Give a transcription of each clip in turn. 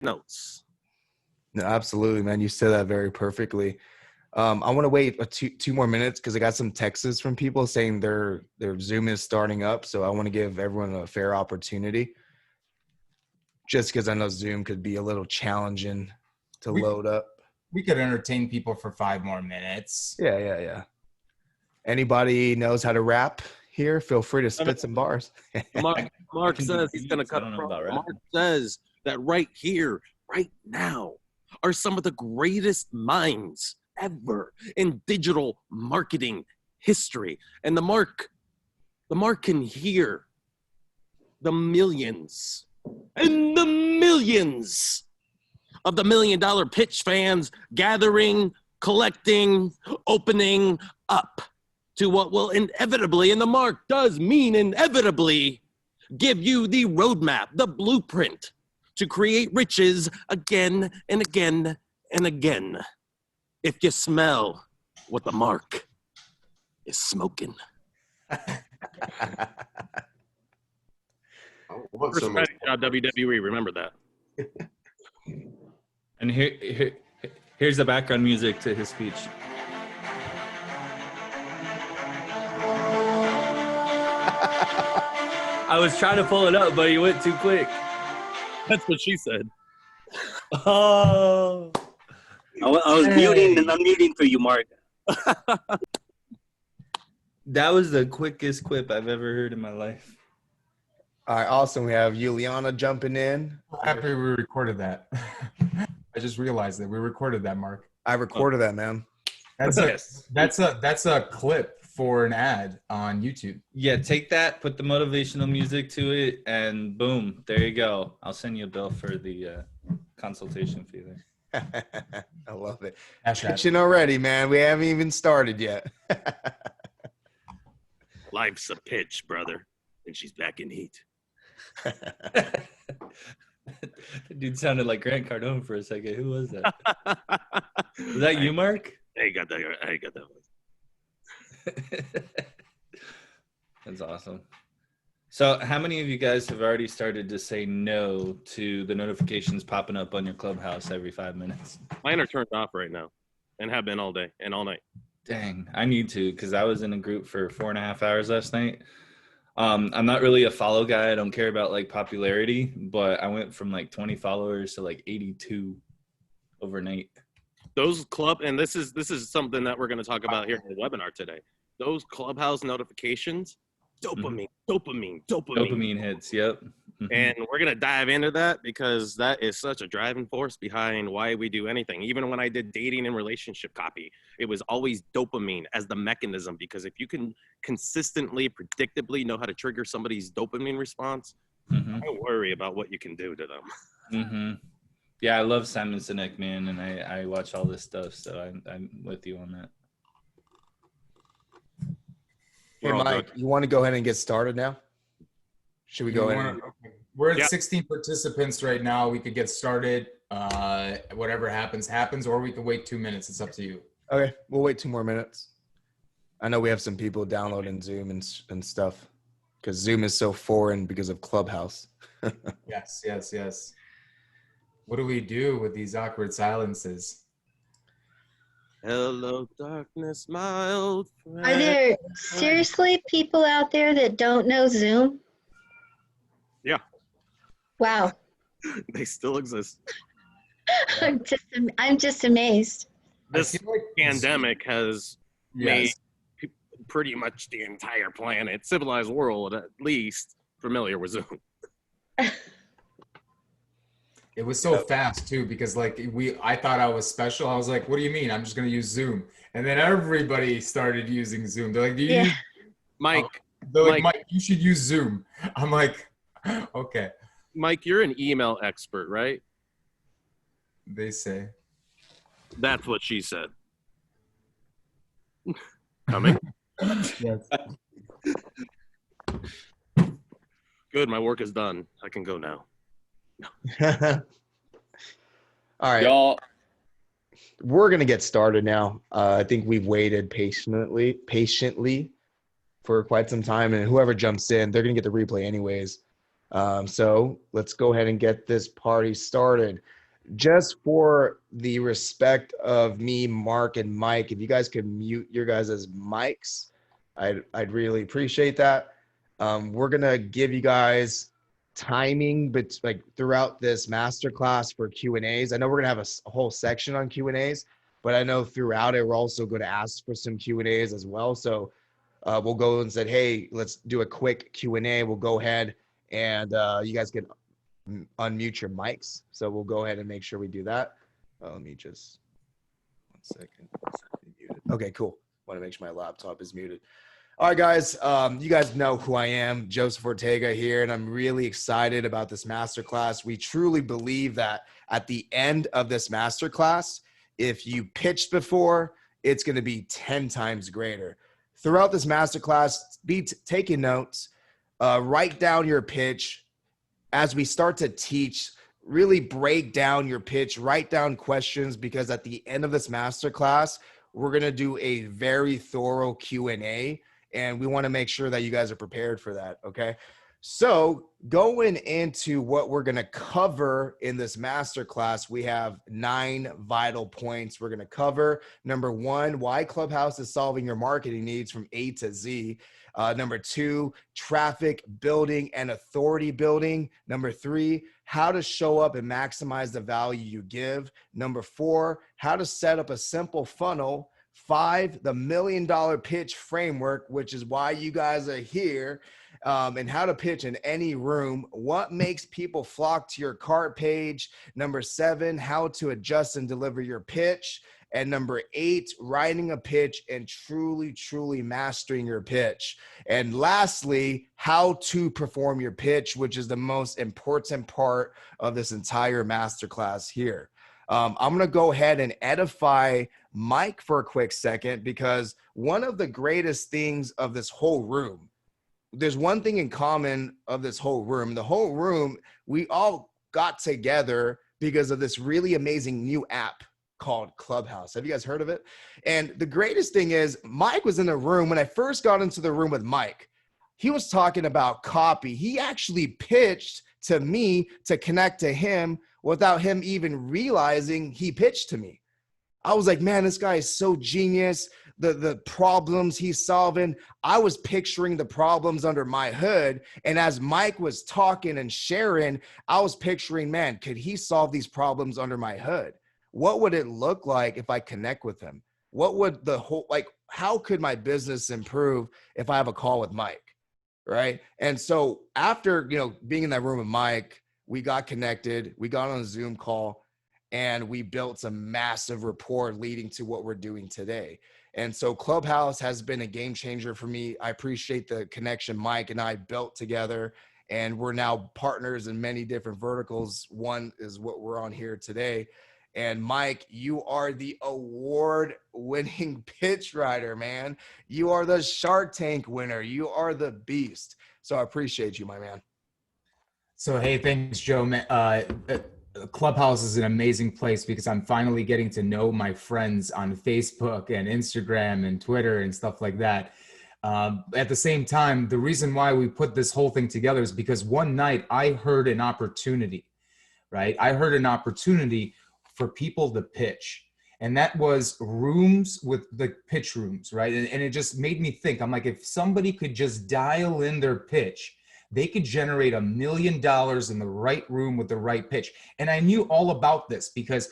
notes. No, absolutely, man. You said that very perfectly. I want to wait two more minutes because I got some texts from people saying their Zoom is starting up. So I want to give everyone a fair opportunity. Just because I know Zoom could be a little challenging to load up. We could entertain people for 5 more minutes. Yeah. Anybody knows how to rap here? Feel free to spit some bars. Mark says he's going to cut from. Mark says that right here, right now, are some of the greatest minds ever in digital marketing history. And the Mark can hear the millions and the millions of the $1 Million Pitch fans gathering, collecting, opening up to what will inevitably, and the Mark does mean inevitably, give you the roadmap, the blueprint to create riches again and again and again. If you smell what the Mark is smoking. Respect job, WWE. Remember that. And here's the background music to his speech. I was trying to pull it up, but you went too quick. That's what she said. Oh. I was muting and unmuting for you, Mark. That was the quickest quip I've ever heard in my life. All right, awesome. We have Juliana jumping in. After we recorded that. I just realized that we recorded that, Mark. I recorded that, man. That's a clip for an ad on YouTube. Yeah, take that, put the motivational music to it, and boom, there you go. I'll send you a bill for the consultation fee there. I love it. Pitching already, man. We haven't even started yet. Life's a pitch, brother, and she's back in heat. The dude sounded like Grant Cardone for a second. Who was that? Was that you, Mark? I got that one. That's awesome. So how many of you guys have already started to say no to the notifications popping up on your Clubhouse every 5 minutes? Mine are turned off right now and have been all day and all night. Dang, I need to, because I was in a group for 4.5 hours last night. I'm not really a follow guy. I don't care about like popularity, but I went from like 20 followers to like 82 overnight. Those and this is something that we're going to talk about here in the webinar today. Those Clubhouse notifications, dopamine Hits, yep. And we're going to dive into that because that is such a driving force behind why we do anything. Even when I did dating and relationship copy, it was always dopamine as the mechanism, because if you can consistently, predictably know how to trigger somebody's dopamine response, don't worry about what you can do to them. Yeah, I love Simon Sinek, man, and I watch all this stuff, so I'm with you on that. Hey, Mike, you want to go ahead and get started now? Should we go ahead? We're at 16 participants right now. We could get started. Whatever happens, or we can wait 2 minutes. It's up to you. Okay, we'll wait 2 more minutes. I know we have some people downloading Zoom and stuff because Zoom is so foreign because of Clubhouse. Yes. What do we do with these awkward silences? Hello, darkness, my old friend. Are there seriously people out there that don't know Zoom? Yeah. Wow. They still exist. I'm just amazed. This pandemic has made pretty much the entire planet, civilized world at least, familiar with Zoom. It was so fast too, because I thought I was special. I was like, what do you mean? I'm just going to use Zoom. And then everybody started using Zoom. They're like, do you use Mike? They're like, Mike, you should use Zoom. I'm like, okay. Mike, you're an email expert, right? They say. That's what she said. Coming? Yes. Good, my work is done. I can go now. All right, y'all. We're gonna get started now. I think we've waited patiently for quite some time, and whoever jumps in, they're gonna get the replay anyways. So let's go ahead and get this party started. Just for the respect of me, Mark, and Mike, if you guys could mute your guys' mics, I'd really appreciate that. We're gonna give you guys timing, but like throughout this masterclass for Q&As. I know we're gonna have a whole section on Q&As, but I know throughout it we're also going to ask for some Q&As as well. So we'll go and said, hey, let's do a quick Q&A. We'll go ahead and you guys can unmute your mics. So we'll go ahead and make sure we do that. Let me just 1 second. Okay, cool. Want to make sure my laptop is muted. All right, guys. You guys know who I am, Joseph Ortega here, and I'm really excited about this masterclass. We truly believe that at the end of this masterclass, if you pitched before, it's going to be 10 times greater. Throughout this masterclass, be taking notes, write down your pitch. As we start to teach, really break down your pitch, write down questions, because at the end of this masterclass, we're going to do a very thorough Q&A, and we want to make sure that you guys are prepared for that, okay? So going into what we're going to cover in this masterclass, we have 9 vital points we're going to cover. Number 1, why Clubhouse is solving your marketing needs from A to Z. Number 2, traffic building and authority building. Number 3, how to show up and maximize the value you give. Number 4, how to set up a simple funnel. 5, the $1 million pitch framework, which is why you guys are here, and how to pitch in any room. What makes people flock to your cart page. Number 7, how to adjust and deliver your pitch. And number 8, writing a pitch and truly mastering your pitch. And lastly, how to perform your pitch, which is the most important part of this entire masterclass here. I'm going to go ahead and edify Mike for a quick second, because one of the greatest things of this whole room, there's one thing in common of this whole room. The whole room, we all got together because of this really amazing new app called Clubhouse. Have you guys heard of it? And the greatest thing is Mike was in the room. When I first got into the room with Mike, he was talking about copy. He actually pitched to me to connect to him without him even realizing he pitched to me. I was like, man, this guy is so genius. The problems he's solving, I was picturing the problems under my hood. And as Mike was talking and sharing, I was picturing, man, could he solve these problems under my hood? What would it look like if I connect with him? What would the whole, like, how could my business improve if I have a call with Mike, right? And so after, being in that room with Mike, we got connected, we got on a Zoom call, and we built some massive rapport leading to what we're doing today. And so Clubhouse has been a game changer for me. I appreciate the connection Mike and I built together, and we're now partners in many different verticals. One is what we're on here today. And Mike, you are the award-winning pitch writer, man. You are the Shark Tank winner. You are the beast. So I appreciate you, my man. So, hey, thanks, Joe. Clubhouse is an amazing place because I'm finally getting to know my friends on Facebook and Instagram and Twitter and stuff like that. At the same time, the reason why we put this whole thing together is because one night I heard an opportunity, right? I heard an opportunity for people to pitch. And that was rooms with the pitch rooms, right? And it just made me think, I'm like, if somebody could just dial in their pitch, they could generate $1 million in the right room with the right pitch. And I knew all about this because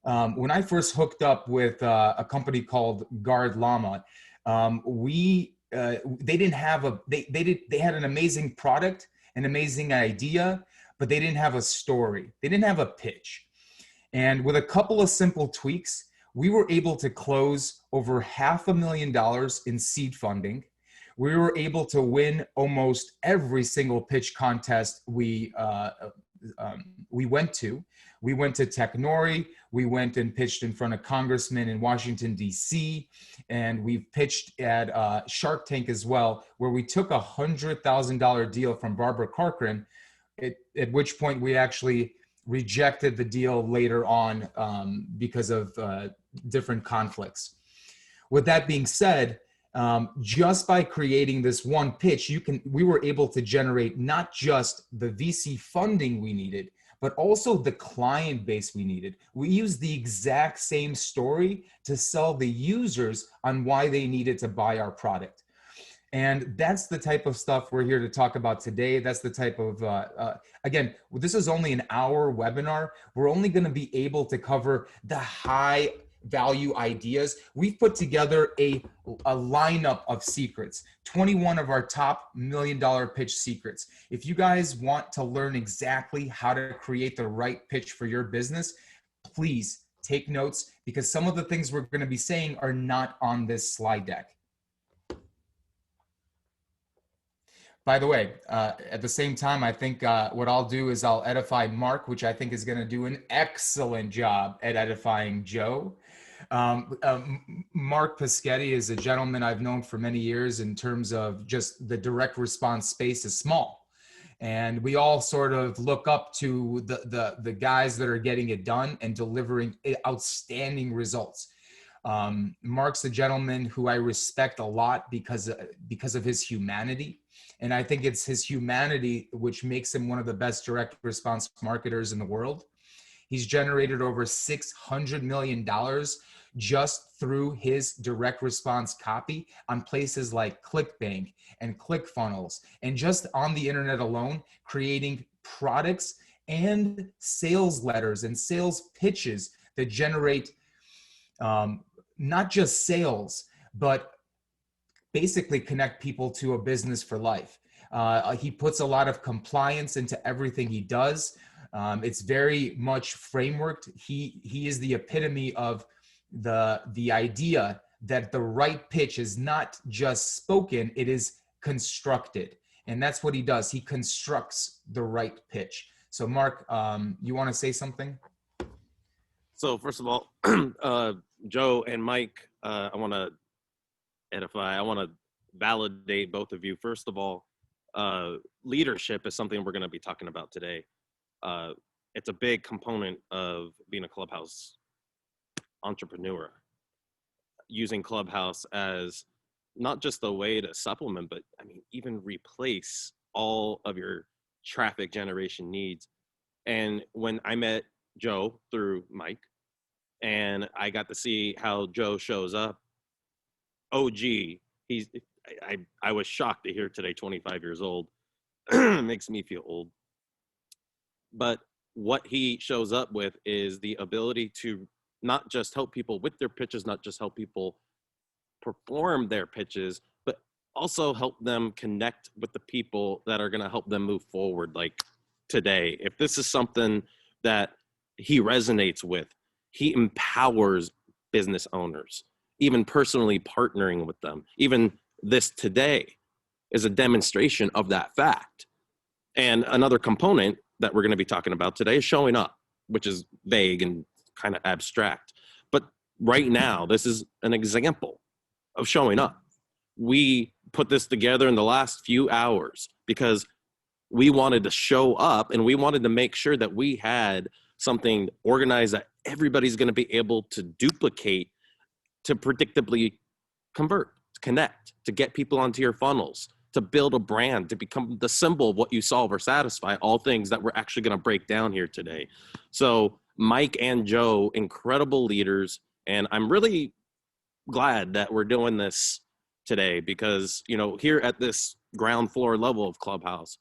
when I first hooked up with a company called Guard Llama, they had an amazing product, an amazing idea, but they didn't have a story. They didn't have a pitch. And with a couple of simple tweaks, we were able to close over $500,000 in seed funding. We were able to win almost every single pitch contest we went to. We went to Technori. We went and pitched in front of congressmen in Washington, D.C. And we've pitched at Shark Tank as well, where we took a $100,000 deal from Barbara Corcoran, at which point we actually rejected the deal later on because of different conflicts. With that being said, Just by creating this one pitch, we were able to generate not just the VC funding we needed, but also the client base we needed. We used the exact same story to sell the users on why they needed to buy our product. And that's the type of stuff we're here to talk about today. That's the type of, again, this is only an hour webinar. We're only going to be able to cover the high value ideas. We've put together a lineup of secrets, 21 of our top $1 million pitch secrets. If you guys want to learn exactly how to create the right pitch for your business, please take notes, because some of the things we're going to be saying are not on this slide deck. By the way, at the same time, I think what I'll do is I'll edify Mark, which I think is going to do an excellent job at edifying Joe. Mark Paschetti is a gentleman I've known for many years. In terms of just the direct response space is small. And we all sort of look up to the guys that are getting it done and delivering outstanding results. Mark's a gentleman who I respect a lot because of his humanity. And I think it's his humanity which makes him one of the best direct response marketers in the world. He's generated over $600 million just through his direct response copy on places like ClickBank and ClickFunnels, and just on the internet alone, creating products and sales letters and sales pitches that generate not just sales, but basically connect people to a business for life. He puts a lot of compliance into everything he does. It's very much frameworked. He is the epitome of the idea that the right pitch is not just spoken, it is constructed. And that's what he does. He constructs the right pitch. So Mark, you want to say something? So first of all, Joe and Mike, I want to edify. I want to validate both of you. First of all, leadership is something we're going to be talking about today. It's a big component of being a Clubhouse entrepreneur, using Clubhouse as not just a way to supplement, but I mean, even replace all of your traffic generation needs. And when I met Joe through Mike, and I got to see how Joe shows up, OG, I was shocked to hear today, 25 years old. Makes me feel old. But what he shows up with is the ability to not just help people with their pitches, not just help people perform their pitches, but also help them connect with the people that are going to help them move forward. Like today, if this is something that he resonates with, he empowers business owners, even personally partnering with them. Even this today is a demonstration of that fact. And another component that we're going to be talking about today is showing up, which is vague and kind of abstract. But right now, this is an example of showing up. We put this together in the last few hours because we wanted to show up, and we wanted to make sure that we had something organized that everybody's going to be able to duplicate, to predictably convert, to connect, to get people onto your funnels, to build a brand, to become the symbol of what you solve or satisfy, all things that we're actually going to break down here today. So Mike and Joe, incredible leaders, and I'm really glad that we're doing this today because, you know, here at this ground floor level of Clubhouse,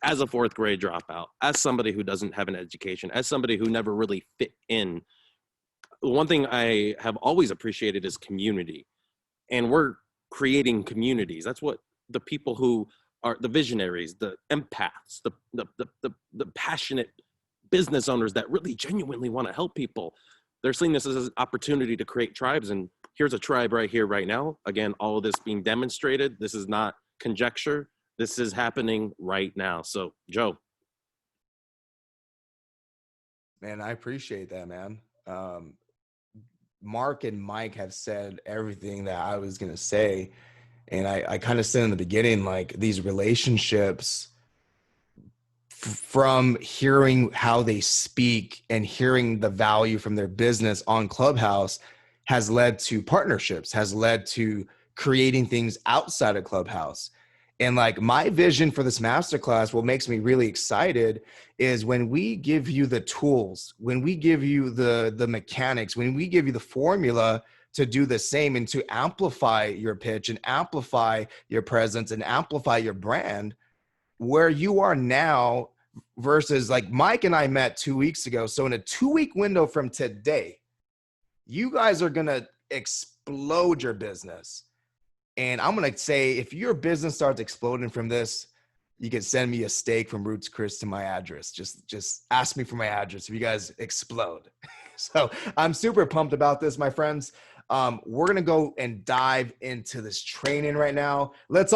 as a fourth grade dropout, as somebody who doesn't have an education, as somebody who never really fit in, one thing I have always appreciated is community. And we're creating communities. That's what the people who are the visionaries, the empaths, the passionate business owners that really genuinely want to help people, they're seeing this as an opportunity to create tribes. And here's a tribe right here, right now. Again, all of this being demonstrated. This is not conjecture. This is happening right now. So, Joe. Man, I appreciate that, man. Mark and Mike have said everything that I was going to say. And I kind of said in the beginning, like these relationships, from hearing how they speak and hearing the value from their business on Clubhouse, has led to partnerships, has led to creating things outside of Clubhouse. And like my vision for this masterclass, what makes me really excited is when we give you the tools, when we give you the mechanics, when we give you the formula to do the same and to amplify your pitch and amplify your presence and amplify your brand, where you are now versus like Mike and I met 2 weeks ago. So in a 2-week window from today, you guys are going to explode your business. And I'm going to say, if your business starts exploding from this, you can send me a steak from Roots Chris to my address. Just ask me for my address if you guys explode. So I'm super pumped about this, my friends. We're going to go and dive into this training right now. Let's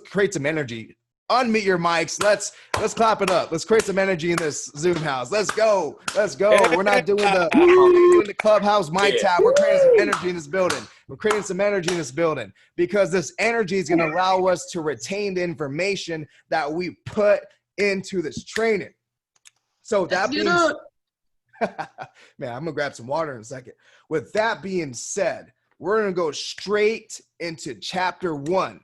create some energy. Unmute your mics. Let's clap it up. Let's create some energy in this Zoom house. Let's go. We're not doing the Clubhouse mic tap. We're creating some energy in this building. Because this energy is going to allow us to retain the information that we put into this training. So that being man, I'm gonna grab some water in a second. With that being said, we're gonna go straight into chapter 1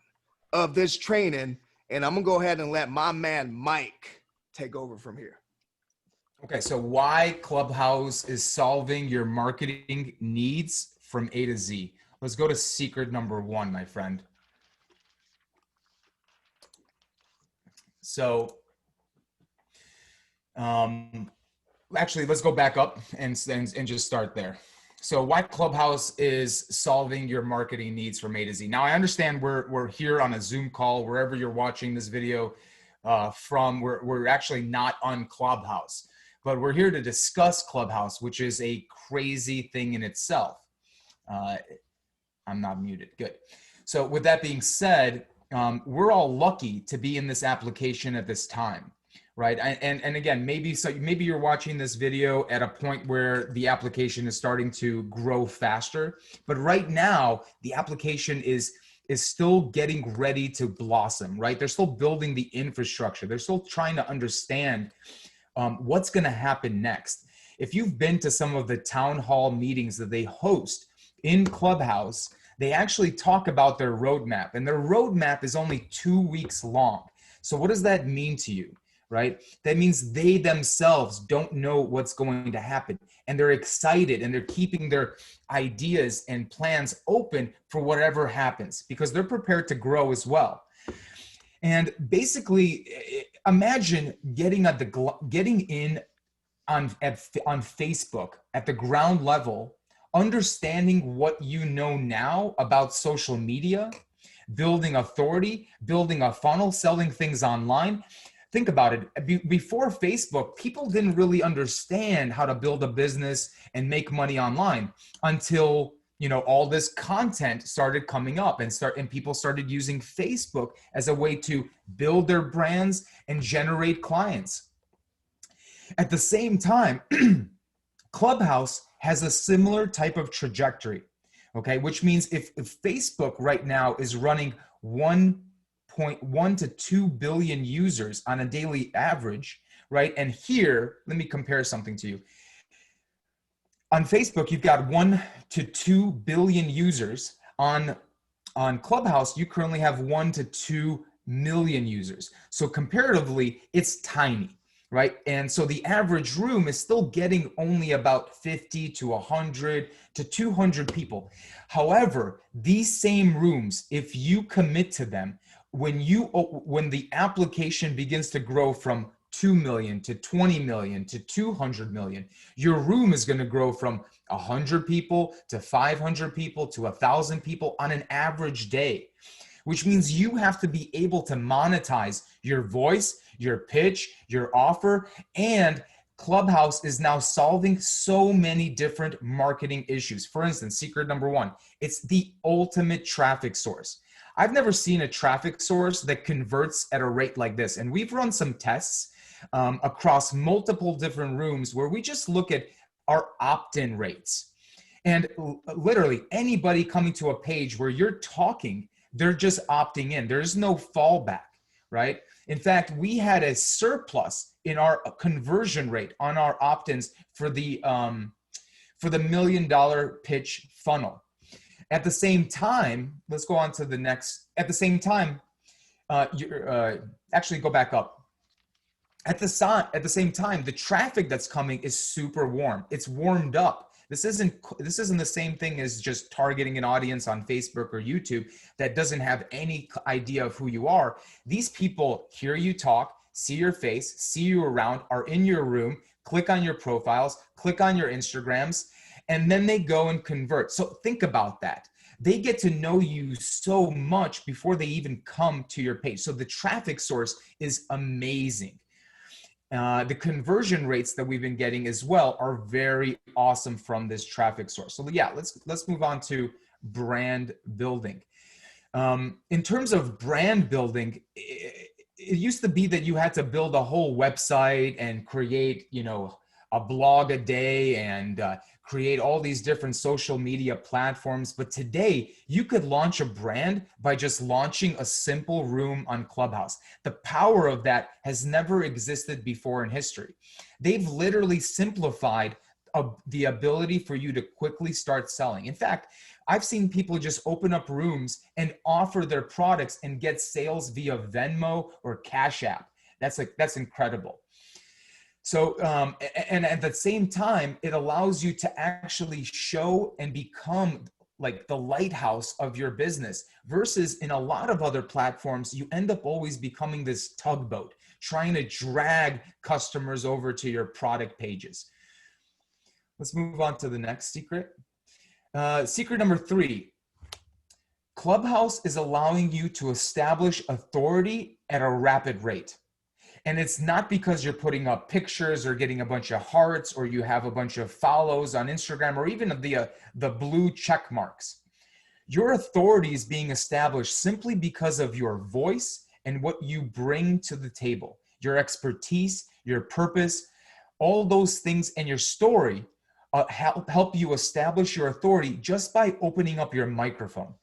of this training. And I'm going to go ahead and let my man Mike take over from here. Okay, so why Clubhouse is solving your marketing needs from A to Z. Let's go to secret number 1, my friend. So, actually, let's go back up and just start there. So why Clubhouse is solving your marketing needs from A to Z. Now I understand we're here on a Zoom call, wherever you're watching this video from, we're actually not on Clubhouse, but we're here to discuss Clubhouse, which is a crazy thing in itself. I'm not muted, good. So with that being said, we're all lucky to be in this application at this time. Right. And again, maybe you're watching this video at a point where the application is starting to grow faster. But right now, the application is still getting ready to blossom. Right. They're still building the infrastructure. They're still trying to understand what's going to happen next. If you've been to some of the town hall meetings that they host in Clubhouse, they actually talk about their roadmap, and their roadmap is only 2 weeks long. So what does that mean to you? Right? That means they themselves don't know what's going to happen, and they're excited, and they're keeping their ideas and plans open for whatever happens because they're prepared to grow as well. And basically, imagine getting in on Facebook at the ground level, understanding what you know now about social media, building authority, building a funnel, selling things online. Think about it. Before Facebook, people didn't really understand how to build a business and make money online until, all this content started coming up and people started using Facebook as a way to build their brands and generate clients. At the same time, Clubhouse has a similar type of trajectory, okay? Which means if Facebook right now is running 1.1 to 2 billion users on a daily average, right? And here, let me compare something to you. On Facebook, you've got 1 to 2 billion users. On Clubhouse, you currently have 1 to 2 million users. So comparatively, it's tiny, right? And so the average room is still getting only about 50 to 100 to 200 people. However, these same rooms, if you commit to them, when the application begins to grow from 2 million to 20 million to 200 million, your room is going to grow from 100 people to 500 people to 1,000 people on an average day, which means you have to be able to monetize your voice, your pitch, your offer, and Clubhouse is now solving so many different marketing issues. For instance, secret number 1, it's the ultimate traffic source. I've never seen a traffic source that converts at a rate like this. And we've run some tests across multiple different rooms where we just look at our opt-in rates. And literally anybody coming to a page where you're talking, they're just opting in. There's no fallback, right? In fact, we had a surplus in our conversion rate on our opt-ins for for the $1 million pitch funnel. At the same time, let's go on to the next. At the same time, actually go back up. At the same time, the traffic that's coming is super warm. It's warmed up. This isn't the same thing as just targeting an audience on Facebook or YouTube that doesn't have any idea of who you are. These people hear you talk, see your face, see you around, are in your room, click on your profiles, click on your Instagrams, and then they go and convert. So think about that. They get to know you so much before they even come to your page. So the traffic source is amazing. The conversion rates that we've been getting as well are very awesome from this traffic source. So yeah, let's move on to brand building. In terms of brand building, it used to be that you had to build a whole website and create, a blog a day and create all these different social media platforms. But today you could launch a brand by just launching a simple room on Clubhouse. The power of that has never existed before in history. They've literally simplified the ability for you to quickly start selling. In fact, I've seen people just open up rooms and offer their products and get sales via Venmo or Cash App. That's incredible. So, and at the same time, it allows you to actually show and become like the lighthouse of your business versus in a lot of other platforms, you end up always becoming this tugboat, trying to drag customers over to your product pages. Let's move on to the next secret. Secret number 3, Clubhouse is allowing you to establish authority at a rapid rate. And it's not because you're putting up pictures or getting a bunch of hearts or you have a bunch of follows on Instagram or even the blue check marks. Your authority is being established simply because of your voice and what you bring to the table. Your expertise, your purpose, all those things and your story help you establish your authority just by opening up your microphone.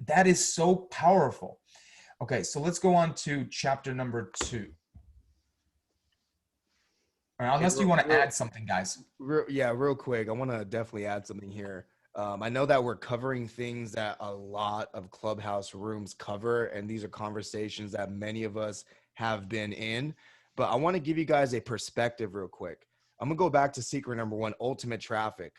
That is so powerful. Okay, so let's go on to chapter number 2. Unless you want to add something, guys. Real quick. I want to definitely add something here. I know that we're covering things that a lot of Clubhouse rooms cover, and these are conversations that many of us have been in. But I want to give you guys a perspective real quick. I'm going to go back to secret number 1, ultimate traffic.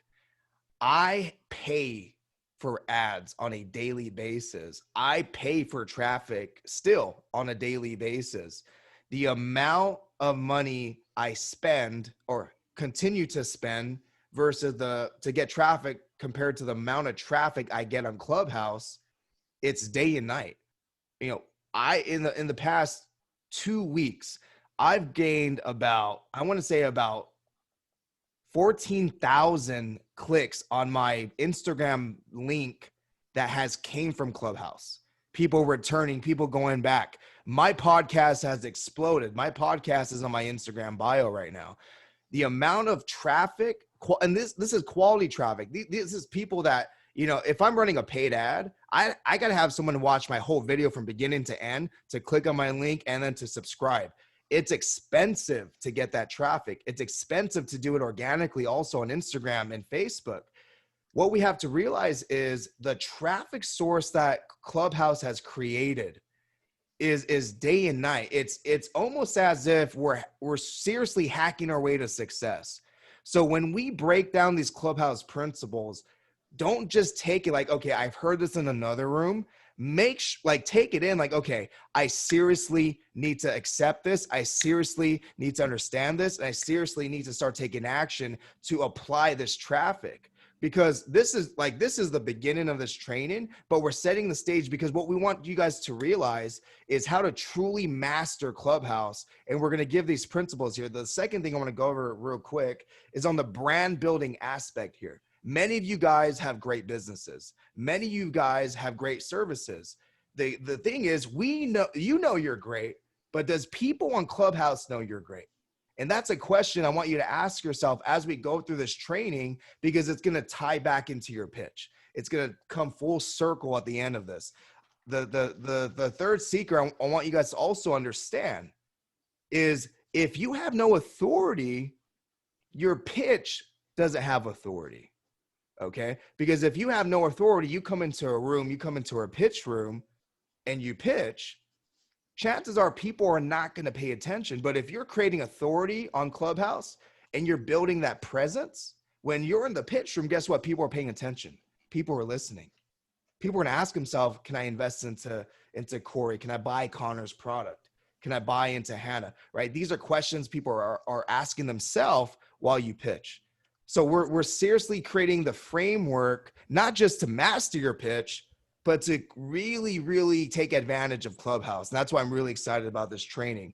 I pay for ads on a daily basis. I pay for traffic still on a daily basis. The amount of money I spend or continue to spend versus to get traffic compared to the amount of traffic I get on Clubhouse, it's day and night. In the past 2 weeks, I've gained about 14,000 clicks on my Instagram link that has came from Clubhouse. People returning, people going back. My podcast has exploded. My podcast is on my Instagram bio right now. The amount of traffic, and this is quality traffic. This is people that, if I'm running a paid ad, I got to have someone watch my whole video from beginning to end to click on my link and then to subscribe. It's expensive to get that traffic. It's expensive to do it organically also on Instagram and Facebook. What we have to realize is the traffic source that Clubhouse has created is day and night. It's almost as if we're seriously hacking our way to success. So when we break down these Clubhouse principles, don't just take it like, okay, I've heard this in another room. Take it in like, okay, I seriously need to accept this. I seriously need to understand this. And I seriously need to start taking action to apply this traffic. Because this is the beginning of this training, but we're setting the stage because what we want you guys to realize is how to truly master Clubhouse. And we're going to give these principles here. The second thing I want to go over real quick is on the brand building aspect here. Many of you guys have great businesses. Many of you guys have great services. The thing is, you're great, but does people on Clubhouse know you're great? And that's a question I want you to ask yourself as we go through this training, because it's going to tie back into your pitch. It's going to come full circle at the end of this. The third secret I want you guys to also understand is if you have no authority, your pitch does it have authority? Okay. Because if you have no authority, you come into a room, you come into a pitch room and you pitch, chances are people are not going to pay attention. But if you're creating authority on Clubhouse and you're building that presence, when you're in the pitch room, guess what? People are paying attention. People are listening. People are going to ask themselves, can I invest into Corey? Can I buy Connor's product? Can I buy into Hannah? Right? These are questions people are asking themselves while you pitch. So we're seriously creating the framework, not just to master your pitch, but to really, really take advantage of Clubhouse. And that's why I'm really excited about this training.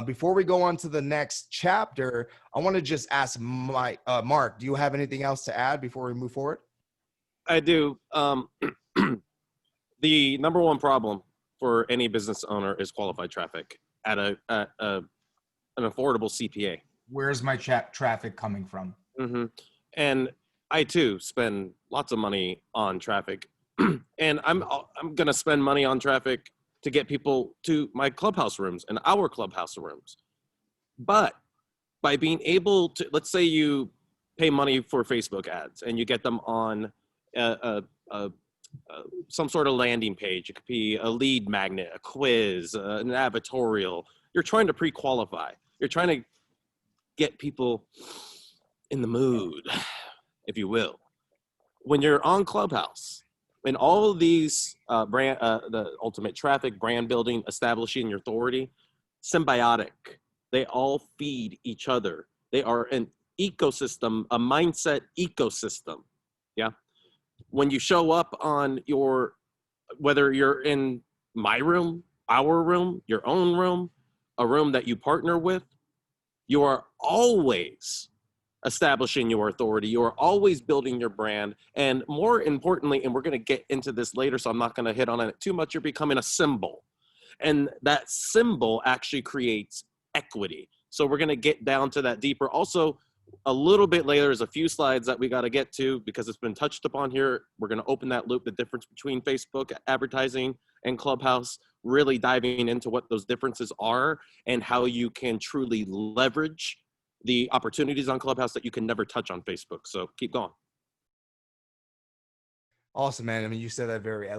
Before we go on to the next chapter, I want to just ask Mark, do you have anything else to add before we move forward? I do. The number one problem for any business owner is qualified traffic at an affordable CPA. Where's my traffic coming from? Mm-hmm. And I too spend lots of money on traffic, and I'm gonna spend money on traffic to get people to my Clubhouse rooms and our Clubhouse rooms. But by being able to, let's say you pay money for Facebook ads and you get them on some sort of landing page. It could be a lead magnet, a quiz, an advertorial. You're trying to pre-qualify. You're trying to get people in the mood, if you will. When you're on Clubhouse, and all of these the ultimate traffic, brand building, establishing your authority, symbiotic. They all feed each other. They are an ecosystem, a mindset ecosystem. Yeah. When you show up on whether you're in my room, our room, your own room, a room that you partner with, you are always establishing your authority. You are always building your brand. And more importantly, and we're going to get into this later, so I'm not going to hit on it too much, you're becoming a symbol. And that symbol actually creates equity. So we're going to get down to that deeper. Also, a little bit later, there's a few slides that we got to get to because it's been touched upon here. We're going to open that loop, the difference between Facebook advertising and Clubhouse, really diving into what those differences are and how you can truly leverage the opportunities on Clubhouse that you can never touch on Facebook. So keep going. Awesome, man. I mean, you said that very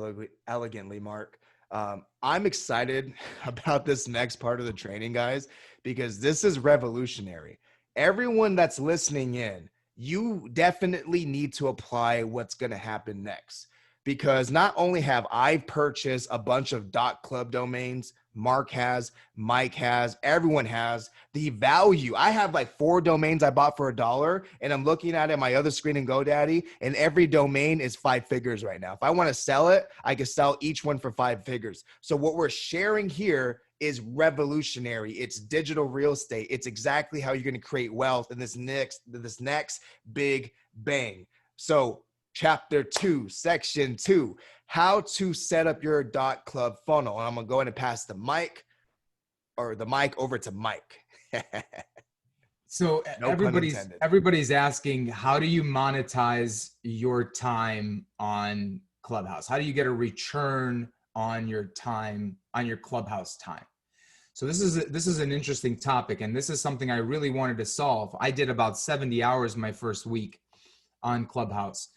elegantly, Mark. I'm excited about this next part of the training, guys, because this is revolutionary. Everyone that's listening in, you definitely need to apply what's going to happen next, because not only have I purchased a bunch of .club domains, Mark has, Mike has, everyone has. The value, I have like 4 domains I bought for $1, and I'm looking at it on my other screen in GoDaddy, and every domain is 5 figures right now. If I want to sell it, I can sell each one for 5 figures. So what we're sharing here is revolutionary. It's digital real estate. It's exactly how you're going to create wealth in this next big bang. So Chapter 2, Section 2, how to set up your .club funnel. And I'm going to go ahead and pass the mic over to Mike. So No everybody's asking, how do you monetize your time on Clubhouse? How do you get a return on your time, on your Clubhouse time? So this is an interesting topic, and this is something I really wanted to solve. I did about 70 hours my first week on Clubhouse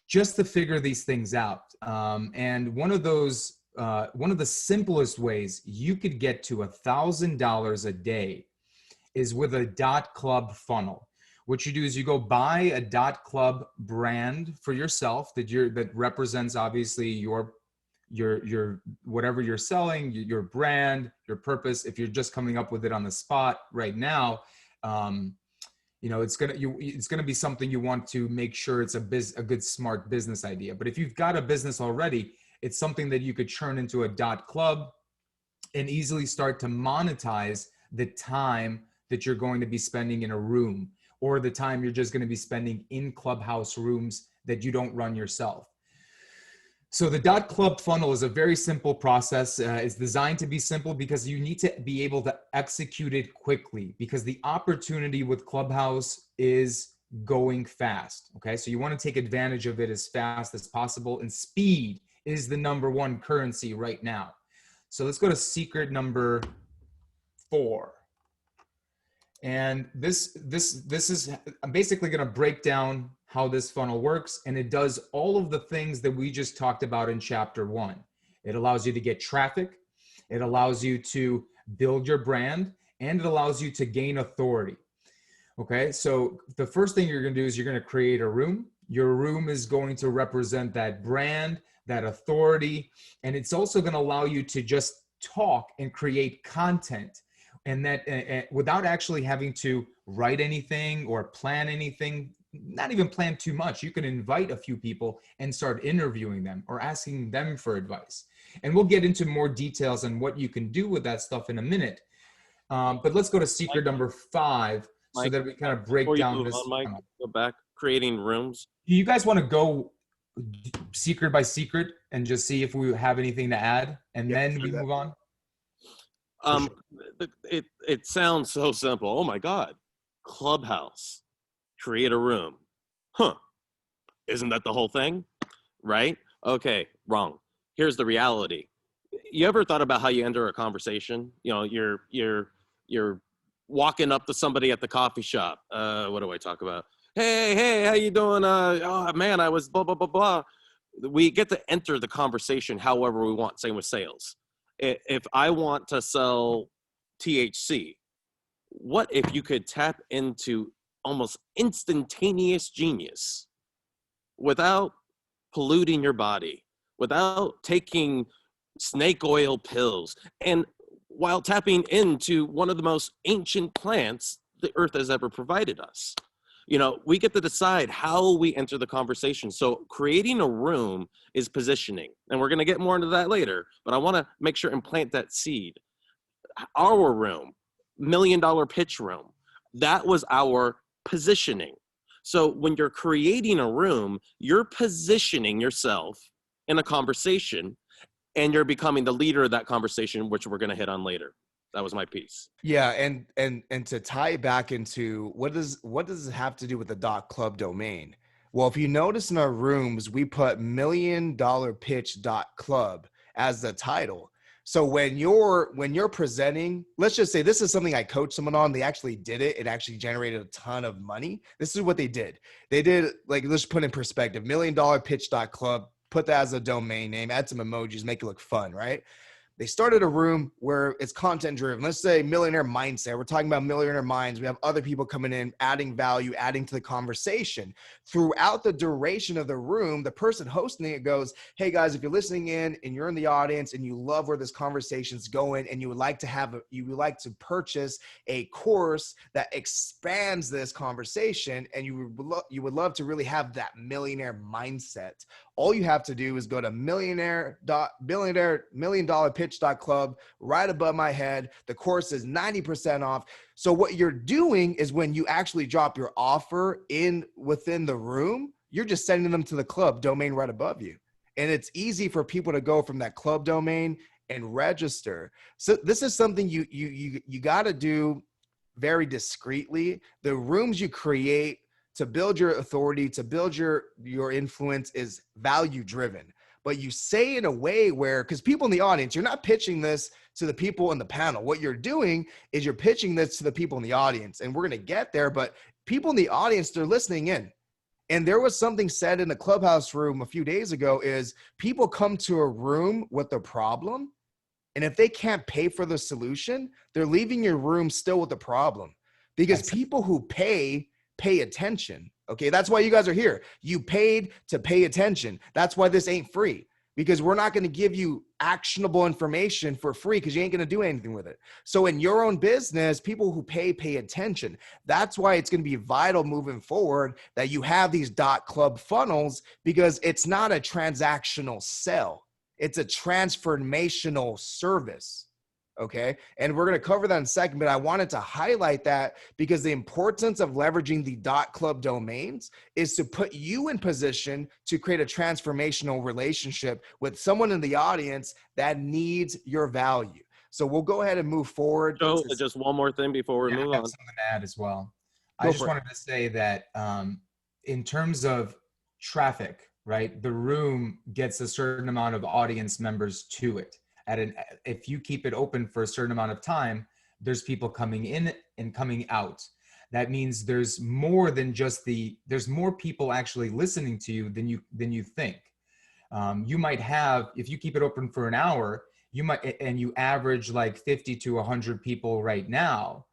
just to figure these things out. And one of the simplest ways you could get to $1,000 a day is with a .club funnel. What you do is you go buy a .club brand for yourself that represents obviously your whatever you're selling, your brand, your purpose. If you're just coming up with it on the spot right now, it's gonna be something you want to make sure it's a good smart business idea. But if you've got a business already, it's something that you could turn into a .club and easily start to monetize the time that you're going to be spending in a room, or the time you're just going to be spending in Clubhouse rooms that you don't run yourself. So the .club funnel is a very simple process. It's designed to be simple because you need to be able to execute it quickly, because the opportunity with Clubhouse is going fast. Okay, so you want to take advantage of it as fast as possible, and speed is the #1 currency right now. So let's go to secret number 4. And this is, I'm basically going to break down how this funnel works. And it does all of the things that we just talked about in chapter 1. It allows you to get traffic. It allows you to build your brand, and it allows you to gain authority. Okay. So the first thing you're going to do is you're going to create a room. Your room is going to represent that brand, that authority. And it's also going to allow you to just talk and create content. And that without actually having to write anything or plan anything, not even plan too much. You can invite a few people and start interviewing them or asking them for advice. And we'll get into more details on what you can do with that stuff in a minute. But let's go to secret number 5 so that we kind of break down this. Mike, go back, creating rooms. Do you guys want to go secret by secret and just see if we have anything to add, and then we move on? It sounds so simple. Oh my God. Clubhouse. Create a room. Huh. Isn't that the whole thing? Right? Okay, wrong. Here's the reality. You ever thought about how you enter a conversation? You know, you're walking up to somebody at the coffee shop. What do I talk about? Hey, how you doing? Oh man, I was blah, blah, blah, blah. We get to enter the conversation however we want. Same with sales. If I want to sell THC, what if you could tap into almost instantaneous genius without polluting your body, without taking snake oil pills, and while tapping into one of the most ancient plants the earth has ever provided us? You know, we get to decide how we enter the conversation. So creating a room is positioning, and we're going to get more into that later, but I want to make sure and plant that seed. Our room, $1 million pitch room, that was our positioning. So when you're creating a room, you're positioning yourself in a conversation, and you're becoming the leader of that conversation, which we're going to hit on later. That was my piece. Yeah, and to tie it back into what does it have to do with the .club domain? Well, if you notice in our rooms, we put $1 million pitch .club as the title. So when you're presenting, let's just say this is something I coached someone on. They actually did it. It actually generated a ton of money. This is what they did. They did, like, let's put in perspective, $1 million pitch .club, put that as a domain name, add some emojis, make it look fun, right? They started a room where it's content driven. Let's say millionaire mindset. We're talking about millionaire minds. We have other people coming in, adding value, adding to the conversation. Throughout the duration of the room, the person hosting it goes, hey guys, if you're listening in and you're in the audience and you love where this conversation's going and you would like to purchase a course that expands this conversation and you would love to really have that millionaire mindset, all you have to do is go to $1,000,000pitch.club right above my head. The course is 90% off. So what you're doing is when you actually drop your offer within the room, you're just sending them to the club domain right above you. And it's easy for people to go from that club domain and register. So this is something you got to do very discreetly. The rooms you create to build your authority, to build your influence is value driven, but you say in a way where, because people in the audience, you're not pitching this to the people in the panel. What you're doing is you're pitching this to the people in the audience, and we're going to get there, but people in the audience, they're listening in. And there was something said in the Clubhouse room a few days ago is people come to a room with a problem, and if they can't pay for the solution, they're leaving your room still with the problem, because people who pay attention. Okay. That's why you guys are here. You paid to pay attention. That's why this ain't free, because we're not going to give you actionable information for free because you ain't going to do anything with it. So in your own business, people who pay attention. That's why it's going to be vital moving forward that you have these .club funnels, because it's not a transactional sell. It's a transformational service. Okay. And we're going to cover that in a second, but I wanted to highlight that because the importance of leveraging the .club domains is to put you in position to create a transformational relationship with someone in the audience that needs your value. So we'll go ahead and move forward. So just one more thing before we move on. Something to add as well. I just wanted to say that in terms of traffic, right, the room gets a certain amount of audience members to it. If you keep it open for a certain amount of time, there's people coming in and coming out. That means there's more than just there's more people actually listening to you than you think. You might have, if you keep it open for an hour, and you average like 50 to 100 people right now,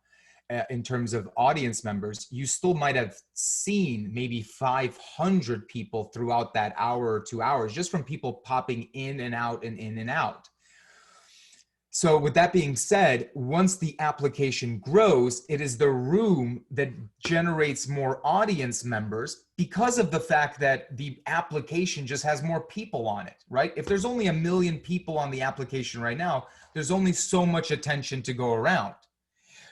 in terms of audience members, you still might have seen maybe 500 people throughout that hour or 2 hours, just from people popping in and out and in and out. So with that being said, once the application grows, it is the room that generates more audience members because of the fact that the application just has more people on it, right? If there's only 1 million people on the application right now, there's only so much attention to go around.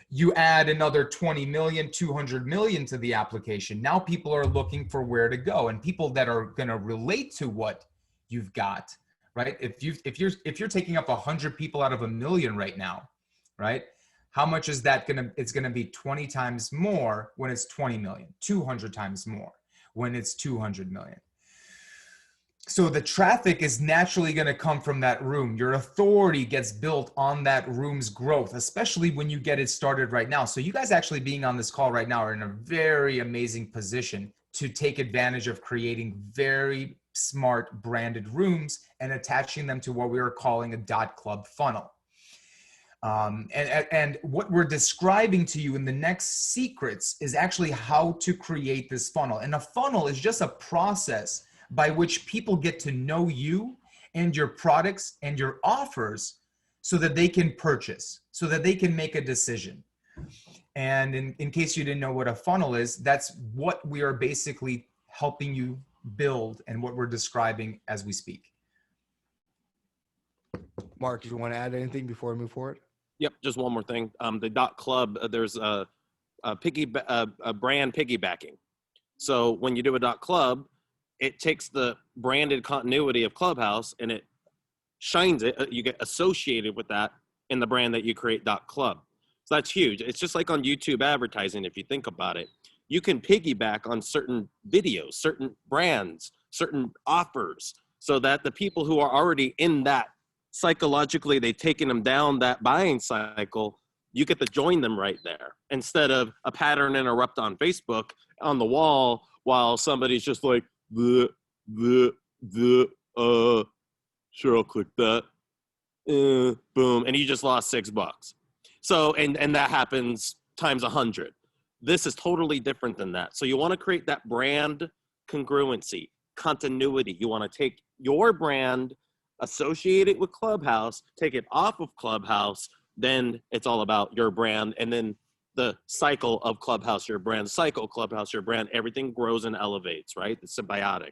You add another 20 million, 200 million to the application. Now people are looking for where to go, and people that are going to relate to what you've got, right? If you're taking up 100 people out of 1 million right now, right? How much is that going to, it's going to be 20 times more when it's 20 million, 200 times more when it's 200 million. So the traffic is naturally going to come from that room. Your authority gets built on that room's growth, especially when you get it started right now. So you guys actually being on this call right now are in a very amazing position to take advantage of creating very smart branded rooms and attaching them to what we are calling a .club funnel. And what we're describing to you in the next secrets is actually how to create this funnel. And a funnel is just a process by which people get to know you and your products and your offers so that they can purchase, so that they can make a decision. And in case you didn't know what a funnel is, that's what we are basically helping you build and what we're describing as we speak. Mark, do you want to add anything before we move forward? Yep, just one more thing. The .club, there's a brand piggybacking. So when you do a .club, it takes the branded continuity of Clubhouse and it shines it. You get associated with that in the brand that you create .club. So that's huge. It's just like on YouTube advertising, if you think about it. You can piggyback on certain videos, certain brands, certain offers, so that the people who are already in that, psychologically, they've taken them down that buying cycle, you get to join them right there. Instead of a pattern interrupt on Facebook on the wall while somebody's just like, sure, I'll click that. Boom. And you just lost $6. So, and that happens times 100. This is totally different than that. So you want to create that brand congruency, continuity. You want to take your brand, associate it with Clubhouse, take it off of Clubhouse, then it's all about your brand. And then the cycle of Clubhouse, your brand, cycle, Clubhouse, your brand, everything grows and elevates, right? It's symbiotic.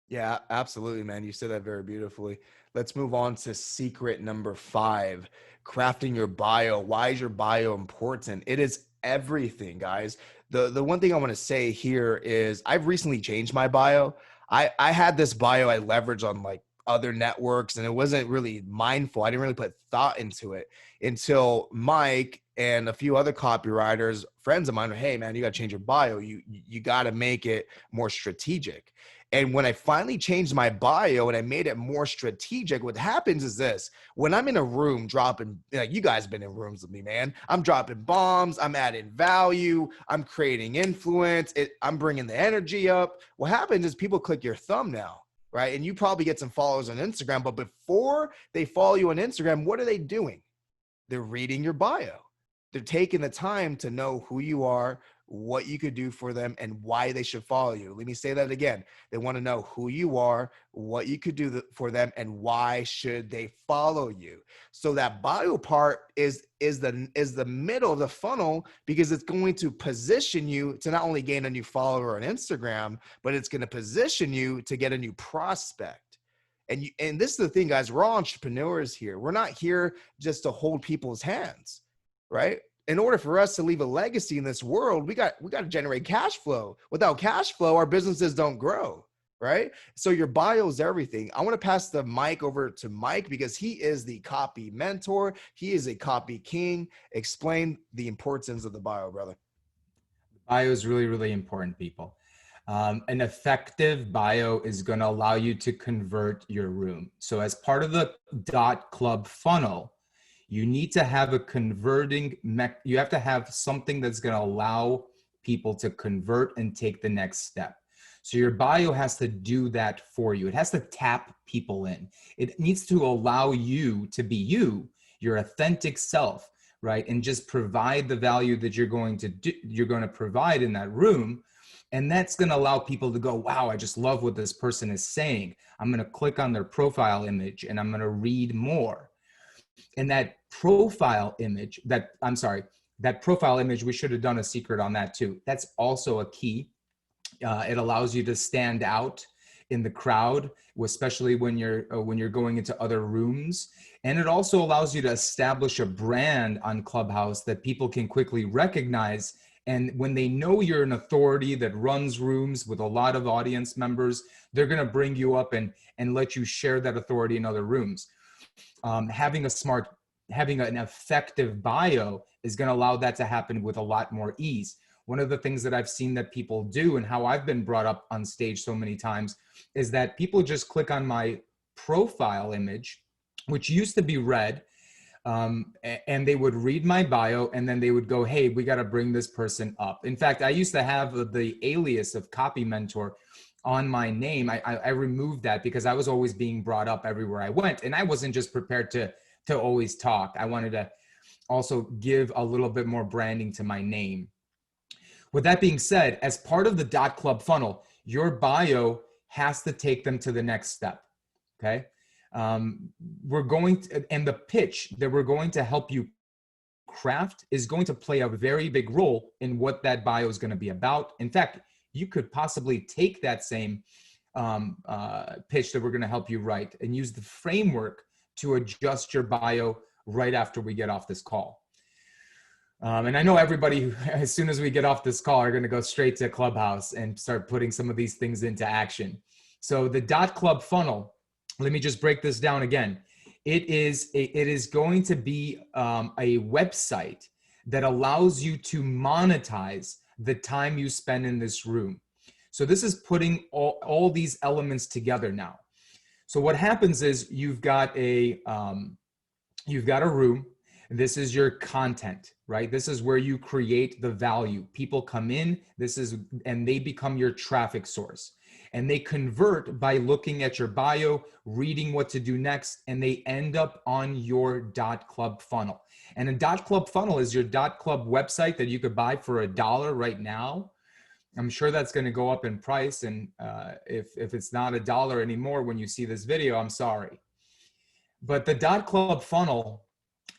Yeah, absolutely, man. You said that very beautifully. Let's move on to secret number 5, crafting your bio. Why is your bio important? It is everything, guys. The one thing I want to say here is I've recently changed my bio. I had this bio I leveraged on like other networks and it wasn't really mindful. I didn't really put thought into it until Mike and a few other copywriters, friends of mine, were, hey man, you got to change your bio. You got to make it more strategic. And when I finally changed my bio and I made it more strategic, what happens is this: when I'm in a room dropping, like you guys have been in rooms with me, man, I'm dropping bombs, I'm adding value, I'm creating influence, I'm bringing the energy up. What happens is people click your thumbnail, right? And you probably get some followers on Instagram, but before they follow you on Instagram, what are they doing? They're reading your bio. They're taking the time to know who you are, what you could do for them, and why they should follow you. Let me say that again. They want to know who you are, what you could do for them, and why should they follow you. So that bio part is the middle of the funnel, because it's going to position you to not only gain a new follower on Instagram, but it's going to position you to get a new prospect. And this is the thing, guys, we're all entrepreneurs here. We're not here just to hold people's hands, right? In order for us to leave a legacy in this world, we got to generate cash flow. Without cash flow, our businesses don't grow, right? So your bio is everything. I want to pass the mic over to Mike because he is the copy mentor. He is a copy king. Explain the importance of the bio, brother. Bio is really, really important, people. An effective bio is going to allow you to convert your room. So as part of the .club funnel, You need to have a converting you have to have something that's going to allow people to convert and take the next step. So your bio has to do that for you. It has to tap people in. It needs to allow you to be you, your authentic self, right? And just provide the value that you're going to provide in that room. And that's going to allow people to go, wow, I just love what this person is saying. I'm going to click on their profile image and I'm going to read more. And that profile image, that profile image, we should have done a secret on that too. That's also a key. It allows you to stand out in the crowd, especially when you're going into other rooms. And it also allows you to establish a brand on Clubhouse that people can quickly recognize. And when they know you're an authority that runs rooms with a lot of audience members, they're going to bring you up and let you share that authority in other rooms. Having an effective bio is going to allow that to happen with a lot more ease. One of the things that I've seen that people do, and how I've been brought up on stage so many times, is that people just click on my profile image, which used to be red, and they would read my bio, and then they would go, hey, we got to bring this person up. In fact, I used to have the alias of Copy Mentor on my name. I removed that because I was always being brought up everywhere I went, and I wasn't just prepared to always talk. I wanted to also give a little bit more branding to my name. With that being said, as part of the .club funnel, your bio has to take them to the next step, okay? We're going to, and the pitch that we're going to help you craft is going to play a very big role in what that bio is going to be about. In fact, you could possibly take that same pitch that we're going to help you write and use the framework to adjust your bio right after we get off this call. And I know everybody, as soon as we get off this call, are going to go straight to Clubhouse and start putting some of these things into action. So the .club funnel, let me just break this down again. It is going to be a website that allows you to monetize the time you spend in this room. So this is putting all these elements together now. So what happens is you've got a room. This is your content, right? This is where you create the value. People come in, and they become your traffic source. And they convert by looking at your bio, reading what to do next, and they end up on your .club funnel. And a .club funnel is your .club website that you could buy for $1 right now. I'm sure that's going to go up in price. And if it's not $1 anymore when you see this video, I'm sorry. But the .club funnel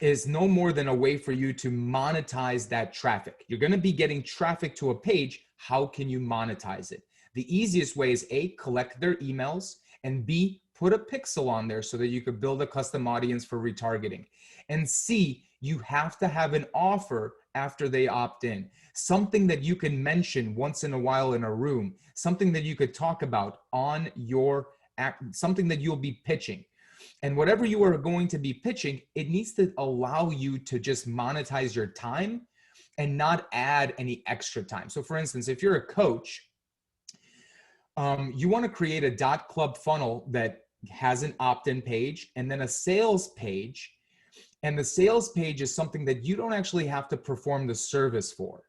is no more than a way for you to monetize that traffic. You're going to be getting traffic to a page. How can you monetize it? The easiest way is A, collect their emails, and B, put a pixel on there so that you could build a custom audience for retargeting. And C, you have to have an offer after they opt in. Something that you can mention once in a while in a room, something that you could talk about on your app, something that you'll be pitching. And whatever you are going to be pitching, it needs to allow you to just monetize your time and not add any extra time. So for instance, if you're a coach, you want to create a .club funnel that has an opt-in page and then a sales page. And the sales page is something that you don't actually have to perform the service for,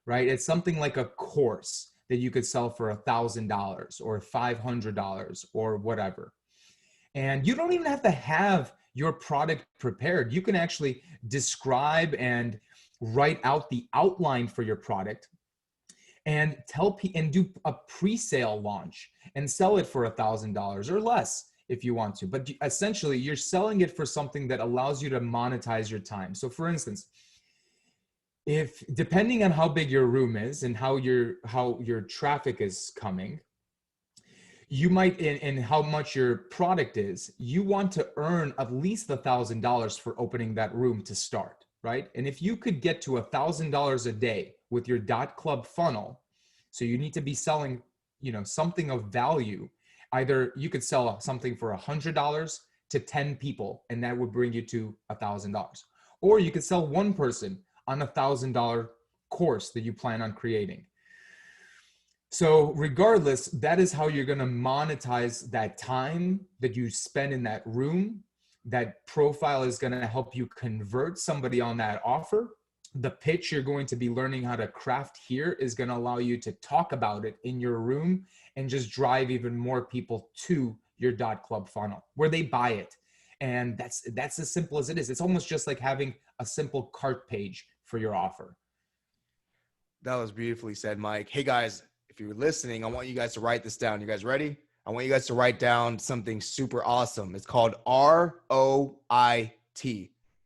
right? It's something like a course that you could sell for $1,000 or $500 or whatever. And you don't even have to have your product prepared. You can actually describe and write out the outline for your product and do a pre-sale launch and sell it for $1,000 or less if you want to. But essentially, you're selling it for something that allows you to monetize your time. So for instance, if depending on how big your room is and how your traffic is coming, you might, and how much your product is, you want to earn at least $1,000 for opening that room to start, right? And if you could get to $1,000 a day with your .club funnel, so you need to be selling, something of value. Either you could sell something for $100 to 10 people, and that would bring you to $1,000. Or you could sell one person on $1,000 course that you plan on creating. So regardless, that is how you're going to monetize that time that you spend in that room. That profile is going to help you convert somebody on that offer. The pitch you're going to be learning how to craft here is going to allow you to talk about it in your room and just drive even more people to your .club funnel where they buy it. And that's as simple as it is. It's almost just like having a simple cart page for your offer. That was beautifully said, Mike. Hey guys, if you're listening, I want you guys to write this down. You guys ready? I want you guys to write down something super awesome. It's called ROIT.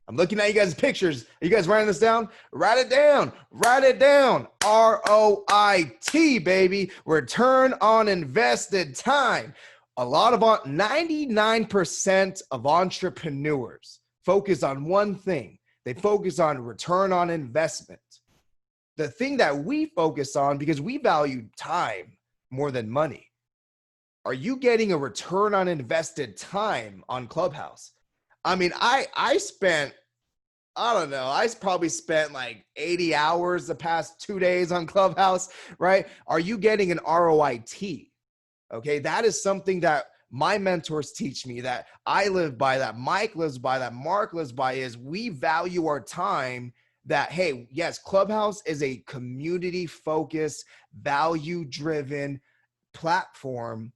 I'm looking at you guys' pictures. Are you guys writing this down? Write it down. Write it down. ROIT, baby. Return on invested time. A lot of 99% of entrepreneurs focus on one thing. They focus on return on investment. The thing that we focus on, because we value time more than money. Are you getting a return on invested time on Clubhouse? I mean, I don't know. I probably spent like 80 hours the past 2 days on Clubhouse, right? Are you getting an ROIT? Okay, that is something that my mentors teach me, that I live by, that Mike lives by, that Mark lives by, is we value our time. That, hey, yes, Clubhouse is a community-focused, value-driven platform,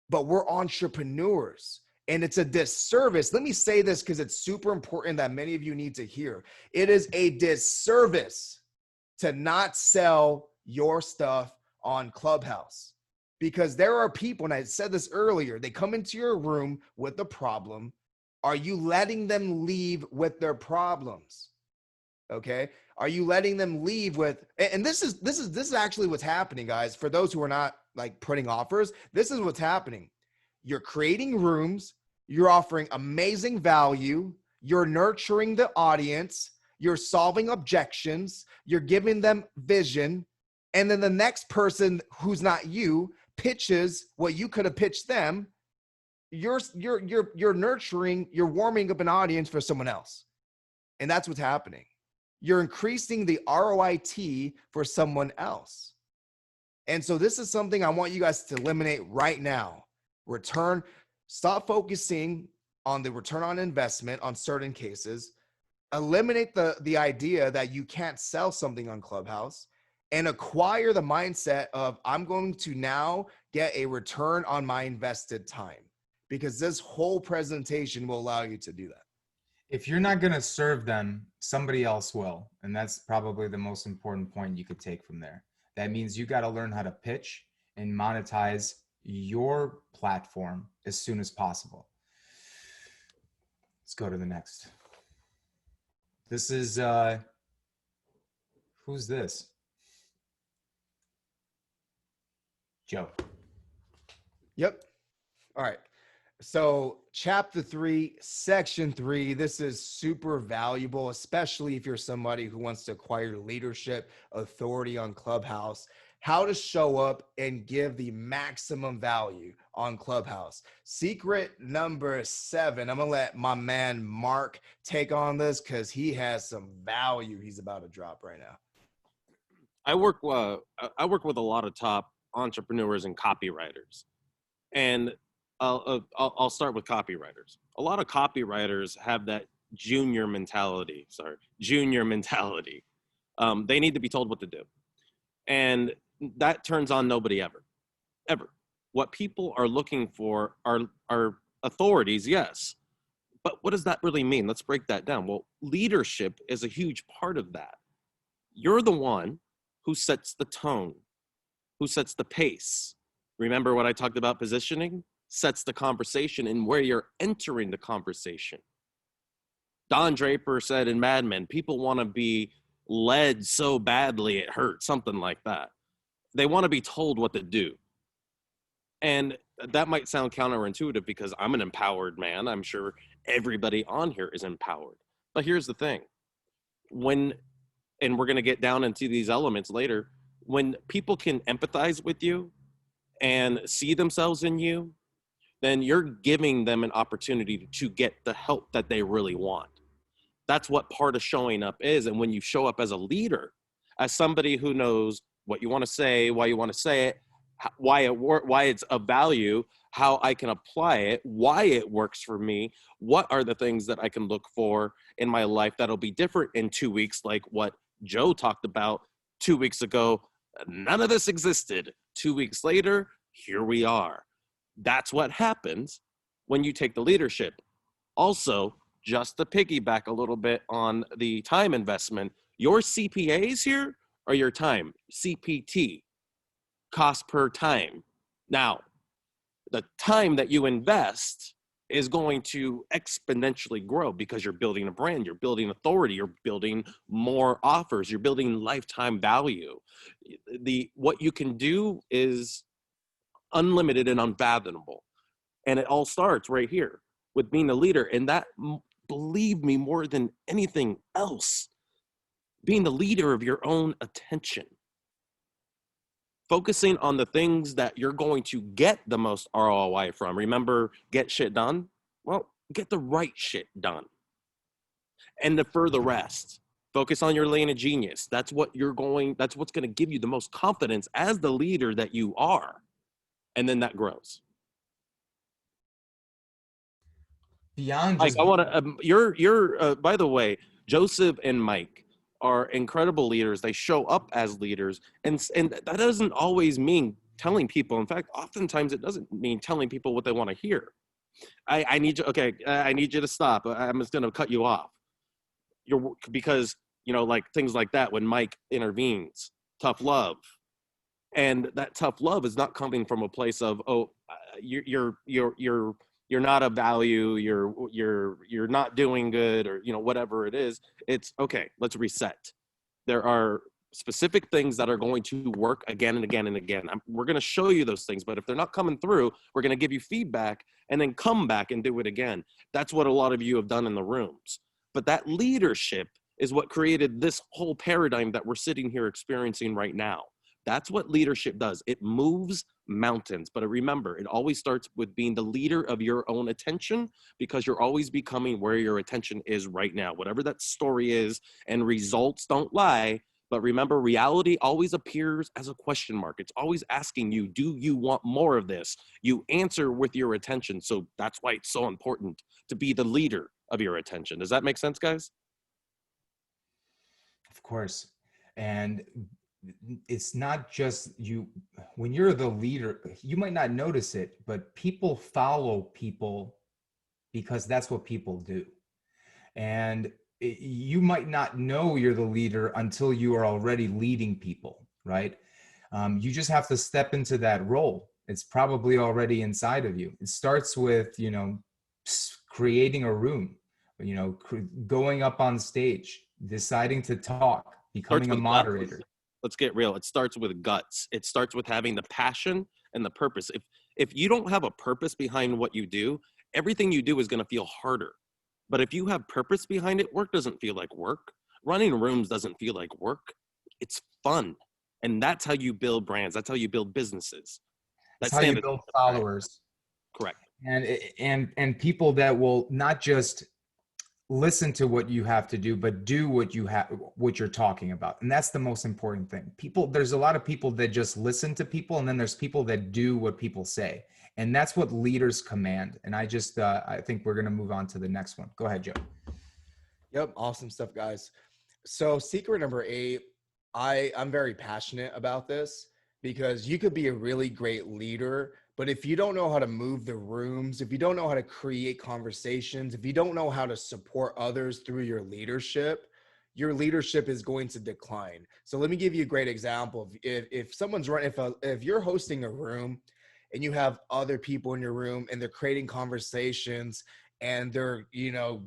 but we're entrepreneurs. And it's a disservice. Let me say this because it's super important that many of you need to hear. It is a disservice to not sell your stuff on Clubhouse, because there are people, and I said this earlier, they come into your room with a problem. Are you letting them leave with their problems? Okay. Are you letting them leave with, and this is actually what's happening, guys. For those who are not like putting offers, this is what's happening. You're creating rooms, you're offering amazing value, you're nurturing the audience, you're solving objections, you're giving them vision. And then the next person who's not you pitches what you could have pitched them. You're nurturing, you're warming up an audience for someone else. And that's what's happening. You're increasing the ROIT for someone else. And so this is something I want you guys to eliminate right now. Stop focusing on the return on investment on certain cases. Eliminate the idea that you can't sell something on Clubhouse, and acquire the mindset of, I'm going to now get a return on my invested time, because this whole presentation will allow you to do that. If you're not going to serve them, somebody else will. And that's probably the most important point you could take from there. That means you got to learn how to pitch and monetize your platform as soon as possible. Let's go to the next. This is, who's this? Joe. Yep. All right. So chapter 3, section 3, this is super valuable, especially if you're somebody who wants to acquire leadership authority on Clubhouse. How to show up and give the maximum value on Clubhouse. Secret number 7. I'm going to let my man Mark take on this because he has some value he's about to drop right now. I work with a lot of top entrepreneurs and copywriters. And I'll start with copywriters. A lot of copywriters have that junior mentality. They need to be told what to do. And that turns on nobody ever. What people are looking for are authorities, yes. But what does that really mean? Let's break that down. Well, leadership is a huge part of that. You're the one who sets the tone, who sets the pace. Remember what I talked about positioning? Sets the conversation and where you're entering the conversation. Don Draper said in Mad Men, people want to be led so badly it hurts, something like that. They want to be told what to do. And that might sound counterintuitive because I'm an empowered man. I'm sure everybody on here is empowered. But here's the thing. And we're going to get down into these elements later, when people can empathize with you and see themselves in you, then you're giving them an opportunity to get the help that they really want. That's what part of showing up is. And when you show up as a leader, as somebody who knows what you want to say, why you want to say it, why it's of value, how I can apply it, why it works for me, what are the things that I can look for in my life that'll be different in 2 weeks, like what Joe talked about 2 weeks ago. None of this existed. 2 weeks later, here we are. That's what happens when you take the leadership. Also, just to piggyback a little bit on the time investment, your CPAs here are your time, CPT, cost per time. Now, the time that you invest is going to exponentially grow because you're building a brand, you're building authority, you're building more offers, you're building lifetime value. What you can do is unlimited and unfathomable. And it all starts right here with being a leader. And that, believe me, more than anything else, being the leader of your own attention. Focusing on the things that you're going to get the most ROI from. Remember, get shit done? Well, get the right shit done. And for the rest, focus on your lane of genius. That's what's going to give you the most confidence as the leader that you are. And then that grows. Beyond Mike, just I want to, you're by the way, Joseph and Mike are incredible leaders. They show up as leaders, and that doesn't always mean telling people. In fact, oftentimes it doesn't mean telling people what they want to hear. I need you. Okay, I need you to stop. I'm just going to cut you off. Because like things like that when Mike intervenes, tough love, and that tough love is not coming from a place of you're not of value, you're not doing good, or whatever it is. It's okay, let's reset. There are specific things that are going to work again and again and again. We're going to show you those things, but if they're not coming through, we're going to give you feedback and then come back and do it again. That's what a lot of you have done in the rooms. But that leadership is what created this whole paradigm that we're sitting here experiencing right now. That's what leadership does. It moves mountains. But remember, it always starts with being the leader of your own attention, because you're always becoming where your attention is right now, whatever that story is, and results don't lie. But remember, reality always appears as a question mark. It's always asking you, do you want more of this? You answer with your attention. So that's why it's so important to be the leader of your attention. Does that make sense, guys? Of course. And it's not just you. When you're the leader, you might not notice it, but people follow people because that's what people do. And you might not know you're the leader until you are already leading people, right? You just have to step into that role. It's probably already inside of you. It starts with, creating a room, going up on stage, deciding to talk, becoming a moderator. Let's get real. It starts with guts. It starts with having the passion and the purpose. If you don't have a purpose behind what you do, everything you do is going to feel harder. But if you have purpose behind it, work doesn't feel like work. Running rooms doesn't feel like work. It's fun. And that's how you build brands. That's how you build businesses. That's how you build followers. Correct. And people that will not just listen to what you have to do, but do what you're talking about. And that's the most important thing. There's a lot of people that just listen to people, and then there's people that do what people say. And that's what leaders command. And I think we're going to move on to the next one. Go ahead, Joe. Yep. Awesome stuff, guys. So secret number 8, I'm very passionate about this, because you could be a really great leader, but if you don't know how to move the rooms, if you don't know how to create conversations, if you don't know how to support others through your leadership is going to decline. So let me give you a great example. If you're hosting a room and you have other people in your room and they're creating conversations and they're,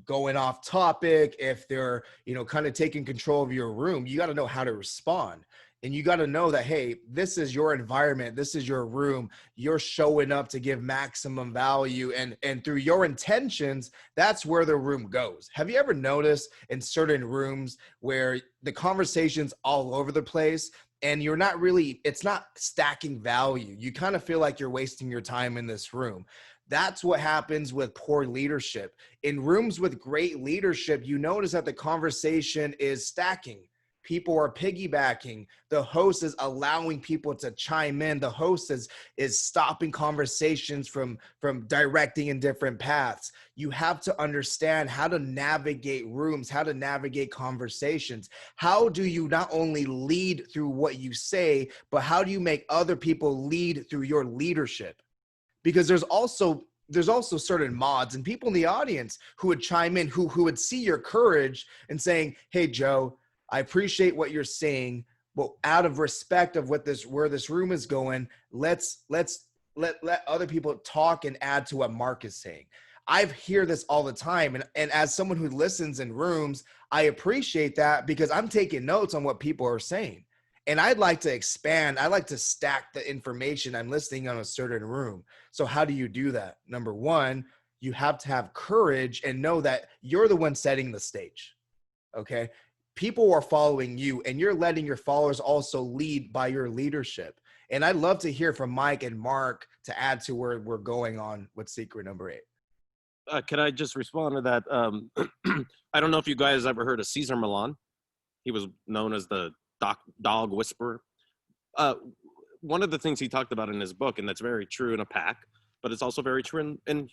going off topic, if they're, kind of taking control of your room, you got to know how to respond. And you got to know that, hey, this is your environment. This is your room. You're showing up to give maximum value. And through your intentions, that's where the room goes. Have you ever noticed in certain rooms where the conversation's all over the place and it's not stacking value? You kind of feel like you're wasting your time in this room. That's what happens with poor leadership. In rooms with great leadership, you notice that the conversation is stacking. People are piggybacking. The host is allowing people to chime in. The host is stopping conversations from directing in different paths. You have to understand how to navigate rooms, how to navigate conversations. How do you not only lead through what you say, but how do you make other people lead through your leadership? Because there's also certain mods and people in the audience who would chime in, who would see your courage and saying, hey, Joe, I appreciate what you're saying, but out of respect of where this room is going, let other people talk and add to what Mark is saying. I hear this all the time. And as someone who listens in rooms, I appreciate that because I'm taking notes on what people are saying. And I'd like to expand. I like to stack the information I'm listening on a certain room. So how do you do that? Number one, you have to have courage and know that you're the one setting the stage. Okay. People are following you and you're letting your followers also lead by your leadership. And I'd love to hear from Mike and Mark to add to where we're going on with secret number 8. Can I just respond to that? I don't know if you guys ever heard of Cesar Millan. He was known as the dog whisperer. One of the things he talked about in his book, and that's very true in a pack, but it's also very true in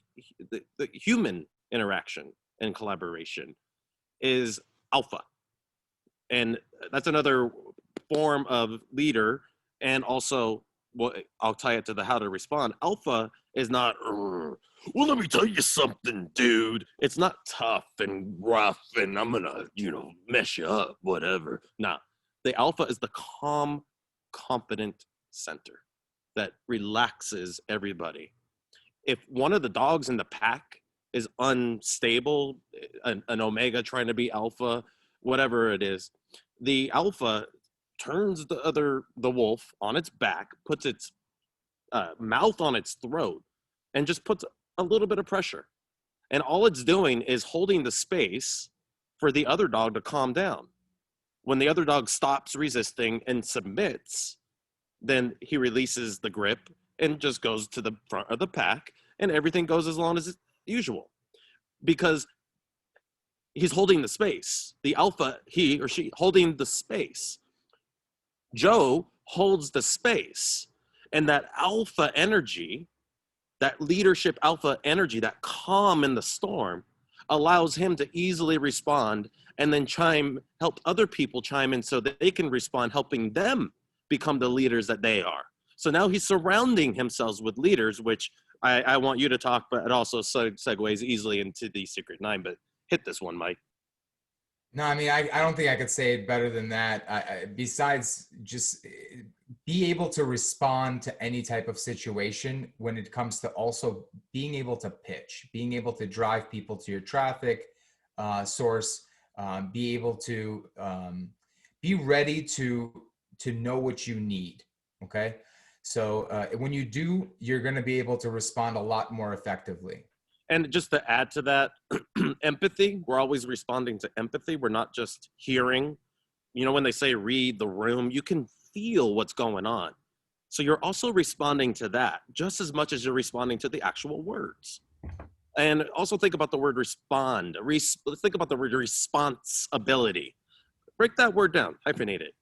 the human interaction and collaboration, is alpha. And that's another form of leader. And also, well, I'll tie it to the how to respond. Alpha is not, well, let me tell you something, dude. It's not tough and rough and I'm gonna, mess you up, whatever. Nah, the alpha is the calm, confident center that relaxes everybody. If one of the dogs in the pack is unstable, an omega trying to be alpha, whatever it is, the alpha turns the wolf on its back, puts its mouth on its throat, and just puts a little bit of pressure. And all it's doing is holding the space for the other dog to calm down. When the other dog stops resisting and submits, then he releases the grip and just goes to the front of the pack, and everything goes as long as usual. Because he's holding the space. The alpha, he or she, holding the space. Joe holds the space. And that alpha energy, that leadership alpha energy, that calm in the storm, allows him to easily respond and then help other people chime in so that they can respond, helping them become the leaders that they are. So now he's surrounding himself with leaders, which I want you to talk, but it also segues easily into the Secret 9, but hit this one, Mike. No, I mean, I don't think I could say it better than that. Besides just be able to respond to any type of situation when it comes to also being able to pitch, being able to drive people to your traffic source, be able to be ready to know what you need, okay? So when you do, you're gonna be able to respond a lot more effectively. And just to add to that, empathy, we're always responding to empathy. We're not just hearing. When they say read the room, you can feel what's going on. So you're also responding to that just as much as you're responding to the actual words. And also think about the word respond. Let's think about the word responsibility. Break that word down, hyphenate it.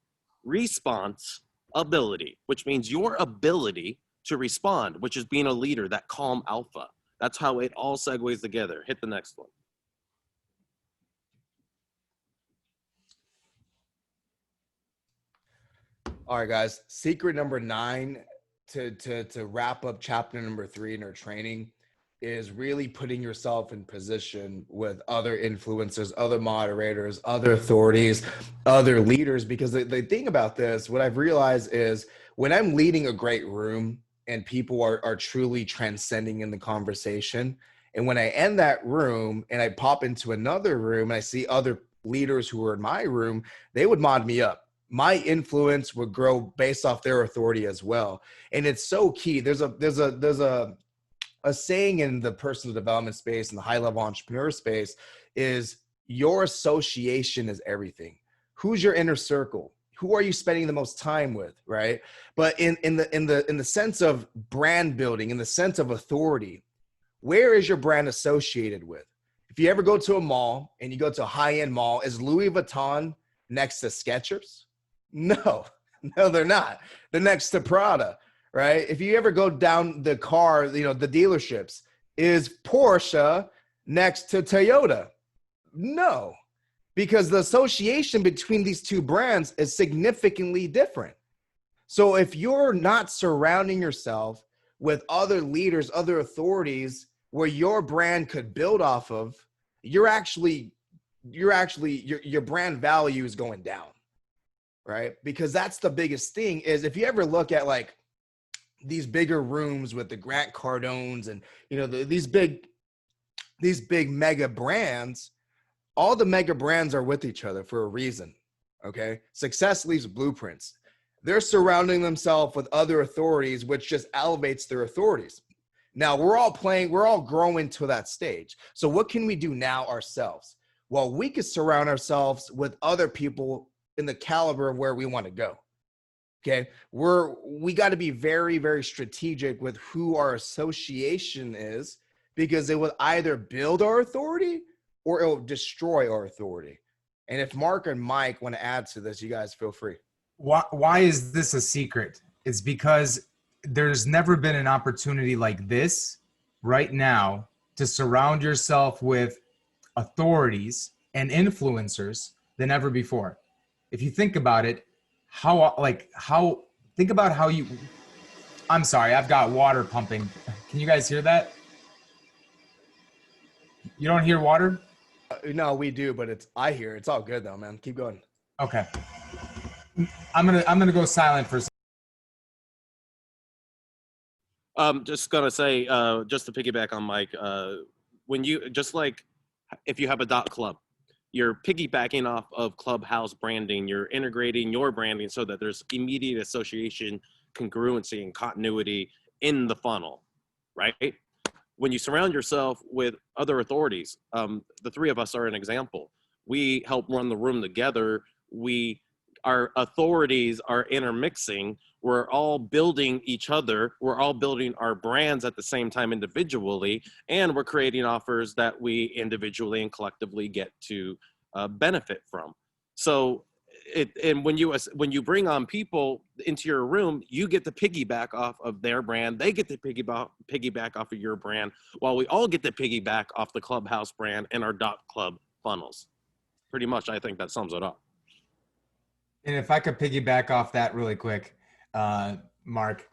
Responsibility, which means your ability to respond, which is being a leader, that calm alpha. That's how it all segues together. Hit the next one. All right, guys. Secret number 9 to wrap up chapter number 3 in our training is really putting yourself in position with other influencers, other moderators, other authorities, other leaders. Because the thing about this, what I've realized is when I'm leading a great room, and people are truly transcending in the conversation. And when I end that room and I pop into another room and I see other leaders who were in my room, they would mod me up. My influence would grow based off their authority as well. And it's so key. There's a saying in the personal development space and the high level entrepreneur space is your association is everything. Who's your inner circle? Who are you spending the most time with, right? But in the sense of brand building, in the sense of authority, where is your brand associated with? If you ever go to a mall and you go to a high-end mall, is Louis Vuitton next to Skechers? No, no, they're not. They're next to Prada, right? If you ever go down the car, the dealerships, is Porsche next to Toyota? No, because the association between these two brands is significantly different. So if you're not surrounding yourself with other leaders, other authorities where your brand could build off of, your brand value is going down, right? Because that's the biggest thing is if you ever look at like these bigger rooms with the Grant Cardones and, these big mega brands, all the mega brands are with each other for a reason. Okay. Success leaves blueprints. They're surrounding themselves with other authorities, which just elevates their authorities. Now we're all growing to that stage. So what can we do now ourselves? Well, we could surround ourselves with other people in the caliber of where we want to go. Okay. We got to be very, very strategic with who our association is, because it will either build our authority or it will destroy our authority. And if Mark and Mike want to add to this, you guys feel free. Why is this a secret? It's because there's never been an opportunity like this right now to surround yourself with authorities and influencers than ever before. If you think about it, think about how you, I'm sorry, I've got water pumping. Can you guys hear that? You don't hear water? No, we do, but I hear it's all good though, man. Keep going. Okay. I'm gonna go silent for a second. Just gonna say, just to piggyback on Mike, when you if you have a .club, you're piggybacking off of Clubhouse branding. You're integrating your branding so that there's immediate association, congruency, and continuity in the funnel, right? When you surround yourself with other authorities, the three of us are an example. We help run the room together. Our authorities are intermixing. We're all building each other. We're all building our brands at the same time individually, and we're creating offers that we individually and collectively get to benefit from. So, when you bring on people into your room, you get to piggyback off of their brand. They get to piggyback off of your brand, while we all get to piggyback off the Clubhouse brand and our .club funnels. Pretty much, I think that sums it up. And if I could piggyback off that really quick, Mark,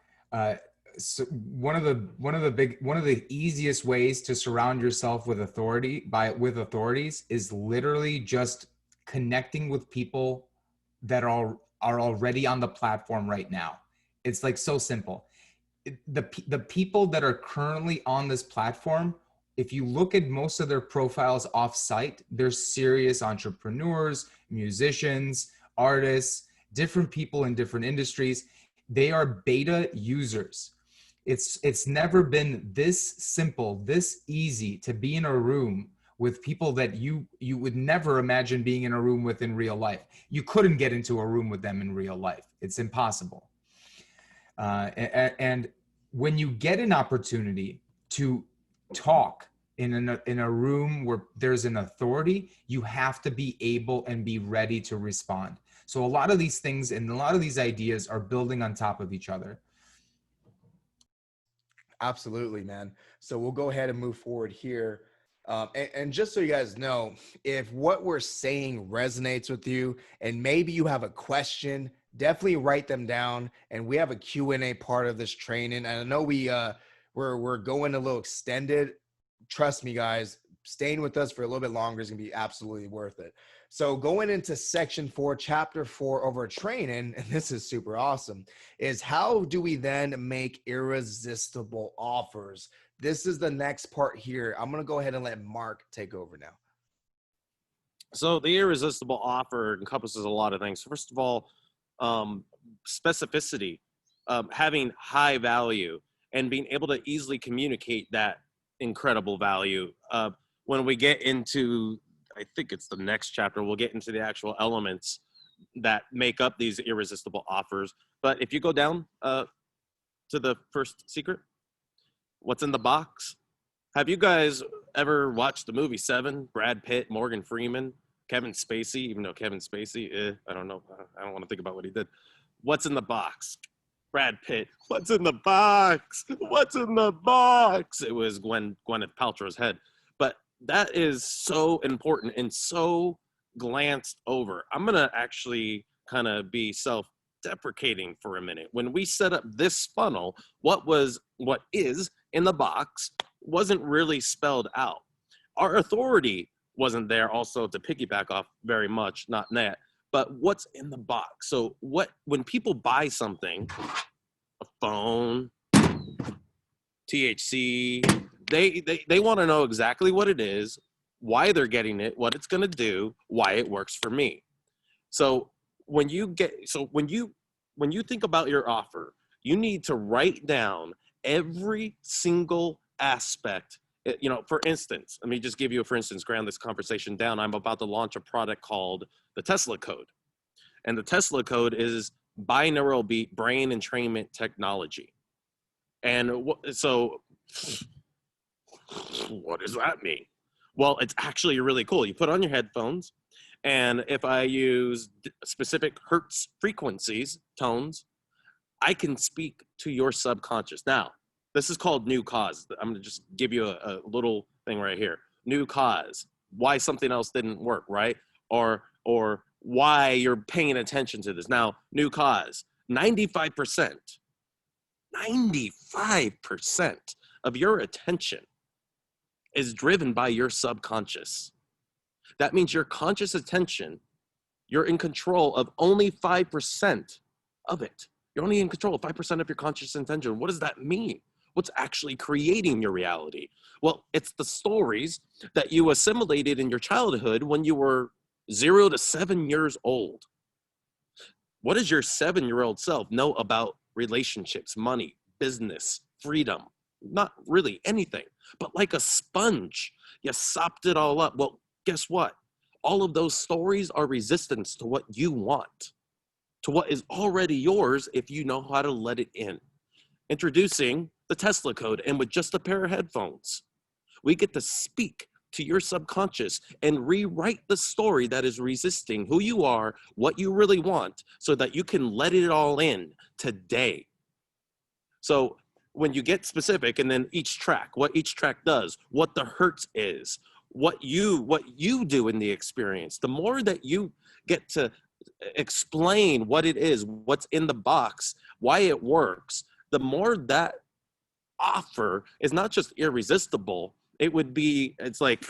so one of the easiest ways to surround yourself with authorities is literally just connecting with people that are already on the platform right now. It's like so simple. The people that are currently on this platform, if you look at most of their profiles off-site, they're serious entrepreneurs, musicians, artists, different people in different industries. They are beta users. It's never been this simple, this easy to be in a room with people that you would never imagine being in a room with in real life. You couldn't get into a room with them in real life. It's impossible. And when you get an opportunity to talk in a room where there's an authority, you have to be able and be ready to respond. So a lot of these things and a lot of these ideas are building on top of each other. Absolutely, man. So we'll go ahead and move forward here. And just so you guys know, if what we're saying resonates with you and maybe you have a question, definitely write them down. And we have a Q&A part of this training. And I know we're going a little extended. Trust me, guys, staying with us for a little bit longer is going to be absolutely worth it. So going into section 4, chapter 4 of our training, and this is super awesome, is how do we then make irresistible offers? This is the next part here. I'm going to go ahead and let Mark take over now. So the irresistible offer encompasses a lot of things. First of all, specificity, having high value and being able to easily communicate that incredible value. When we get into, I think it's the next chapter, we'll get into the actual elements that make up these irresistible offers. But if you go down to the first secret, what's in the box? Have you guys ever watched the movie Seven? Brad Pitt, Morgan Freeman, Kevin Spacey, even though Kevin Spacey, I don't know. I don't want to think about what he did. What's in the box? Brad Pitt. What's in the box? What's in the box? It was Gwyneth Paltrow's head. But that is so important and so glanced over. I'm going to actually kind of be self-deprecating for a minute. When we set up this funnel, what is in the box wasn't really spelled out. Our authority wasn't there also to piggyback off very much, not that, but what's in the box. So when people buy something, a phone, THC, they want to know exactly what it is, why they're getting it, what it's going to do, why it works for me. So when you think about your offer, you need to write down every single aspect. For instance, let me just give you ground this conversation down. I'm about to launch a product called the Tesla Code. And the Tesla Code is binaural beat brain entrainment technology. And so what does that mean? Well, it's actually really cool. You put on your headphones, and if I use specific hertz frequencies, tones, I can speak to your subconscious. Now, this is called new cause. I'm going to just give you a little thing right here. New cause, why something else didn't work, right? Or why you're paying attention to this. Now, new cause, 95% of your attention is driven by your subconscious. That means your conscious attention, you're in control of only 5% of it. You're only in control of 5% of your conscious attention. What does that mean? What's actually creating your reality? Well, it's the stories that you assimilated in your childhood when you were 0 to 7 years old. What does your 7-year-old self know about relationships, money, business, freedom? Not really anything, but like a sponge, you sopped it all up. Well, guess what? All of those stories are resistance to what you want, to what is already yours if you know how to let it in. Introducing the Tesla Code, and with just a pair of headphones, we get to speak to your subconscious and rewrite the story that is resisting who you are, what you really want, so that you can let it all in today. So when you get specific, and then what each track does, what the hertz is, what you do in the experience, the more that you get to explain what it is, what's in the box, why it works, the more that offer is not just irresistible, it's like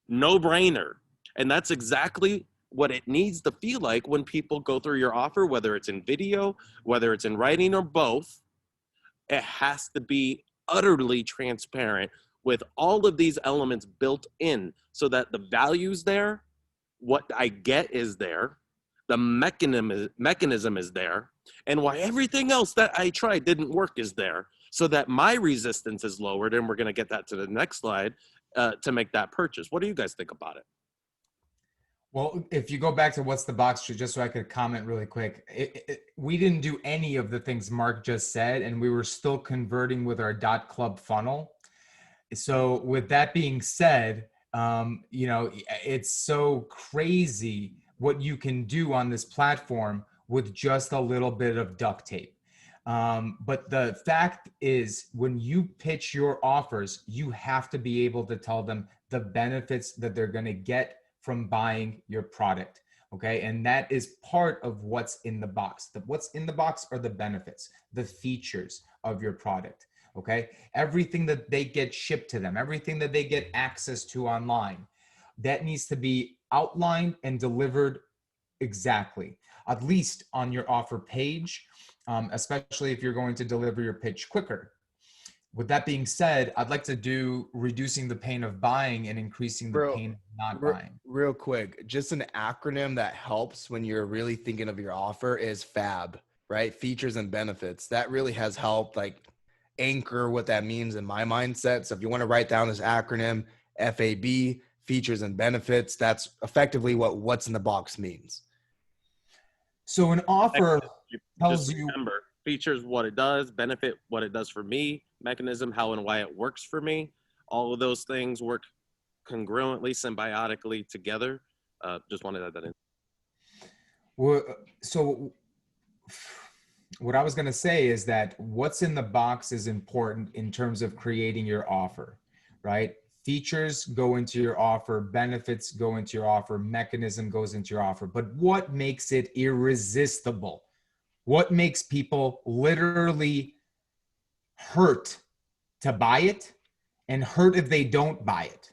no brainer. And that's exactly what it needs to feel like when people go through your offer, whether it's in video, whether it's in writing, or both. It has to be utterly transparent with all of these elements built in, so that the value's there, what I get is there, the mechanism is there, and why everything else that I tried didn't work is there, so that my resistance is lowered, and we're going to get that to the next slide, to make that purchase. What do you guys think about it? Well, if you go back to what's the box, just so I could comment really quick, we didn't do any of the things Mark just said, and we were still converting with our .club funnel. So with that being said, it's so crazy what you can do on this platform with just a little bit of duct tape. But the fact is, when you pitch your offers, you have to be able to tell them the benefits that they're going to get from buying your product. Okay. And that is part of what's in the box. What's in the box are the benefits, the features of your product. Okay. Everything that they get shipped to them, everything that they get access to online, that needs to be outlined and delivered exactly, at least on your offer page, especially if you're going to deliver your pitch quicker. With that being said, I'd like to do reducing the pain of buying and increasing the pain of not buying. Real quick, just an acronym that helps when you're really thinking of your offer is FAB, right? Features and benefits. That really has helped like anchor what that means in my mindset. So if you want to write down this acronym, FAB, features and benefits, that's effectively what what's in the box means. So an offer tells you, remember, features, what it does, benefit, what it does for me, mechanism, how and why it works for me. All of those things work congruently, symbiotically together. Just wanted to add that in. Well, so what I was going to say is that what's in the box is important in terms of creating your offer, right? Features go into your offer, benefits go into your offer, mechanism goes into your offer. But what makes it irresistible? What makes people literally hurt to buy it and hurt if they don't buy it?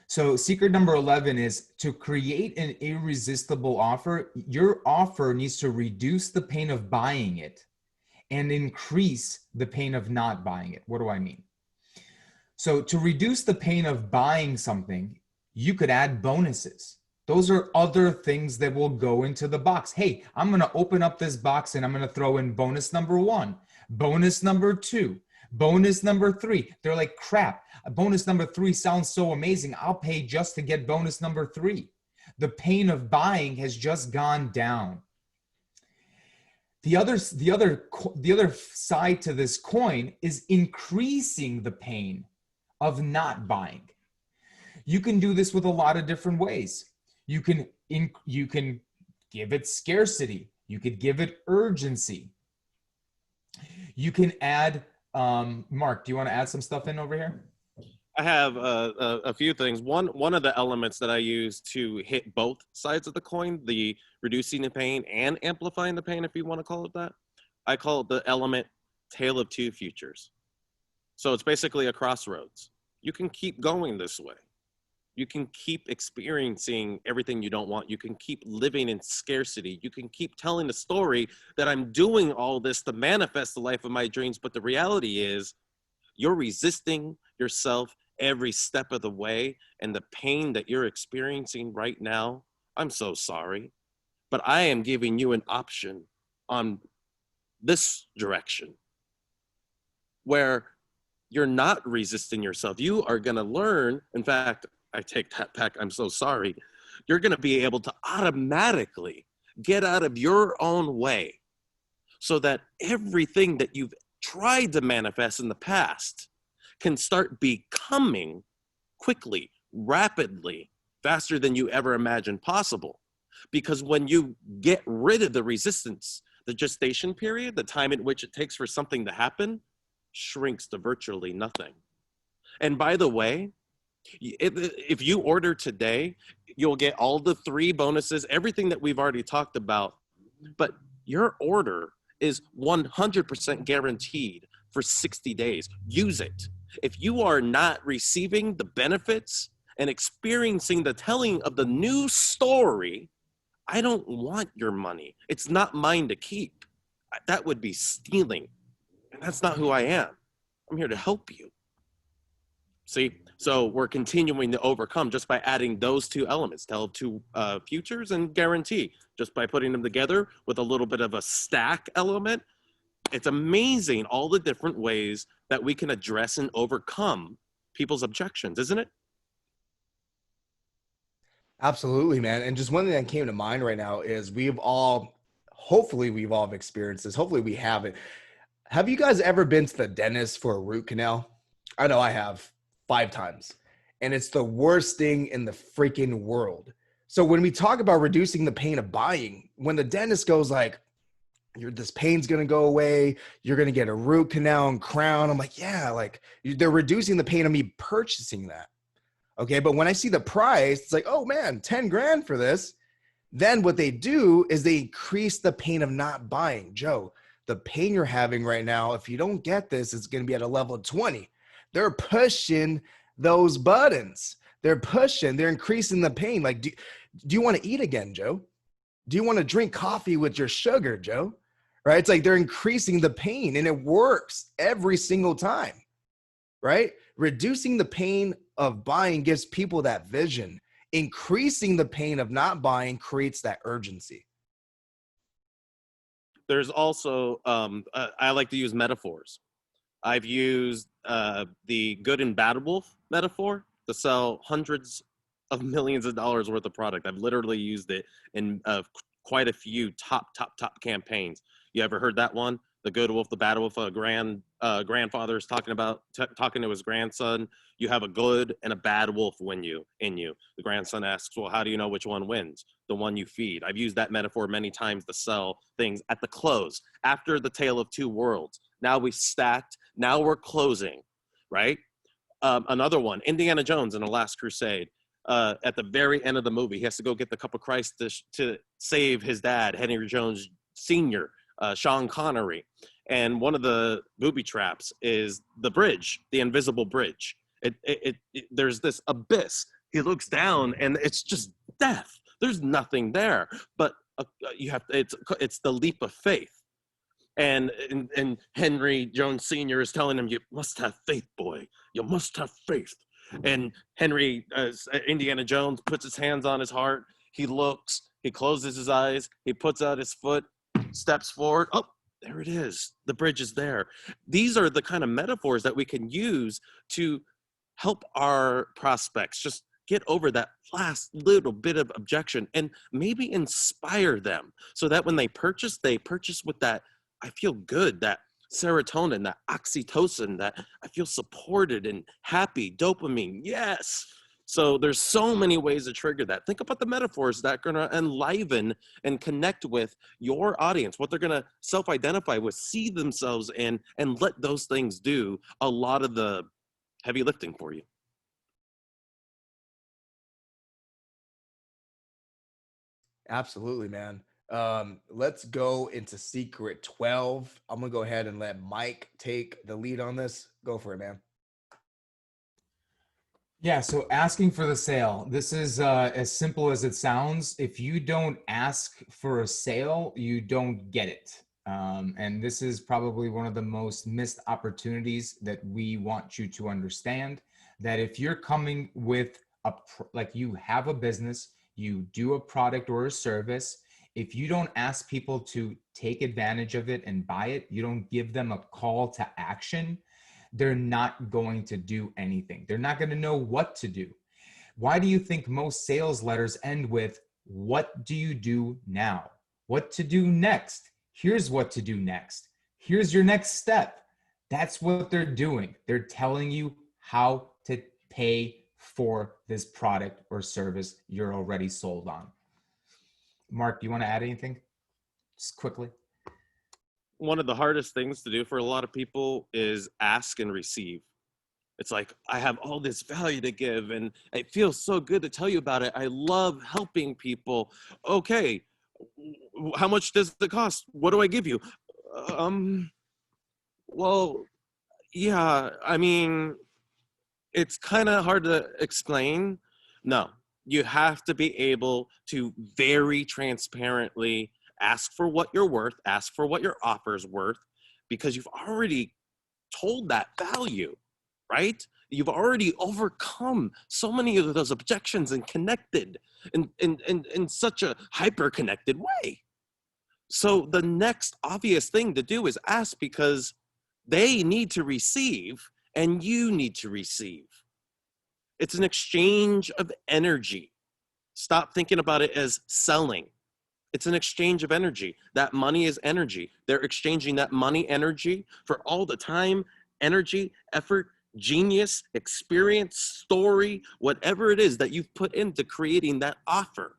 So secret number 11 is to create an irresistible offer. Your offer needs to reduce the pain of buying it and increase the pain of not buying it. What do I mean? So to reduce the pain of buying something, you could add bonuses. Those are other things that will go into the box. Hey, I'm going to open up this box and I'm going to throw in bonus number 1, bonus number 2, bonus number 3. They're like, crap, bonus number 3 sounds so amazing. I'll pay just to get bonus number 3. The pain of buying has just gone down. The other side to this coin is increasing the pain of not buying. You can do this with a lot of different ways. You can give it scarcity. You could give it urgency. You can add, Mark, do you want to add some stuff in over here? I have a few things. One of the elements that I use to hit both sides of the coin, the reducing the pain and amplifying the pain, if you want to call it that, I call it the element tale of two futures. So it's basically a crossroads. You can keep going this way. You can keep experiencing everything you don't want. You can keep living in scarcity. You can keep telling the story that I'm doing all this to manifest the life of my dreams. But the reality is you're resisting yourself every step of the way. And the pain that you're experiencing right now, I'm so sorry. But I am giving you an option on this direction where you're not resisting yourself. You are going to learn. In fact, I take that back. I'm so sorry. You're going to be able to automatically get out of your own way so that everything that you've tried to manifest in the past can start becoming quickly, rapidly, faster than you ever imagined possible. Because when you get rid of the resistance, the gestation period, the time in which it takes for something to happen, shrinks to virtually nothing. And by the way, if you order today, you'll get all the 3 bonuses, everything that we've already talked about, but your order is 100% guaranteed for 60 days. Use it. If you are not receiving the benefits and experiencing the telling of the new story, I don't want your money. It's not mine to keep. That would be stealing. And that's not who I am. I'm here to help you. See, so we're continuing to overcome just by adding those 2 elements, tell of 2 futures and guarantee, just by putting them together with a little bit of a stack element. It's amazing all the different ways that we can address and overcome people's objections, isn't it? Absolutely, man. And just one thing that came to mind right now is hopefully we've all experienced this. Hopefully we have it. Have you guys ever been to the dentist for a root canal? I know I have 5 times. And it's the worst thing in the freaking world. So when we talk about reducing the pain of buying, when the dentist goes like, this pain's going to go away, you're going to get a root canal and crown. I'm like, yeah, like they're reducing the pain of me purchasing that. Okay. But when I see the price, it's like, oh man, 10 grand for this. Then what they do is they increase the pain of not buying. Joe, the pain you're having right now, if you don't get this, it's going to be at a level 20. They're pushing those buttons. They're increasing the pain. Like, do you want to eat again, Joe? Do you want to drink coffee with your sugar, Joe? Right? It's like they're increasing the pain and it works every single time, right? Reducing the pain of buying gives people that vision. Increasing the pain of not buying creates that urgency. There's also, I like to use metaphors. I've used the good and bad wolf metaphor to sell hundreds of millions of dollars worth of product. I've literally used it in quite a few top campaigns. You ever heard that one? the good wolf, the bad wolf. A grandfather is talking to his grandson. You have a good and a bad wolf in you. The grandson asks, well, how do you know which one wins? The one you feed. I've used that metaphor many times to sell things at the close, after the tale of two worlds. Now we've stacked, now we're closing, right? Another one, Indiana Jones in The Last Crusade. At the very end of the movie, he has to go get the cup of Christ to save his dad, Henry Jones Sr., Sean Connery. And one of the booby traps is the bridge, the invisible bridge. There's this abyss. He looks down and it's just death. There's nothing there, but it's the leap of faith. And Henry Jones Sr. is telling him, you must have faith, boy. You must have faith. And Indiana Jones puts his hands on his heart. He looks, he closes his eyes, he puts out his foot, steps forward. Oh, there it is. The bridge is there. These are the kind of metaphors that we can use to help our prospects just get over that last little bit of objection and maybe inspire them so that when they purchase with that, I feel good, that serotonin, that oxytocin, that I feel supported and happy, dopamine, yes. So there's so many ways to trigger that. Think about the metaphors that are gonna enliven and connect with your audience, what they're gonna self-identify with, see themselves in, and let those things do a lot of the heavy lifting for you. Absolutely, man. Let's go into secret 12. I'm gonna go ahead and let Mike take the lead on this. Go for it, man. Yeah, so asking for the sale. This is as simple as it sounds. If you don't ask for a sale, you don't get it. And this is probably one of the most missed opportunities that we want you to understand, that if you're coming with like you have a business, you do a product or a service, if you don't ask people to take advantage of it and buy it, you don't give them a call to action, they're not going to do anything. They're not going to know what to do. Why do you think most sales letters end with, what do you do now? What to do next? Here's what to do next. Here's your next step. That's what they're doing. They're telling you how to pay for this product or service you're already sold on. Mark, do you want to add anything? Just quickly. One of the hardest things to do for a lot of people is ask and receive. It's like, I have all this value to give and it feels so good to tell you about it. I love helping people. Okay, how much does it cost? What do I give you? Well, yeah, I mean, it's kind of hard to explain. No, you have to be able to very transparently ask for what you're worth, ask for what your offer is worth, because you've already told that value, right? You've already overcome so many of those objections and connected in such a hyper-connected way. So the next obvious thing to do is ask, because they need to receive and you need to receive. It's an exchange of energy. Stop thinking about it as selling. It's an exchange of energy. That money is energy. They're exchanging that money energy for all the time, energy, effort, genius, experience, story, whatever it is that you've put into creating that offer.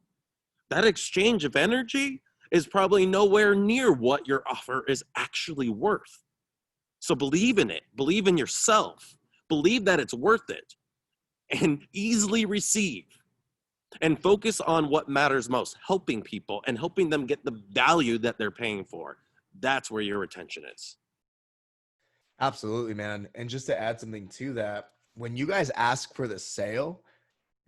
That exchange of energy is probably nowhere near what your offer is actually worth. So believe in it. Believe in yourself. Believe that it's worth it, and easily receive. And focus on what matters most, helping people and helping them get the value that they're paying for. That's where your attention is. Absolutely, man. And just to add something to that, when you guys ask for the sale,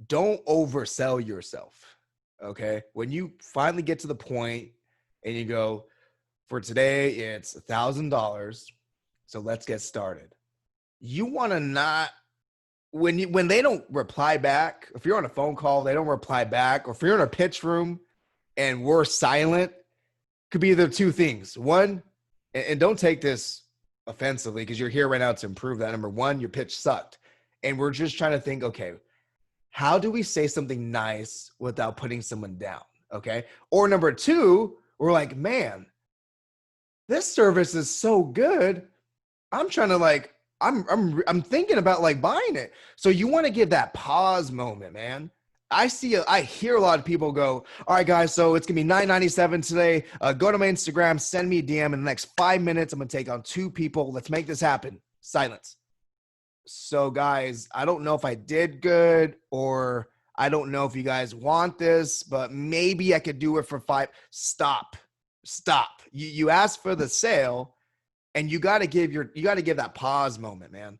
don't oversell yourself, okay? When you finally get to the point and you go, for today, it's $1,000, so let's get started. You want to not, when they don't reply back, if you're on a phone call, they don't reply back, or if you're in a pitch room and we're silent, could be either two things. One, and don't take this offensively because you're here right now to improve that. Number one, your pitch sucked. And we're just trying to think, okay, how do we say something nice without putting someone down? Okay. Or number two, we're like, man, this service is so good. I'm trying to like, I'm thinking about like buying it. So you want to give that pause moment, man. I hear a lot of people go, all right, guys, so it's gonna be $9.97 today. Go to my Instagram, send me a DM in the next 5 minutes. I'm gonna take on 2 people. Let's make this happen. Silence. So guys, I don't know if I did good or I don't know if you guys want this, but maybe I could do it for 5. Stop. You asked for the sale and you got to give that pause moment, man.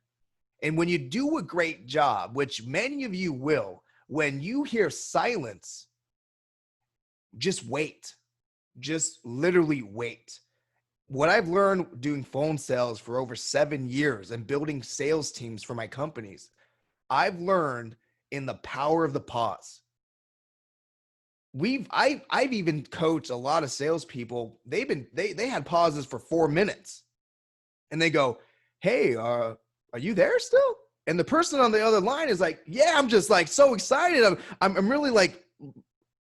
And when you do a great job, which many of you will, when you hear silence, just wait. Just literally wait. What I've learned doing phone sales for over 7 years and building sales teams for my companies, I've learned in the power of the pause. I've even coached a lot of salespeople. They had pauses for 4 minutes, and they go, "Hey, are you there still?" And the person on the other line is like, "Yeah, I'm just like so excited. I'm really like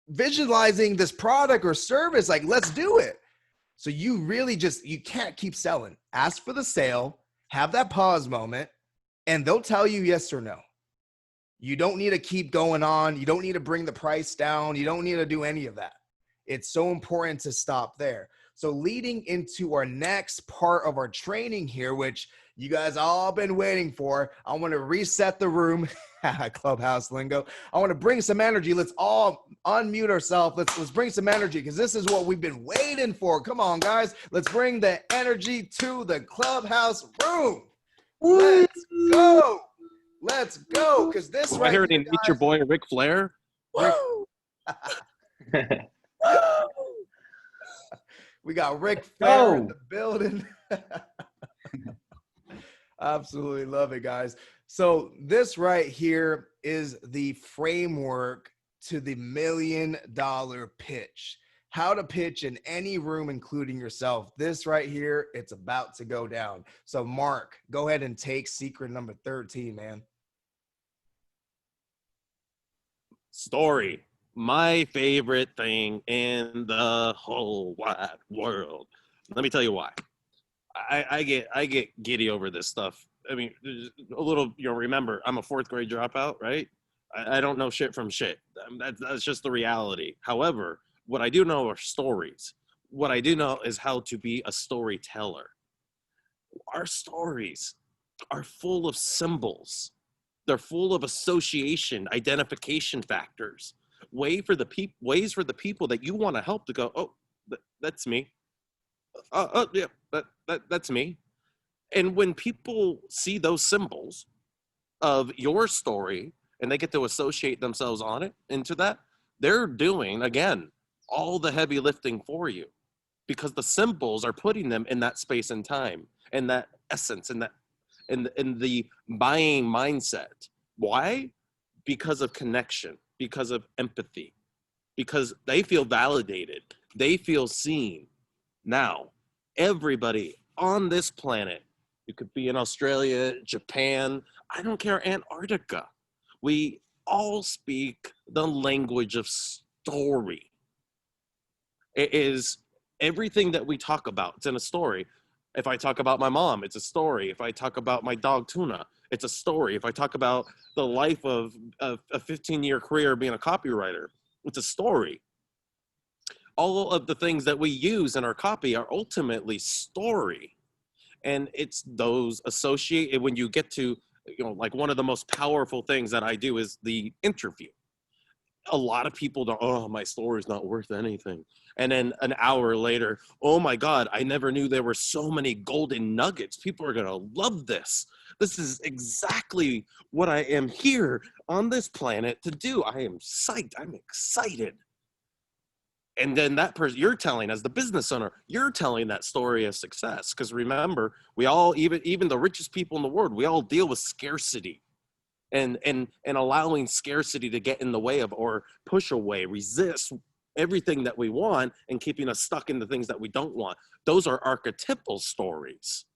visualizing this product or service. Like, let's do it." So you really you can't keep selling. Ask for the sale, have that pause moment, and they'll tell you yes or no. You don't need to keep going on. You don't need to bring the price down. You don't need to do any of that. It's so important to stop there. So leading into our next part of our training here, which you guys all been waiting for, I want to reset the room. Clubhouse lingo. I want to bring some energy. Let's all unmute ourselves. Let's bring some energy because this is what we've been waiting for. Come on, guys. Let's bring the energy to the Clubhouse room. Let's go. Let's go. Because this I heard he meet your boy Ric Flair. We got Ric Flair in the building. Absolutely love it, guys. So this right here is the framework to the $1 million pitch. How to pitch in any room, including yourself. This right here, it's about to go down. So Mark, go ahead and take secret number 13, man. Story. My favorite thing in the whole wide world. Let me tell you why. I get giddy over this stuff. I mean, a little, remember, I'm a 4th grade dropout, right? I don't know shit from shit. That's just the reality. However, what I do know are stories. What I do know is how to be a storyteller. Our stories are full of symbols. They're full of association, identification factors, ways for the people that you want to help to go, oh, that's me. Yeah, that's me. And when people see those symbols of your story and they get to associate themselves into that, they're doing, again, all the heavy lifting for you because the symbols are putting them in that space and time and that essence and that in the buying mindset. Why? Because of connection, because of empathy, because they feel validated, they feel seen. Now, everybody on this planet, you could be in Australia, Japan, I don't care, Antarctica. We all speak the language of story. It is everything that we talk about. It's in a story. If I talk about my mom, it's a story. If I talk about my dog Tuna, it's a story. If I talk about the life of a 15-year career being a copywriter, it's a story. All of the things that we use in our copy are ultimately story. And it's those associated when you get to, like one of the most powerful things that I do is the interview. A lot of people don't, oh, my story's not worth anything. And then an hour later, oh my God, I never knew there were so many golden nuggets. People are going to love this. This is exactly what I am here on this planet to do. I am psyched. I'm excited. And then that person you're telling as the business owner, you're telling that story of success. Because remember, we all, even the richest people in the world, we all deal with scarcity. And allowing scarcity to get in the way of or push away, resist everything that we want and keeping us stuck in the things that we don't want. Those are archetypal stories.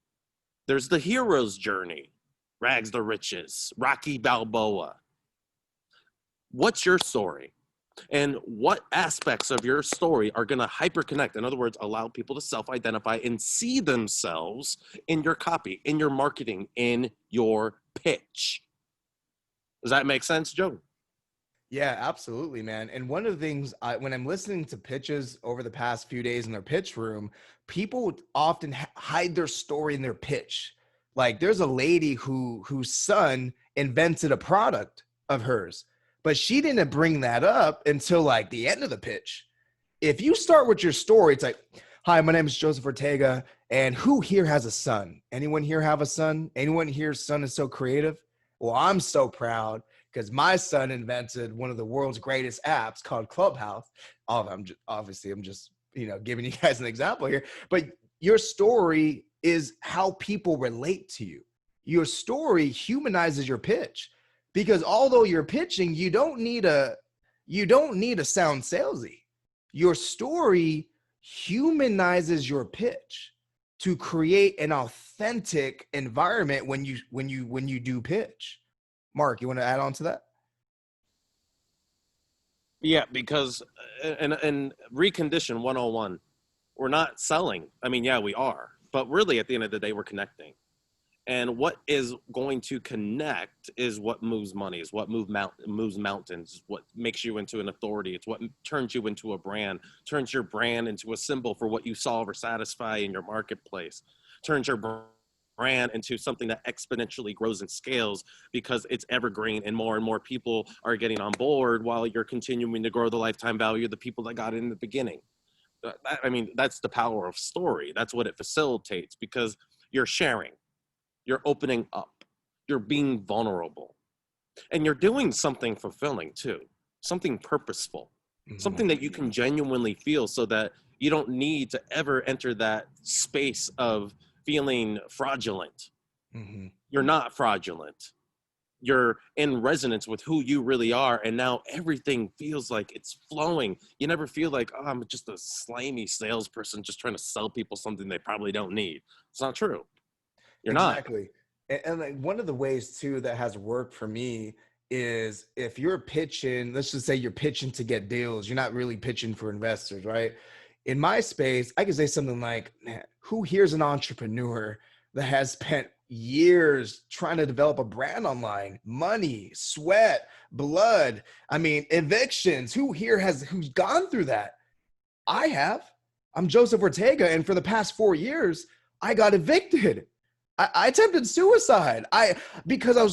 There's the hero's journey, rags to riches, Rocky Balboa. What's your story? And what aspects of your story are going to hyperconnect? In other words, allow people to self-identify and see themselves in your copy, in your marketing, in your pitch. Does that make sense, Joe? Yeah, absolutely, man. And one of the things when I'm listening to pitches over the past few days in their pitch room, people often hide their story in their pitch. Like there's a lady whose son invented a product of hers, but she didn't bring that up until like the end of the pitch. If you start with your story, it's like, hi, my name is Joseph Ortega, and who here has a son? Anyone here have a son? Anyone here's son is so creative? Well, I'm so proud because my son invented one of the world's greatest apps called Clubhouse. I'm just giving you guys an example here, but your story is how people relate to you. Your story humanizes your pitch, because although you're pitching, you don't need to sound salesy. Your story humanizes your pitch to create an authentic environment when you do pitch. Mark, you want to add on to that? Yeah, because and recondition 101, we're not selling. I mean, yeah, we are, but really at the end of the day, we're connecting. And what is going to connect is what moves money, is what moves mountains, what makes you into an authority. It's what turns you into a brand, turns your brand into a symbol for what you solve or satisfy in your marketplace, turns your brand into something that exponentially grows and scales because it's evergreen and more people are getting on board while you're continuing to grow the lifetime value of the people that got in the beginning. I mean, that's the power of story. That's what it facilitates, because you're sharing. You're opening up, you're being vulnerable, and you're doing something fulfilling too, something purposeful, something that you can genuinely feel, so that you don't need to ever enter that space of feeling fraudulent. You're not fraudulent. You're in resonance with who you really are, and now everything feels like it's flowing. You never feel like, oh, I'm just a slimy salesperson just trying to sell people something they probably don't need. It's not true. You're exactly. Not. And like one of the ways too that has worked for me is if you're pitching, let's just say you're pitching to get deals, you're not really pitching for investors, right? In my space, I could say something like, man, who here's an entrepreneur that has spent years trying to develop a brand online, money, sweat, blood, I mean, evictions, who's gone through that? I have. I'm Joseph Ortega, and for the past 4 years, I got evicted. I attempted suicide. Because I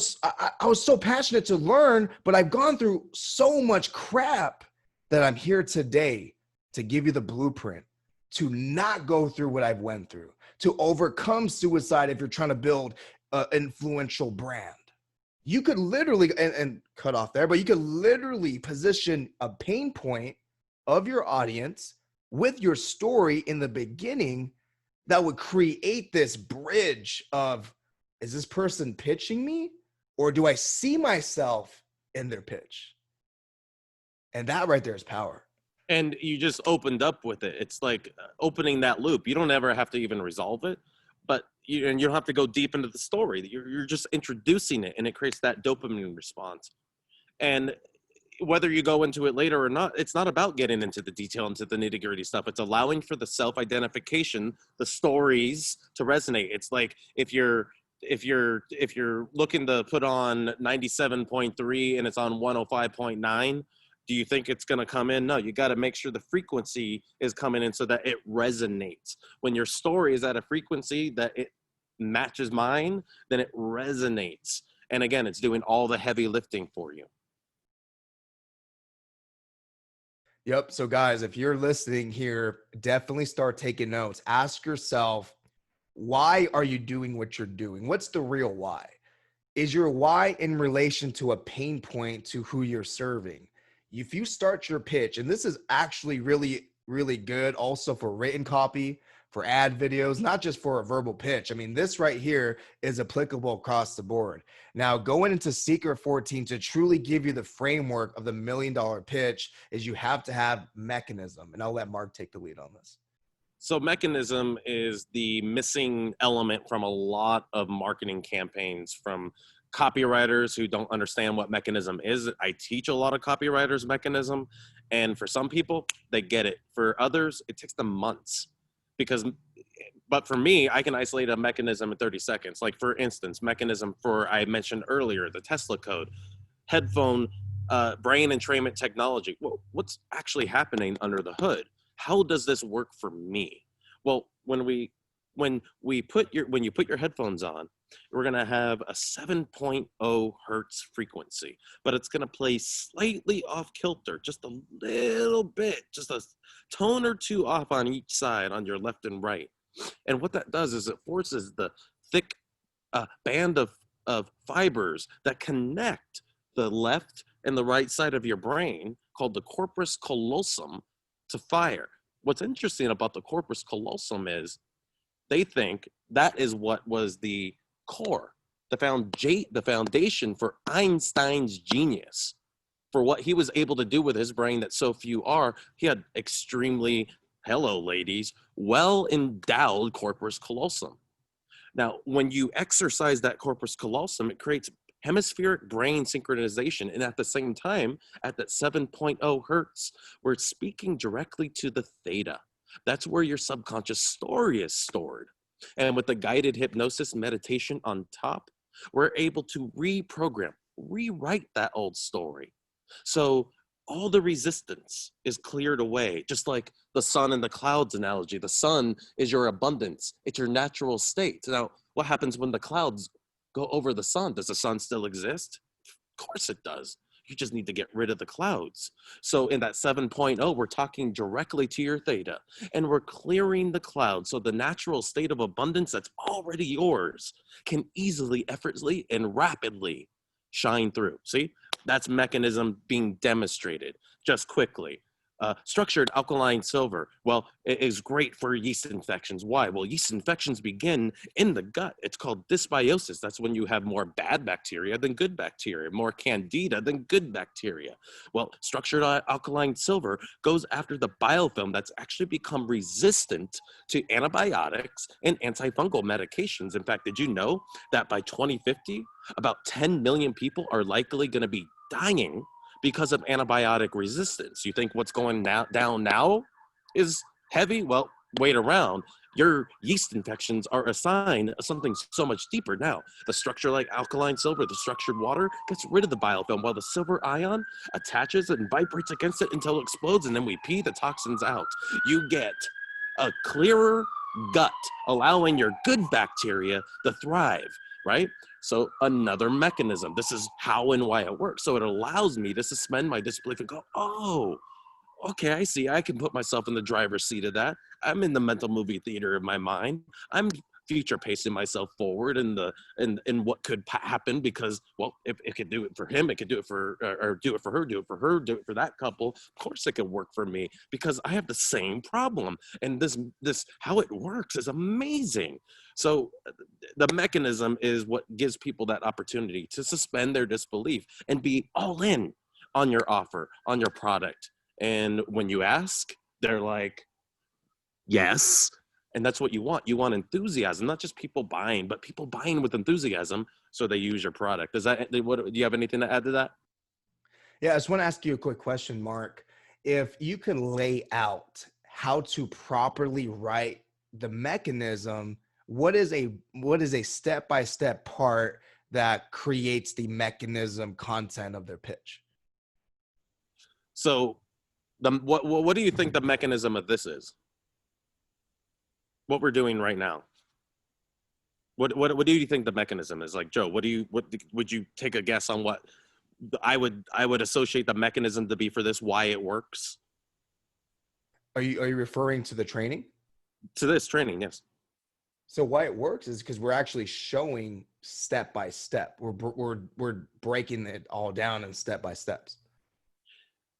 was so passionate to learn, but I've gone through so much crap that I'm here today to give you the blueprint to not go through what I've went through, to overcome suicide if you're trying to build an influential brand. You could literally, and cut off there, but you could literally position a pain point of your audience with your story in the beginning that would create this bridge of, is this person pitching me, or do I see myself in their pitch? And that right there is power. And you just opened up with it. It's like opening that loop. You don't ever have to even resolve it, but you don't have to go deep into the story. You're just introducing it, and it creates that dopamine response. And whether you go into it later or not, it's not about getting into the detail, into the nitty-gritty stuff. It's allowing for the self-identification, the stories to resonate. It's like if you're looking to put on 97.3 and it's on 105.9, do you think it's going to come in? No, you got to make sure the frequency is coming in so that it resonates. When your story is at a frequency that it matches mine, then it resonates. And again, it's doing all the heavy lifting for you. Yep. So guys, if you're listening here, definitely start taking notes. Ask yourself, why are you doing what you're doing? What's the real why? Is your why in relation to a pain point to who you're serving? If you start your pitch, and this is actually really, really good also for written copy, for ad videos, not just for a verbal pitch. I mean, this right here is applicable across the board. Now, going into Secret 14 to truly give you the framework of the $1 million pitch is you have to have mechanism. And I'll let Mark take the lead on this. So mechanism is the missing element from a lot of marketing campaigns, from copywriters who don't understand what mechanism is. I teach a lot of copywriters mechanism, and for some people, they get it. For others, it takes them months but for me, I can isolate a mechanism in 30 seconds. Like for instance, mechanism for, I mentioned earlier, the Tesla code, headphone, brain entrainment technology. Well, what's actually happening under the hood? How does this work for me? Well, when you put your headphones on, we're gonna have a 7.0 hertz frequency, but it's gonna play slightly off kilter, just a little bit, just a tone or two off on each side, on your left and right. And what that does is it forces the thick band of fibers that connect the left and the right side of your brain, called the corpus callosum, to fire. What's interesting about the corpus callosum is they think that is what was the core, the foundation for Einstein's genius, for what he was able to do with his brain that so few are. He had extremely, hello ladies, well-endowed corpus callosum. Now, when you exercise that corpus callosum, it creates hemispheric brain synchronization. And at the same time, at that 7.0 hertz, we're speaking directly to the theta. That's where your subconscious story is stored. And with the guided hypnosis meditation on top, we're able to reprogram, rewrite that old story. So all the resistance is cleared away, just like the sun and the clouds analogy. The sun is your abundance. It's your natural state. Now, what happens when the clouds go over the sun? Does the sun still exist? Of course it does. You just need to get rid of the clouds. So in that 7.0, we're talking directly to your theta, and we're clearing the clouds. So the natural state of abundance that's already yours can easily, effortlessly, and rapidly shine through. See, that's mechanism being demonstrated just quickly. Structured alkaline silver, well, it is great for yeast infections. Why? Well, yeast infections begin in the gut. It's called dysbiosis. That's when you have more bad bacteria than good bacteria, more candida than good bacteria. Well, structured alkaline silver goes after the biofilm that's actually become resistant to antibiotics and antifungal medications. In fact, did you know that by 2050, about 10 million people are likely going to be dying because of antibiotic resistance? You think what's going down now is heavy? Well, wait around. Your yeast infections are a sign of something so much deeper now. The structure like alkaline silver, the structured water, gets rid of the biofilm, while the silver ion attaches and vibrates against it until it explodes, and then we pee the toxins out. You get a clearer gut, allowing your good bacteria to thrive, right? So another mechanism. This is how and why it works. So it allows me to suspend my disbelief and go, oh, okay, I see. I can put myself in the driver's seat of that. I'm in the mental movie theater of my mind. I'm future pacing myself forward in what could happen, because, well, if it could do it for him, it could do it for, or do it for her, do it for her, do it for that couple. Of course it could work for me, because I have the same problem. And this how it works is amazing. So the mechanism is what gives people that opportunity to suspend their disbelief and be all in on your offer, on your product. And when you ask, they're like, yes. And that's what you want. You want enthusiasm, not just people buying, but people buying with enthusiasm, so they use your product. Do you have anything to add to that? Yeah, I just want to ask you a quick question, Mark. If you can lay out how to properly write the mechanism, what is a step-by-step part that creates the mechanism content of their pitch? So what do you think the mechanism of this is? What we're doing right now? What do you think the mechanism is? Like, Joe, what would you take a guess on what I would associate the mechanism to be for this, why it works? Are you referring to the training? To this training, yes. So why it works is because we're actually showing step by step. We're breaking it all down in step by steps.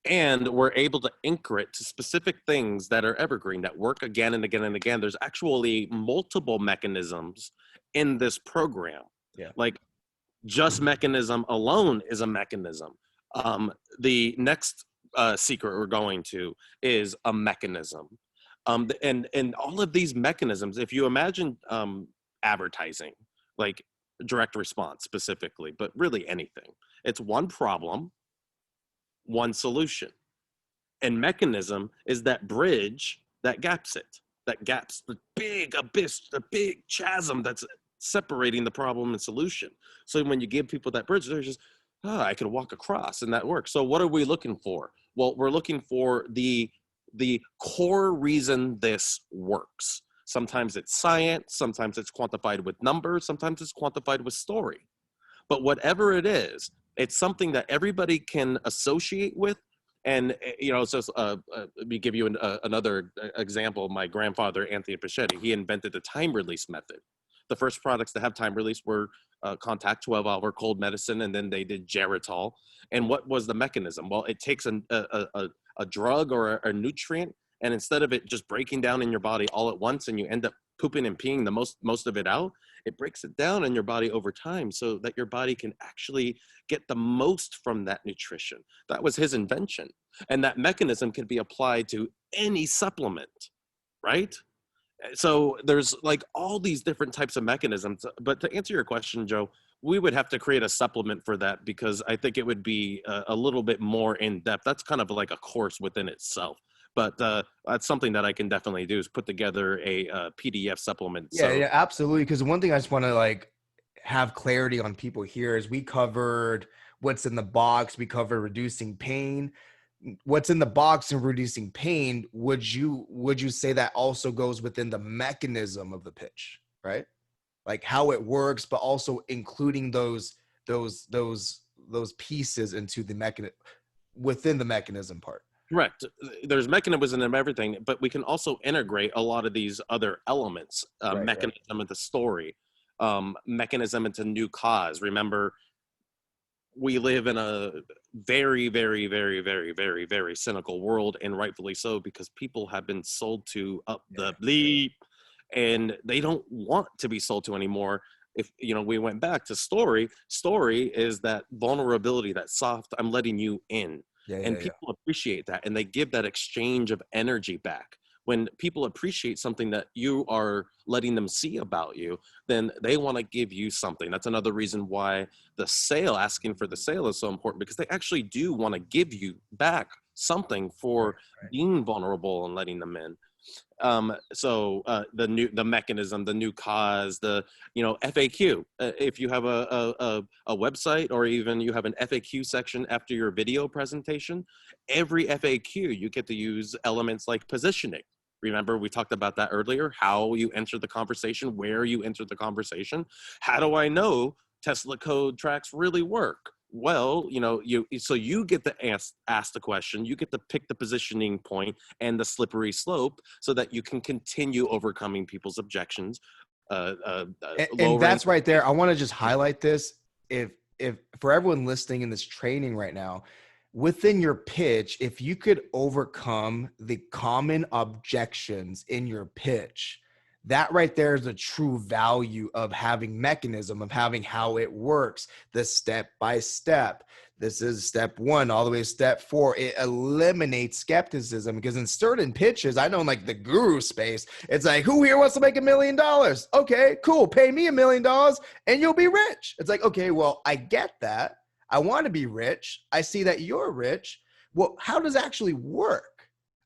And we're able to anchor it to specific things that are evergreen, that work again and again and again. There's actually multiple mechanisms in this program. Yeah. Like, just mechanism alone is a mechanism. The next secret we're going to is a mechanism. And all of these mechanisms, if you imagine advertising, like direct response specifically, but really anything. It's one problem, one solution. And mechanism is that bridge that gaps it, that gaps the big abyss, the big chasm that's separating the problem and solution. So when you give people that bridge, they're just, oh, I can walk across, and that works. So what are we looking for? Well, we're looking for the core reason this works. Sometimes it's science, sometimes it's quantified with numbers, sometimes it's quantified with story. But whatever it is, it's something that everybody can associate with. And, you know, so let me give you another example. My grandfather, Anthony Pachetti, he invented the time release method. The first products to have time release were Contact 12-hour cold medicine, and then they did Geritol. And what was the mechanism? Well, it takes a drug or a nutrient, and instead of it just breaking down in your body all at once and you end up pooping and peeing most of it out, it breaks it down in your body over time so that your body can actually get the most from that nutrition. That was his invention. And that mechanism can be applied to any supplement, right? So there's like all these different types of mechanisms. But to answer your question, Joe, we would have to create a supplement for that, because I think it would be a little bit more in depth. That's kind of like a course within itself. But that's something that I can definitely do, is put together a PDF supplement. Yeah, yeah, absolutely. Because one thing I just want to like have clarity on people here is we covered what's in the box. We covered reducing pain. What's in the box and reducing pain, would you say that also goes within the mechanism of the pitch, right? Like how it works, but also including those pieces into the mechanism, within the mechanism part. Correct. There's mechanism in everything, but we can also integrate a lot of these other elements, mechanism into story, mechanism into new cause. Remember, we live in a very, very, very, very, very, very cynical world, and rightfully so, because people have been sold to up the bleep, and they don't want to be sold to anymore. If, you know, we went back to story is that vulnerability, that soft, I'm letting you in. And people appreciate that, and they give that exchange of energy back. When people appreciate something that you are letting them see about you, then they want to give you something. That's another reason why the sale, asking for the sale, is so important, because they actually do want to give you back something for being vulnerable and letting them in. So the mechanism, the new cause, the, you know, FAQ. If you have a website, or even you have an FAQ section after your video presentation, every FAQ you get to use elements like positioning. Remember, we talked about that earlier, how you enter the conversation, where you enter the conversation. How do I know Tesla code tracks really work? Well, you know, you get to ask the question, you get to pick the positioning point and the slippery slope, so that you can continue overcoming people's objections. And that's right there. I want to just highlight this. If for everyone listening in this training right now, within your pitch, if you could overcome the common objections in your pitch, that right there is the true value of having mechanism, of having how it works, the step by step. This is step 1 all the way to step 4. It eliminates skepticism, because in certain pitches, I know in like the guru space, it's like, who here wants to make $1 million? Okay, cool. Pay me $1 million and you'll be rich. It's like, okay, well, I get that. I want to be rich. I see that you're rich. Well, how does it actually work?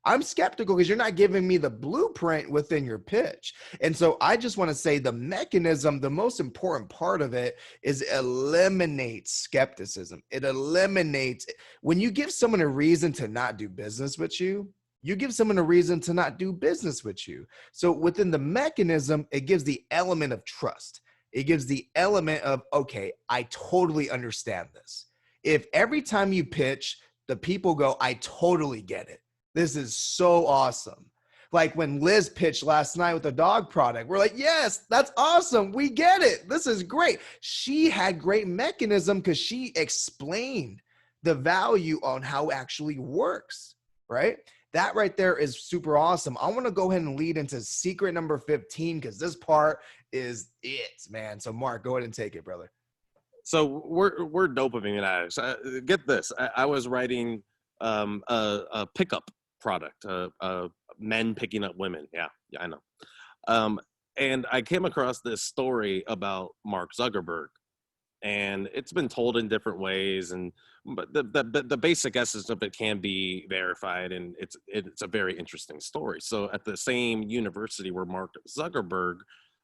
I'm skeptical because you're not giving me the blueprint within your pitch. And so I just want to say the mechanism, the most important part of it is eliminate skepticism. It eliminates, when you give someone a reason to not do business with you, you give someone a reason to not do business with you. So within the mechanism, it gives the element of trust. It gives the element of, okay, I totally understand this. If every time you pitch, the people go, I totally get it. This is so awesome. Like when Liz pitched last night with the dog product, we're like, yes, that's awesome. We get it. This is great. She had great mechanism because she explained the value on how it actually works, right? That right there is super awesome. I want to go ahead and lead into secret number 15, because this part is it, man. So Mark, go ahead and take it, brother. So we're dopamine addicts. Get this. I was writing a pickup product, men picking up women. Yeah, I know. And I came across this story about Mark Zuckerberg, and it's been told in different ways, but the basic essence of it can be verified, and it's a very interesting story. So at the same university where Mark Zuckerberg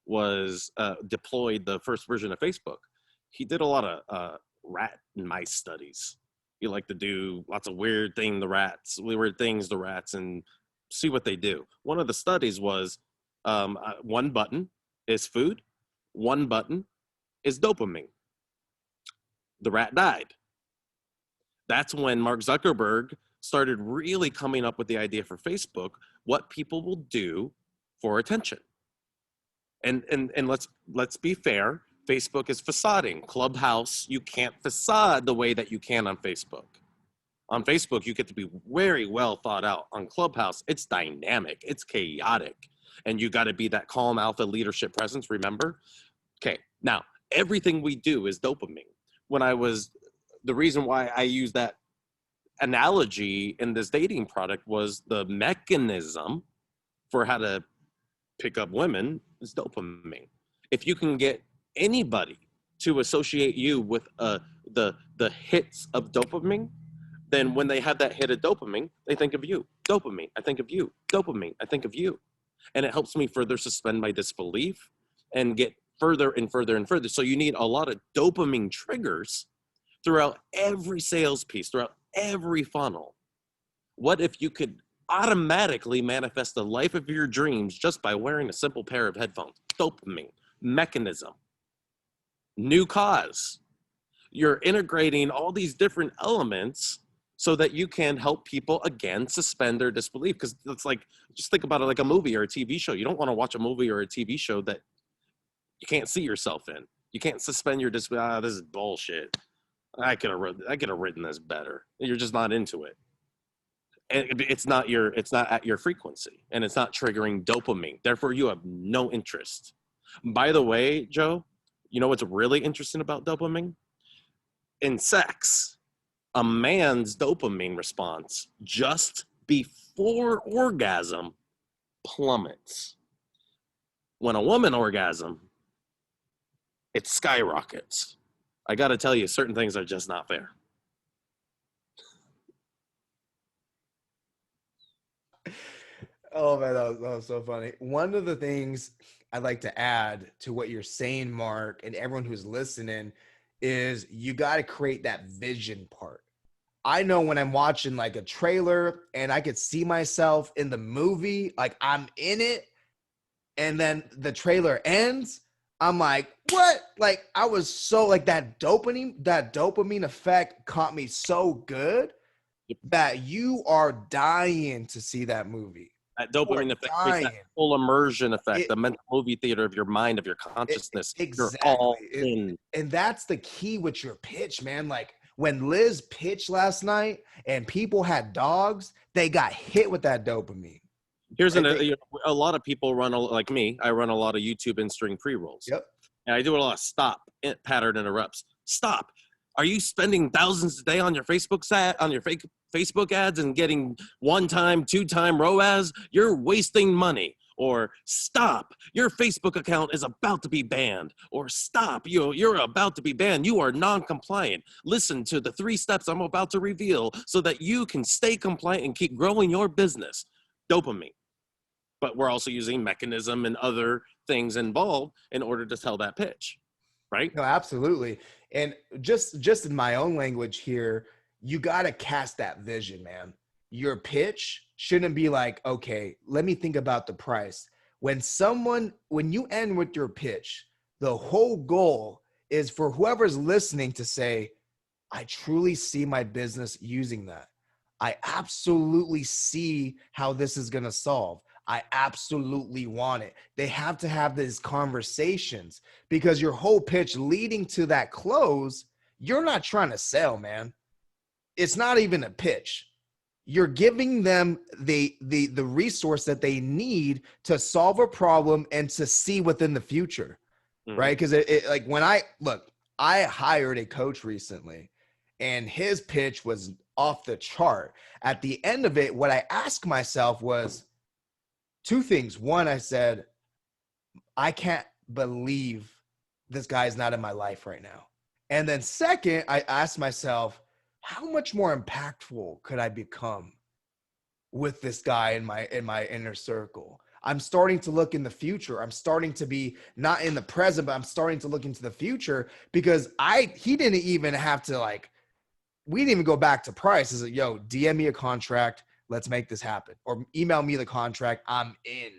was deployed the first version of Facebook, he did a lot of rat and mice studies. He liked to do lots of weird things to rats, and see what they do. One of the studies was one button is food, one button is dopamine. The rat died. That's when Mark Zuckerberg started really coming up with the idea for Facebook, what people will do for attention. And let's be fair, Facebook is facading. Clubhouse, you can't facade the way that you can on Facebook. On Facebook, you get to be very well thought out. On Clubhouse, it's dynamic, it's chaotic, and you got to be that calm alpha leadership presence, remember? Okay, now, everything we do is dopamine. The reason why I use that analogy in this dating product was the mechanism for how to pick up women is dopamine. If you can get anybody to associate you with the hits of dopamine, then when they have that hit of dopamine, they think of you. Dopamine, I think of you. Dopamine, I think of you. And it helps me further suspend my disbelief and get further and further and further. So you need a lot of dopamine triggers throughout every sales piece, throughout every funnel. What if you could automatically manifest the life of your dreams just by wearing a simple pair of headphones? Dopamine, mechanism, new cause. You're integrating all these different elements so that you can help people, again, suspend their disbelief. Because it's like, just think about it like a movie or a TV show. You don't want to watch a movie or a TV show that you can't see yourself in. You can't suspend your disbelief. This is bullshit. I could have written this better. You're just not into it. And it's not at your frequency, and it's not triggering dopamine. Therefore, you have no interest. By the way, Joe, you know what's really interesting about dopamine? In sex, a man's dopamine response just before orgasm plummets. When a woman orgasms, it skyrockets. I got to tell you, certain things are just not fair. Oh man, that was so funny. One of the things I'd like to add to what you're saying, Mark, and everyone who's listening, is you got to create that vision part. I know when I'm watching like a trailer and I could see myself in the movie, like I'm in it, and then the trailer ends, I'm like, what? Like I was so like that dopamine effect caught me so good that you are dying to see that movie. That dopamine effect creates that full immersion effect, the mental movie theater of your mind, of your consciousness. Exactly. You're all in. And that's the key with your pitch, man. Like when Liz pitched last night and people had dogs, they got hit with that dopamine. Here's a lot of people like me. I run a lot of YouTube in-string pre-rolls. Yep. And I do a lot of stop, pattern interrupts. Stop. Are you spending thousands a day on your Facebook ads and getting 1-time, 2-time ROAS? You're wasting money. Or stop. Your Facebook account is about to be banned. Or stop. You're about to be banned. You are non-compliant. Listen to the 3 steps I'm about to reveal so that you can stay compliant and keep growing your business. Dopamine. But we're also using mechanism and other things involved in order to tell that pitch, right? No, absolutely. And just in my own language here, you got to cast that vision, man. Your pitch shouldn't be like, okay, let me think about the price. When you end with your pitch, the whole goal is for whoever's listening to say, I truly see my business using that. I absolutely see how this is going to solve. I absolutely want it. They have to have these conversations because your whole pitch leading to that close, you're not trying to sell, man. It's not even a pitch. You're giving them the resource that they need to solve a problem and to see within the future, right? Because like when I hired a coach recently and his pitch was off the chart. At the end of it, what I asked myself was 2 things. One, I said, I can't believe this guy's not in my life right now. And then second, I asked myself, how much more impactful could I become with this guy in my inner circle? I'm starting to look in the future. I'm starting to be not in the present, but I'm starting to look into the future, because he didn't even have to, like, we didn't even go back to price. Is like, yo, DM me a contract. Let's make this happen. Or email me the contract. I'm in.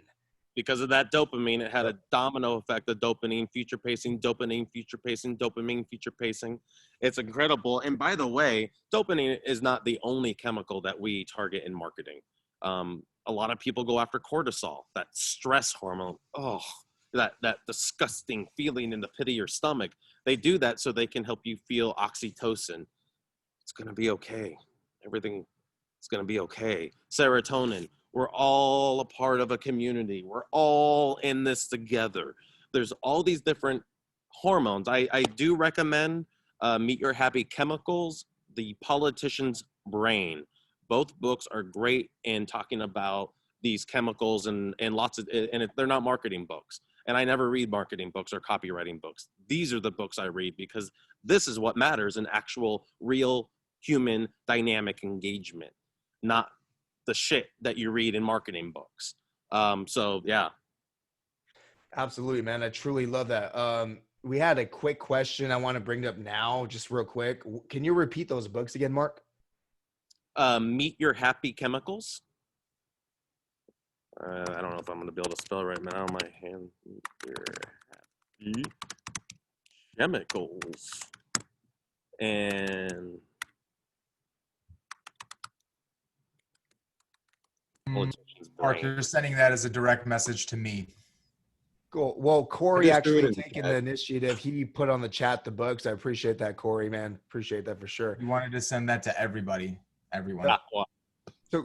Because of that dopamine, it had a domino effect of dopamine, future pacing, dopamine, future pacing, dopamine, future pacing. It's incredible. And by the way, dopamine is not the only chemical that we target in marketing. A lot of people go after cortisol, that stress hormone. Oh, that disgusting feeling in the pit of your stomach. They do that so they can help you feel oxytocin. It's going to be okay. Everything is going to be okay. Serotonin. We're all a part of a community. We're all in this together. There's all these different hormones. I do recommend Meet Your Happy Chemicals, The Politician's Brain. Both books are great in talking about these chemicals and lots of, and they're not marketing books. And I never read marketing books or copywriting books. These are the books I read because this is what matters in actual, real, human, dynamic engagement, not the shit that you read in marketing books. So yeah. Absolutely, man. I truly love that. We had a quick question I want to bring up now, just real quick. Can you repeat those books again, Mark? Meet Your Happy Chemicals. I don't know if I'm going to be able to spell right now. My hand. Meet Your Happy Chemicals. And Mark, you're sending that as a direct message to me. Cool. Well, Corey actually taking the initiative. He put on the chat the books. I appreciate that, Corey, man. Appreciate that for sure. You wanted to send that to everybody, everyone. Yeah, well, so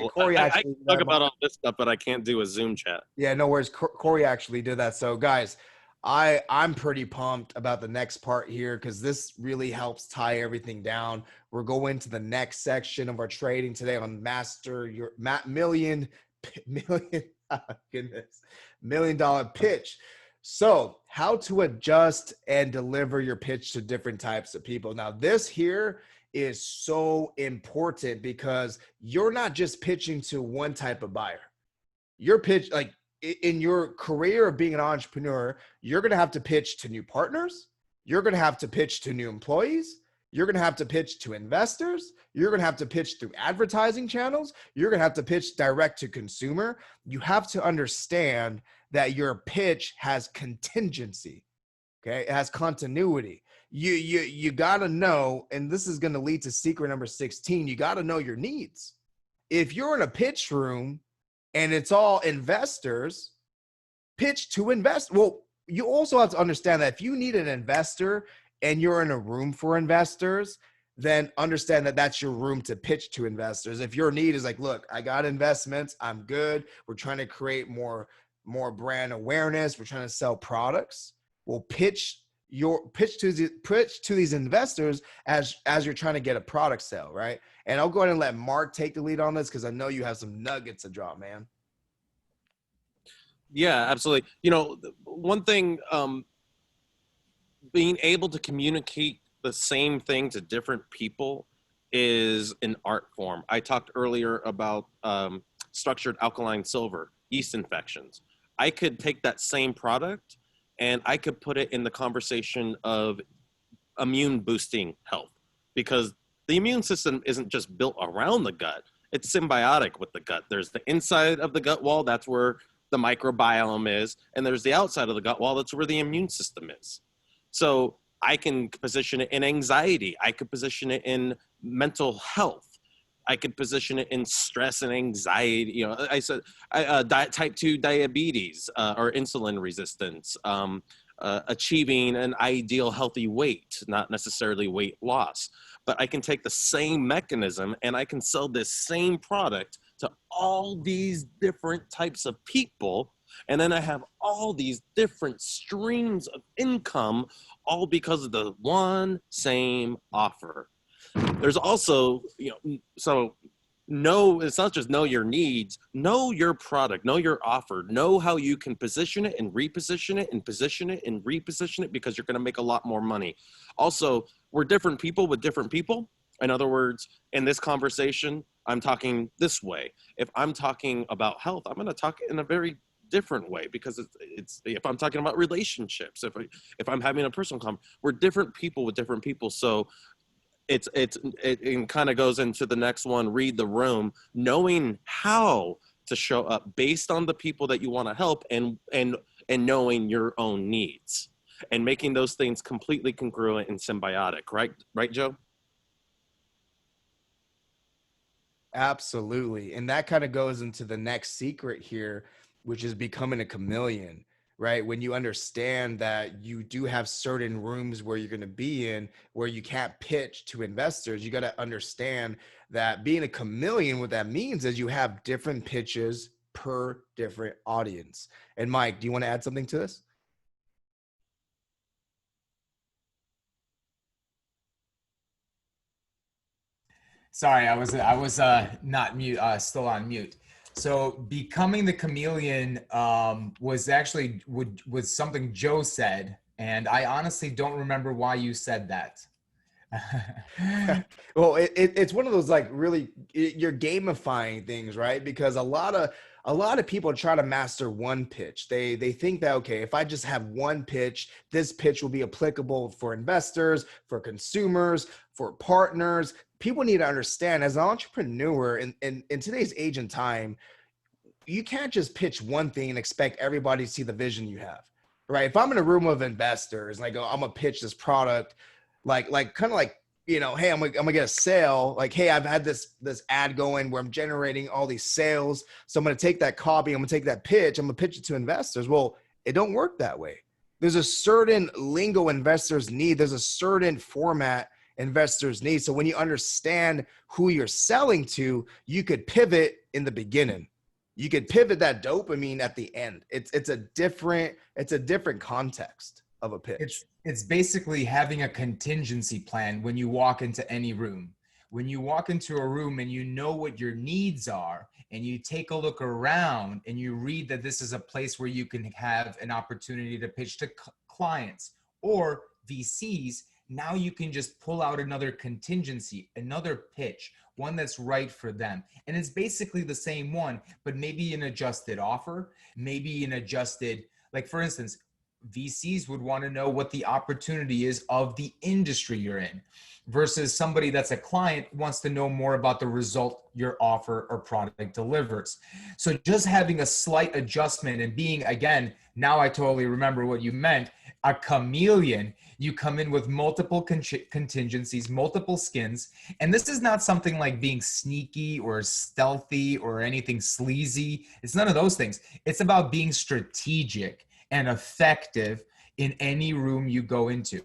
Corey I actually can talk about all this stuff, but I can't do a Zoom chat. Yeah, no worries. Corey actually did that. So guys, I'm pretty pumped about the next part here because this really helps tie everything down. We're going to the next section of our trading today on Master Your Million Dollar Pitch. So how to adjust and deliver your pitch to different types of people. Now this here is so important because you're not just pitching to one type of buyer. Your pitch, like in your career of being an entrepreneur, you're going to have to pitch to new partners. You're going to have to pitch to new employees. You're going to have to pitch to investors. You're going to have to pitch through advertising channels. You're going to have to pitch direct to consumer. You have to understand that your pitch has contingency. Okay. It has continuity. You got to know, and this is going to lead to secret number 16. You got to know your needs. If you're in a pitch room and it's all investors, pitch to invest. Well, you also have to understand that if you need an investor and you're in a room for investors, then understand that that's your room to pitch to investors. If your need is like, look, I got investments, I'm good. We're trying to create more brand awareness. We're trying to sell products. Well, pitch to these investors as you're trying to get a product sale, right? And I'll go ahead and let Mark take the lead on this because I know you have some nuggets to drop, man. Yeah, absolutely. You know, one thing, being able to communicate the same thing to different people is an art form. I talked earlier about structured alkaline silver, yeast infections. I could take that same product and I could put it in the conversation of immune boosting health, because the immune system isn't just built around the gut. It's symbiotic with the gut. There's the inside of the gut wall. That's where the microbiome is. And there's the outside of the gut wall. That's where the immune system is. So I can position it in anxiety. I could position it in mental health. I could position it in stress and anxiety. You know, I said type 2 diabetes or insulin resistance, achieving an ideal healthy weight, not necessarily weight loss. But I can take the same mechanism and I can sell this same product to all these different types of people. And then I have all these different streams of income, all because of the one same offer. There's also, you know, so know, it's not just know your needs, know your product, know your offer, know how you can position it and reposition it and position it and reposition it, because you're going to make a lot more money. Also, we're different people with different people. In other words, in this conversation, I'm talking this way. If I'm talking about health, I'm going to talk in a very different way, because it's if I'm talking about relationships, if I'm having a personal conversation, we're different people with different people. So it kind of goes into the next one, read the room, knowing how to show up based on the people that you want to help, and knowing your own needs and making those things completely congruent and symbiotic. Right, Joe? Absolutely. And that kind of goes into the next secret here, which is becoming a chameleon, right? When you understand that you do have certain rooms where you're going to be in where you can't pitch to investors, you got to understand that being a chameleon, what that means is you have different pitches per different audience. And Mike, do you want to add something to this? Sorry, I was not mute, still on mute. So becoming the chameleon was actually was something Joe said, and I honestly don't remember why you said that. Well, it's one of those like really you're gamifying things, right? Because a lot of people try to master one pitch. They think that, okay, if I just have one pitch, this pitch will be applicable for investors, for consumers, for partners. People need to understand, as an entrepreneur in today's age and time, you can't just pitch one thing and expect everybody to see the vision you have, right? If I'm in a room of investors and I go, I'm gonna pitch this product, like kind of like, you know, hey, I'm gonna get a sale. Like, hey, I've had this ad going where I'm generating all these sales. So I'm gonna take that copy, I'm gonna take that pitch, I'm gonna pitch it to investors. Well, it don't work that way. There's a certain lingo investors need. There's a certain format investors need. So when you understand who you're selling to, you could pivot in the beginning. You could pivot that dopamine at the end. It's a different context of a pitch. It's basically having a contingency plan when you walk into any room. When you walk into a room and you know what your needs are, and you take a look around and you read that this is a place where you can have an opportunity to pitch to clients or VCs, now you can just pull out another contingency, another pitch, one that's right for them. And it's basically the same one, but maybe an adjusted offer, maybe an adjusted, like for instance, VCs would want to know what the opportunity is of the industry you're in versus somebody that's a client wants to know more about the result your offer or product delivers. So just having a slight adjustment and being, again, now I totally remember what you meant, a chameleon. You come in with multiple contingencies, multiple skins. And this is not something like being sneaky or stealthy or anything sleazy. It's none of those things. It's about being strategic and effective in any room you go into.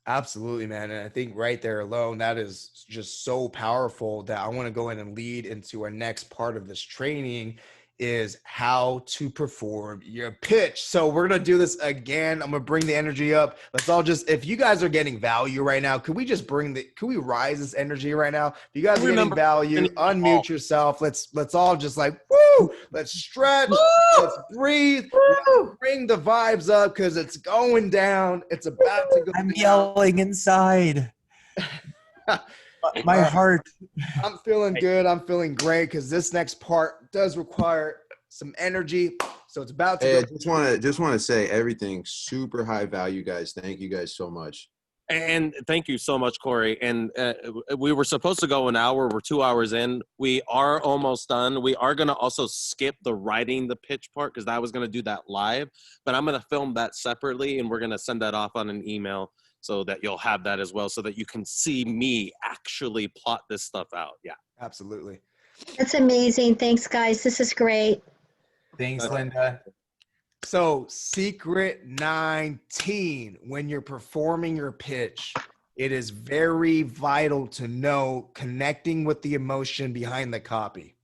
Absolutely, man. And I think right there alone, that is just so powerful that I want to go in and lead into our next part of this training is how to perform your pitch. So we're going to do this again. I'm going to bring the energy up. Let's all just, if you guys are getting value right now, could we rise this energy right now? If you guys are getting value, unmute yourself. Let's all just like, woo, let's stretch, let's breathe, let's bring the vibes up because it's going down. It's about to go I'm down. yelling inside. My heart. I'm feeling good. I'm feeling great because this next part does require some energy. So it's about to Hey, go. I just want to say everything super high value, guys. Thank you guys so much. And thank you so much, Corey. And we were supposed to go an hour. We're 2 hours in. We are almost done. We are going to also skip the writing the pitch part because I was going to do that live. But I'm going to film that separately, and we're going to send that off on an email so that you'll have that as well so that you can see me actually plot this stuff out. Yeah. Absolutely. That's amazing. Thanks, guys. This is great. Thanks, Linda. So secret 19, when you're performing your pitch, it is very vital to know connecting with the emotion behind the copy.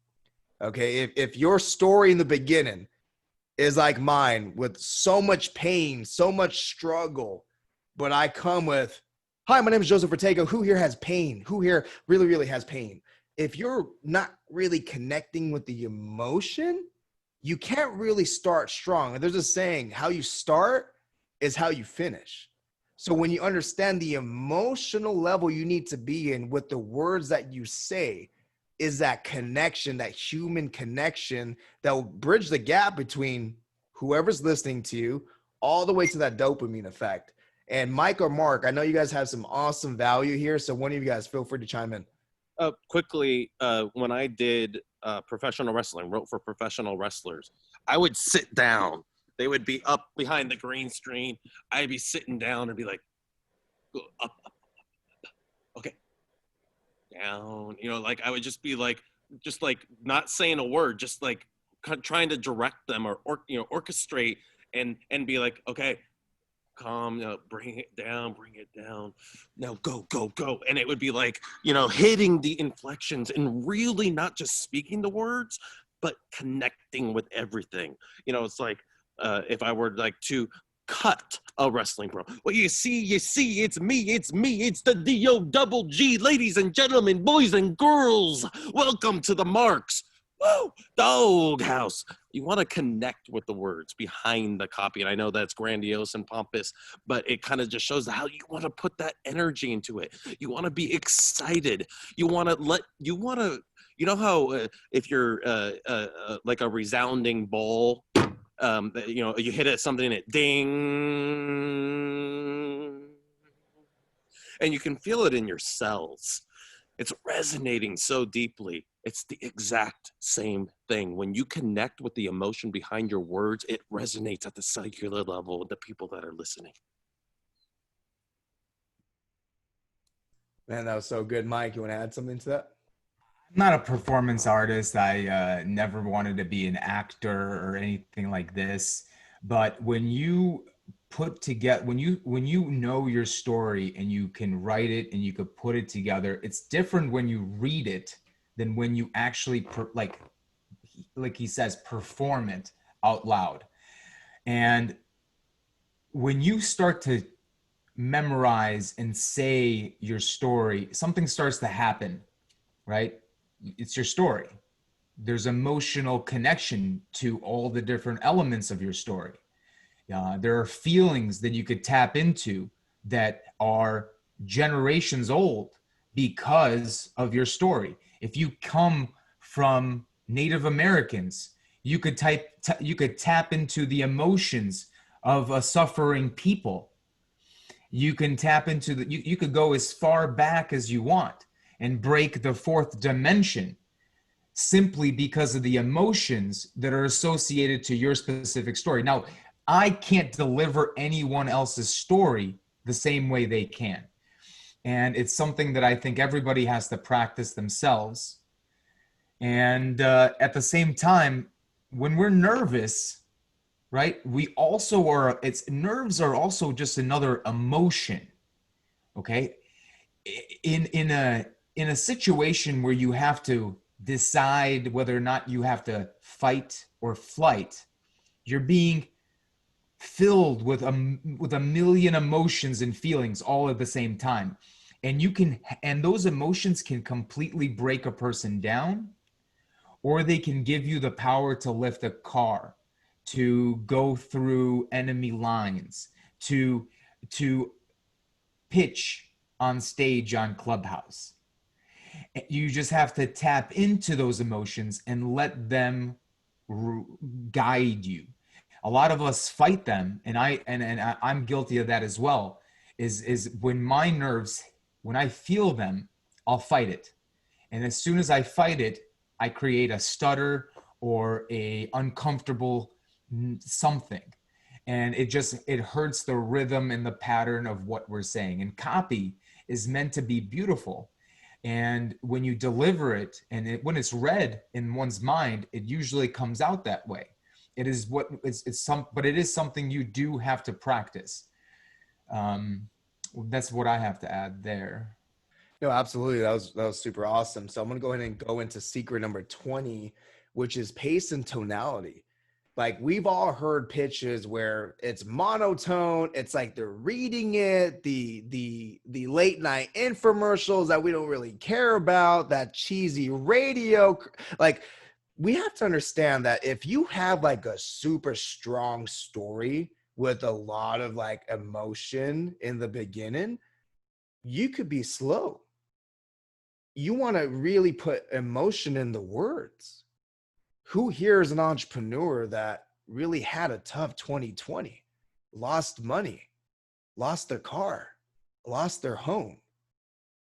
Okay. If your story in the beginning is like mine with so much pain, so much struggle, but I come with Hi, my name is Joseph Ortega. Who here has pain? Who here really, really has pain? If you're not really connecting with the emotion, you can't really start strong. And there's a saying, how you start is how you finish. So when you understand the emotional level you need to be in with the words that you say, is that connection, that human connection that will bridge the gap between whoever's listening to you all the way to that dopamine effect. And Mike or Mark, I know you guys have some awesome value here. So one of you guys feel free to chime in. Quickly, when I did professional wrestling, wrote for professional wrestlers, I would sit down. They would be up behind the green screen. I'd be sitting down and be like, go up, up, up, okay, down. You know, like I would just be like, just like not saying a word, just like trying to direct them or orchestrate and be like, okay, calm, bring it down, now go, and it would be like, hitting the inflections and really not just speaking the words but connecting with everything. It's like if I were like to cut a wrestling pro, well, you see, it's me, it's the D-O-double-G. Ladies and gentlemen, boys and girls, welcome to the Marks Woo! Doghouse. You want to connect with the words behind the copy. And I know that's grandiose and pompous, but it kind of just shows how you want to put that energy into it. You want to be excited. You want to you know how if you're like a resounding ball, you hit it something and it ding, and you can feel it in your cells. It's resonating so deeply. It's the exact same thing. When you connect with the emotion behind your words, it resonates at the cellular level with the people that are listening. Man, that was so good. Mike, you want to add something to that? I'm not a performance artist. I never wanted to be an actor or anything like this. But when you put together, when you know your story and you can write it and you could put it together, it's different when you read it than when you actually like he says, perform it out loud. And when you start to memorize and say your story, something starts to happen, right? It's your story. There's emotional connection to all the different elements of your story. There are feelings that you could tap into that are generations old because of your story. If you come from Native Americans, you could tap into the emotions of a suffering people. You can tap into you could go as far back as you want and break the fourth dimension simply because of the emotions that are associated to your specific story. Now, I can't deliver anyone else's story the same way they can. And it's something that I think everybody has to practice themselves. And at the same time, when we're nervous, right, we also are, nerves are also just another emotion, okay? In a situation where you have to decide whether or not you have to fight or flight, you're being filled with a million emotions and feelings all at the same time. And those emotions can completely break a person down, or they can give you the power to lift a car, to go through enemy lines, to pitch on stage on Clubhouse. You just have to tap into those emotions and let them guide you. A lot of us fight them, and I'm guilty of that as well. Is when my nerves, when I feel them, I'll fight it. And as soon as I fight it, I create a stutter or a uncomfortable something. And it hurts the rhythm and the pattern of what we're saying. And copy is meant to be beautiful. And when you deliver it, and when it's read in one's mind, it usually comes out that way. It is but it is something you do have to practice. That's what I have to add there. No, absolutely. That was super awesome. So I'm going to go ahead and go into secret number 20, which is pace and tonality. Like we've all heard pitches where it's monotone. It's like they're reading it, the late night infomercials that we don't really care about, that cheesy radio. Like we have to understand that if you have like a super strong story with a lot of like emotion in the beginning, you could be slow. You want to really put emotion in the words. Who here is an entrepreneur that really had a tough 2020, lost money, lost their car, lost their home?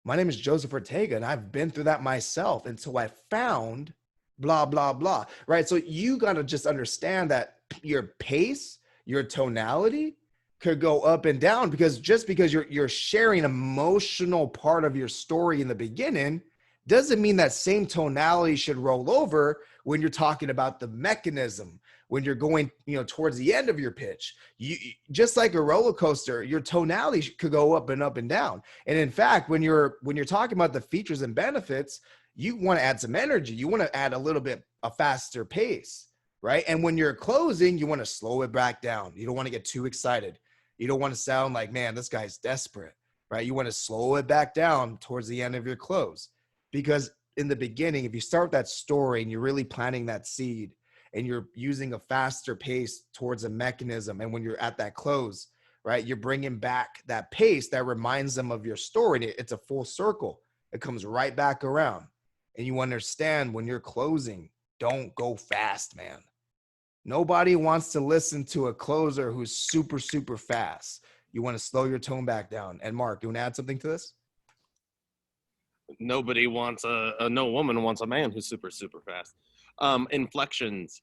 My name is Joseph Ortega, and I've been through that myself until I found blah, blah, blah, right? So you got to just understand that your pace, your tonality could go up and down, because just because you're sharing emotional part of your story in the beginning doesn't mean that same tonality should roll over when you're talking about the mechanism, when you're going, towards the end of your pitch. You just like a roller coaster, your tonality could go up and down. And in fact, when you're talking about the features and benefits, you want to add some energy. You want to add a faster pace, right? And when you're closing, you want to slow it back down. You don't want to get too excited. You don't want to sound like, man, this guy's desperate, right? You want to slow it back down towards the end of your close. Because in the beginning, if you start that story and you're really planting that seed and you're using a faster pace towards a mechanism, and when you're at that close, right, you're bringing back that pace that reminds them of your story. And it's a full circle. It comes right back around. And you understand when you're closing, don't go fast, man. Nobody wants to listen to a closer who's super, super fast. You want to slow your tone back down. And Mark, you want to add something to this? Nobody wants no woman wants a man who's super, super fast. Inflections,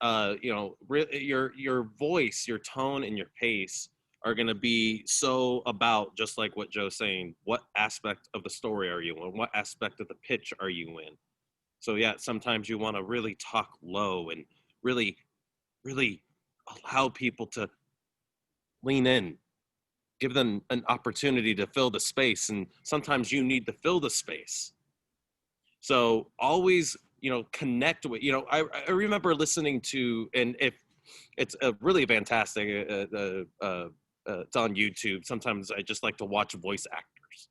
your voice, your tone, and your pace are going to be so about, just like what Joe's saying, what aspect of the story are you in? What aspect of the pitch are you in? So yeah, sometimes you want to really talk low and really, really allow people to lean in. Give them an opportunity to fill the space, and sometimes you need to fill the space. So always, connect with, I remember listening to, and if it's a really fantastic, it's on YouTube. Sometimes I just like to watch voice actors.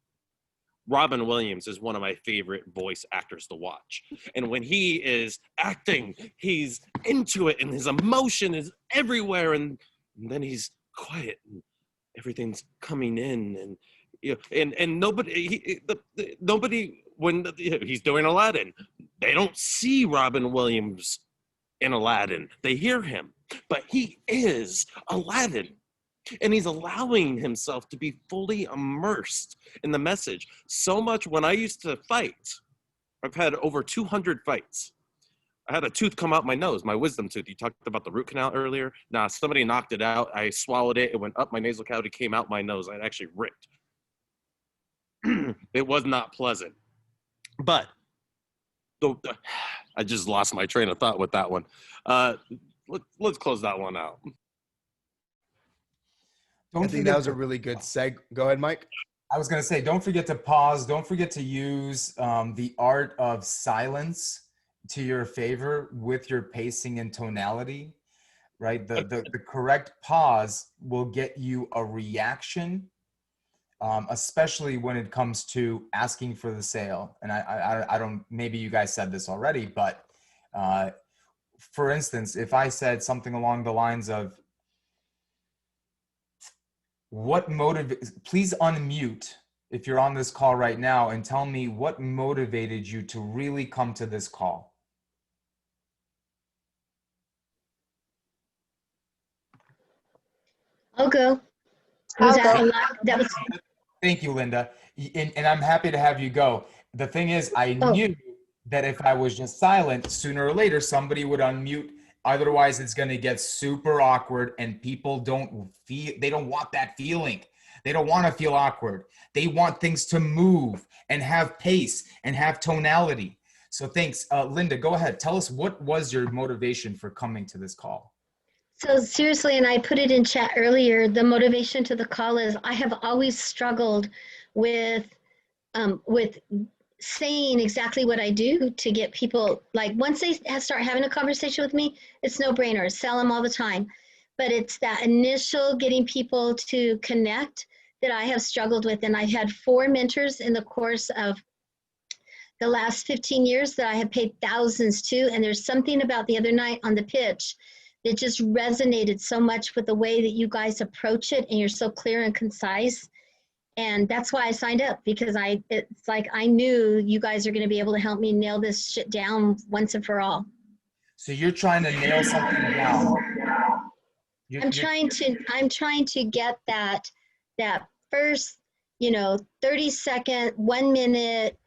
Robin Williams is one of my favorite voice actors to watch. And when he is acting, he's into it, and his emotion is everywhere, and then he's quiet, and everything's coming in, and nobody when he's doing Aladdin, they don't see Robin Williams in Aladdin. They hear him, but he is Aladdin, and he's allowing himself to be fully immersed in the message. So much, when I used to fight, I've had over 200 fights. I had a tooth come out my nose, my wisdom tooth. You talked about the root canal earlier. Nah, somebody knocked it out. I swallowed it. It went up my nasal cavity, came out my nose. It actually ripped. It was not pleasant. But I just lost my train of thought with that one. Let's close that one out. I think that was a really good seg. Go ahead, Mike. I was going to say, don't forget to pause. Don't forget to use the art of silence to your favor with your pacing and tonality, right? The correct pause will get you a reaction, especially when it comes to asking for the sale. And I don't, maybe you guys said this already, but for instance, if I said something along the lines of, please unmute if you're on this call right now and tell me what motivated you to really come to this call. I'll go. Was that a lot? That was. Thank you, Linda. And I'm happy to have you go. The thing is, I knew that if I was just silent, sooner or later, somebody would unmute. Otherwise, it's going to get super awkward, and people don't want that feeling. They don't want to feel awkward. They want things to move and have pace and have tonality. So thanks. Linda, go ahead. Tell us, what was your motivation for coming to this call? So seriously, and I put it in chat earlier, the motivation to the call is I have always struggled with saying exactly what I do to get people, like once they start having a conversation with me, it's no brainer, sell them all the time. But it's that initial getting people to connect that I have struggled with. And I've had 4 mentors in the course of the last 15 years that I have paid thousands to. And there's something about the other night on the pitch that just resonated so much with the way that you guys approach it, and you're so clear and concise. And that's why I signed up, because it's like I knew you guys are going to be able to help me nail this shit down once and for all. So you're trying to nail something down. I'm trying to get that first, 30-second, 1 minute,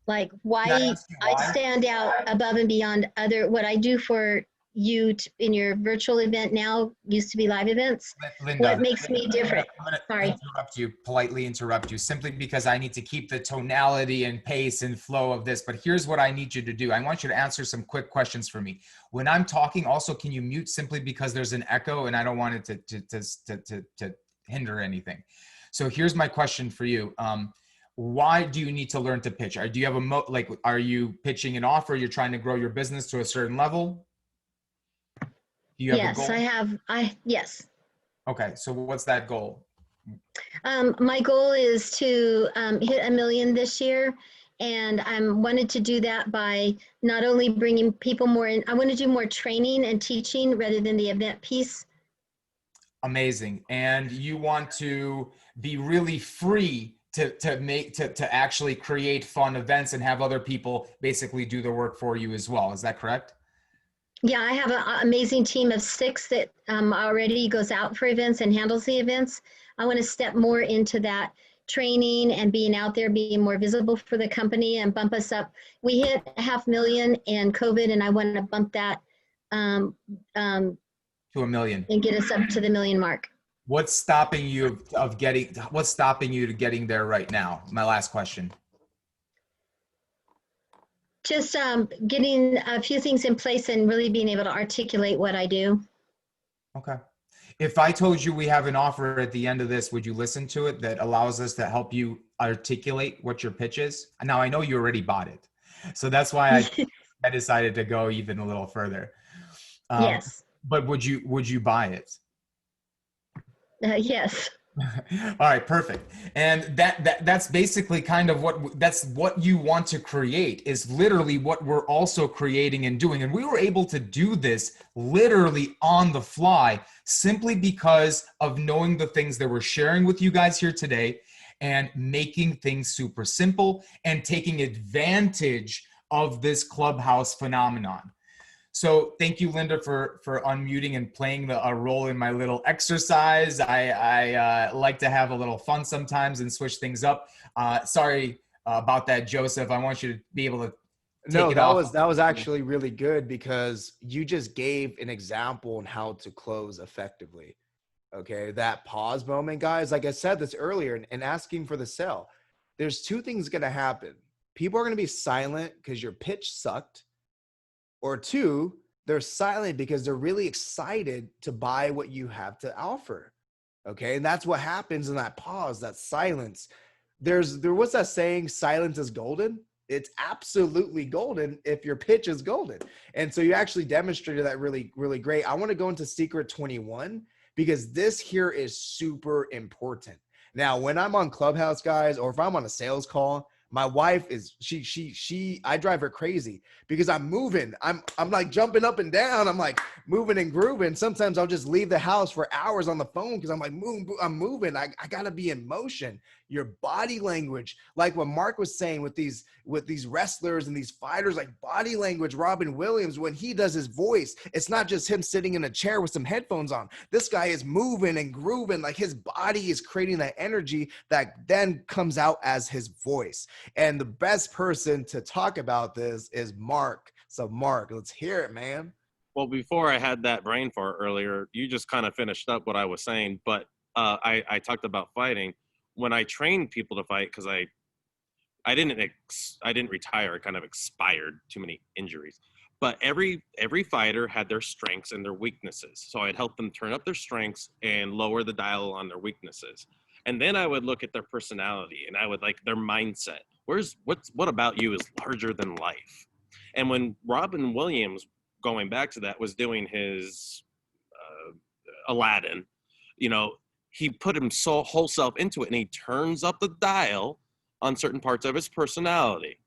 like why I stand out above and beyond what I do for you in your virtual event now used to be live events. Linda, what makes me different? I'm gonna politely interrupt you, simply because I need to keep the tonality and pace and flow of this. But here's what I need you to do. I want you to answer some quick questions for me. When I'm talking, also, can you mute, simply because there's an echo and I don't want it to hinder anything. So here's my question for you. Why do you need to learn to pitch? Do you have are you pitching an offer? You're trying to grow your business to a certain level? Do you have a goal? Yes. Okay, so what's that goal? My goal is to hit 1 million this year, and I wanted to do that by not only bringing people more in. I want to do more training and teaching rather than the event piece. Amazing. And you want to be really free to actually create fun events and have other people basically do the work for you as well. Is that correct? Yeah, I have an amazing team of 6 that already goes out for events and handles the events. I want to step more into that training and being out there, being more visible for the company and bump us up. We hit 500,000 in COVID, and I want to bump that to 1 million and get us up to the 1 million mark. What's stopping you to getting there right now? My last question. Just getting a few things in place and really being able to articulate what I do. Okay. If I told you we have an offer at the end of this, would you listen to it that allows us to help you articulate what your pitch is? Now, I know you already bought it, so that's why I decided to go even a little further. Yes. But would you buy it? Yes. All right, perfect. And that's basically kind of what you want to create, is literally what we're also creating and doing. And we were able to do this literally on the fly, simply because of knowing the things that we're sharing with you guys here today, and making things super simple and taking advantage of this Clubhouse phenomenon. So thank you, Linda, for unmuting and playing a role in my little exercise. I like to have a little fun sometimes and switch things up. Sorry about that, Joseph. I want you to be able to take it off. That was actually really good, because you just gave an example on how to close effectively. Okay, that pause moment, guys. Like I said this earlier, and asking for the sale. There's 2 things going to happen. People are going to be silent because your pitch sucked. Or 2, they're silent because they're really excited to buy what you have to offer. Okay. And that's what happens in that pause, that silence. There was that saying, silence is golden. It's absolutely golden if your pitch is golden. And so you actually demonstrated that really, really great. I want to go into Secret 21, because this here is super important. Now, when I'm on Clubhouse, guys, or if I'm on a sales call, my wife is, I drive her crazy, because I'm moving. I'm like jumping up and down. I'm like moving and grooving. Sometimes I'll just leave the house for hours on the phone, because I'm like, I'm moving. I gotta be in motion. Your body language, like what Mark was saying with these wrestlers and these fighters, like body language, Robin Williams, when he does his voice, it's not just him sitting in a chair with some headphones on. This guy is moving and grooving, like his body is creating that energy that then comes out as his voice. And the best person to talk about this is Mark. So Mark, let's hear it, man. Well, before I had that brain fart earlier, you just kind of finished up what I was saying, but I talked about fighting. When I trained people to fight, because I didn't retire, I kind of expired, too many injuries. But every fighter had their strengths and their weaknesses. So I'd help them turn up their strengths and lower the dial on their weaknesses. And then I would look at their personality, and I would like their mindset. What about you is larger than life? And when Robin Williams, going back to that, was doing his Aladdin, you know, he put whole self into it, and he turns up the dial on certain parts of his personality.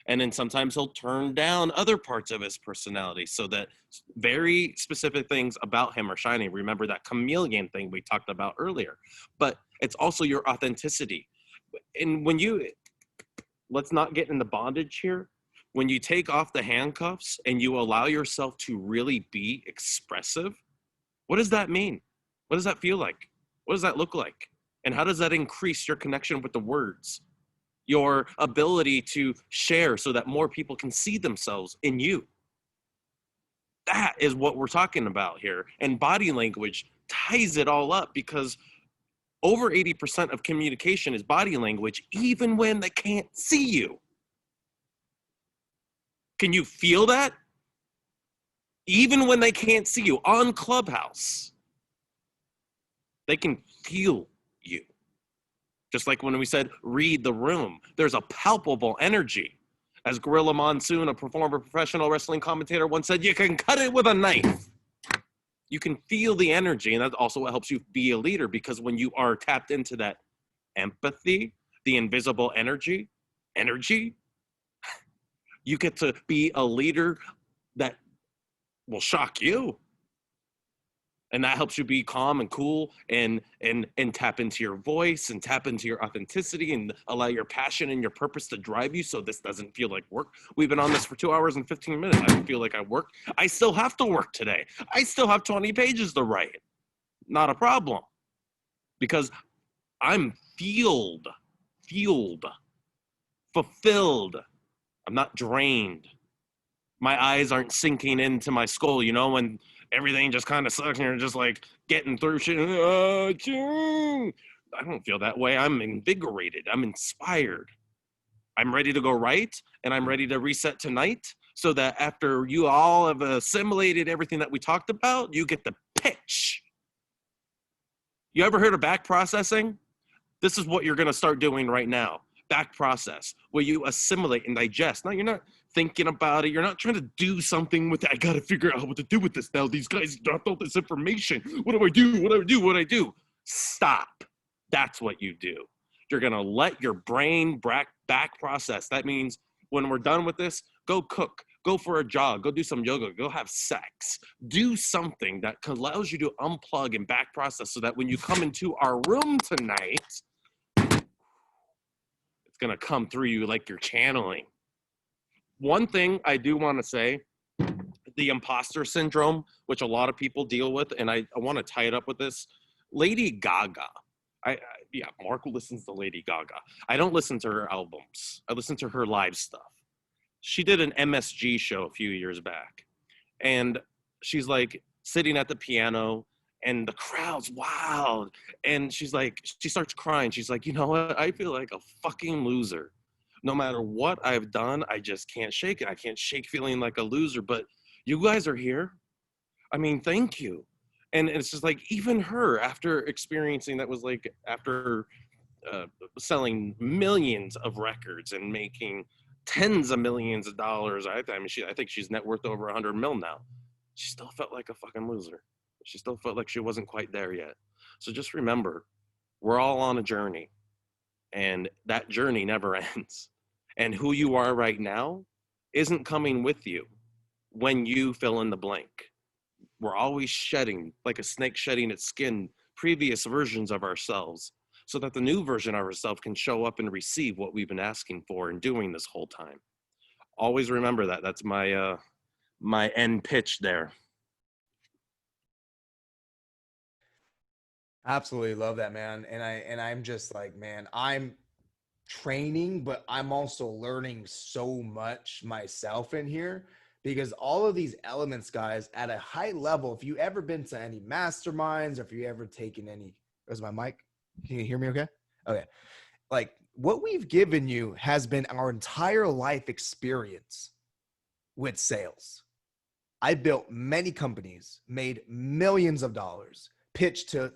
And then sometimes he'll turn down other parts of his personality so that very specific things about him are shining. Remember that chameleon thing we talked about earlier. But it's also your authenticity. And when let's not get into bondage here. When you take off the handcuffs and you allow yourself to really be expressive, what does that mean? What does that feel like? What does that look like? And how does that increase your connection with the words? Your ability to share so that more people can see themselves in you. That is what we're talking about here. And body language ties it all up, because over 80% of communication is body language, even when they can't see you. Can you feel that? Even when they can't see you on Clubhouse, they can feel you. Just like when we said, read the room, there's a palpable energy. As Gorilla Monsoon, a former professional wrestling commentator, once said, you can cut it with a knife. You can feel the energy, and that's also what helps you be a leader, because when you are tapped into that empathy, the invisible energy, you get to be a leader that will shock you. And that helps you be calm and cool and tap into your voice and tap into your authenticity and allow your passion and your purpose to drive you, so this doesn't feel like work. We've been on this for 2 hours and 15 minutes. I don't feel like I work. I still have to work today. I still have 20 pages to write. Not a problem. Because I'm fulfilled. I'm not drained. My eyes aren't sinking into my skull, you know, when everything just kind of sucks and you're just like getting through shit. I don't feel that way. I'm invigorated. I'm inspired. I'm ready to go right, and I'm ready to reset tonight, so that after you all have assimilated everything that we talked about, you get the pitch. You ever heard of back processing? This is what you're going to start doing right now. Back process, where you assimilate and digest. Now, you're not thinking about it. You're not trying to do something with it. I got to figure out what to do with this now. These guys dropped all this information. What do I do? What do I do? What do I do? Stop. That's what you do. You're going to let your brain back process. That means when we're done with this, go cook, go for a jog, go do some yoga, go have sex. Do something that allows you to unplug and back process, so that when you come into our room tonight, going to come through you like you're channeling. One thing I do want to say, the imposter syndrome, which a lot of people deal with, and I want to tie it up with this. Lady Gaga. Mark listens to Lady Gaga. I don't listen to her albums. I listen to her live stuff. She did an MSG show a few years back, and she's like sitting at the piano, and the crowd's wild. And she starts crying. She's like, you know what? I feel like a fucking loser. No matter what I've done, I just can't shake it. I can't shake feeling like a loser. But you guys are here. I mean, thank you. And it's just like, even her, after experiencing that, was like, after selling millions of records and making tens of millions of dollars. I think she's net worth over 100 mil now. She still felt like a fucking loser. She still felt like she wasn't quite there yet. So just remember, we're all on a journey, and that journey never ends. And who you are right now isn't coming with you when you fill in the blank. We're always shedding, like a snake shedding its skin, previous versions of ourselves, so that the new version of ourselves can show up and receive what we've been asking for and doing this whole time. Always remember that. That's my my end pitch there. Absolutely love that, man. And I'm just like, man, I'm training, but I'm also learning so much myself in here, because all of these elements, guys, at a high level, if you ever been to any masterminds, or if you ever taken any, is my mic? Can you hear me okay? Okay. Like, what we've given you has been our entire life experience with sales. I built many companies, made millions of dollars, pitched to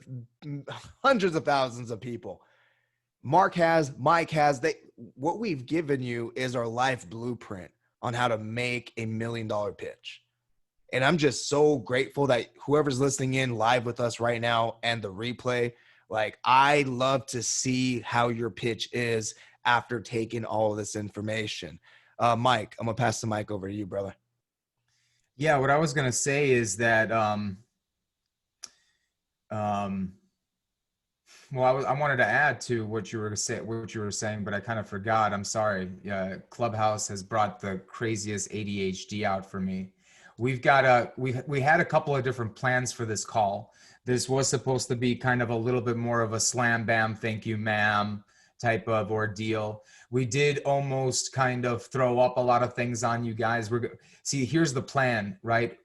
hundreds of thousands of people. Mark has, Mike has, what we've given you is our life blueprint on how to make $1 million pitch. And I'm just so grateful that whoever's listening in live with us right now and the replay, like, I love to see how your pitch is after taking all of this information. Mike, I'm gonna pass the mic over to you, brother. Yeah, what I was gonna say is that well, I wanted to add to what you were saying, but I kind of forgot. I'm sorry. Clubhouse has brought the craziest ADHD out for me. We had a couple of different plans for this call. This was supposed to be kind of a little bit more of a slam bam, thank you, ma'am type of ordeal. We did almost kind of throw up a lot of things on you guys. See, here's the plan, right?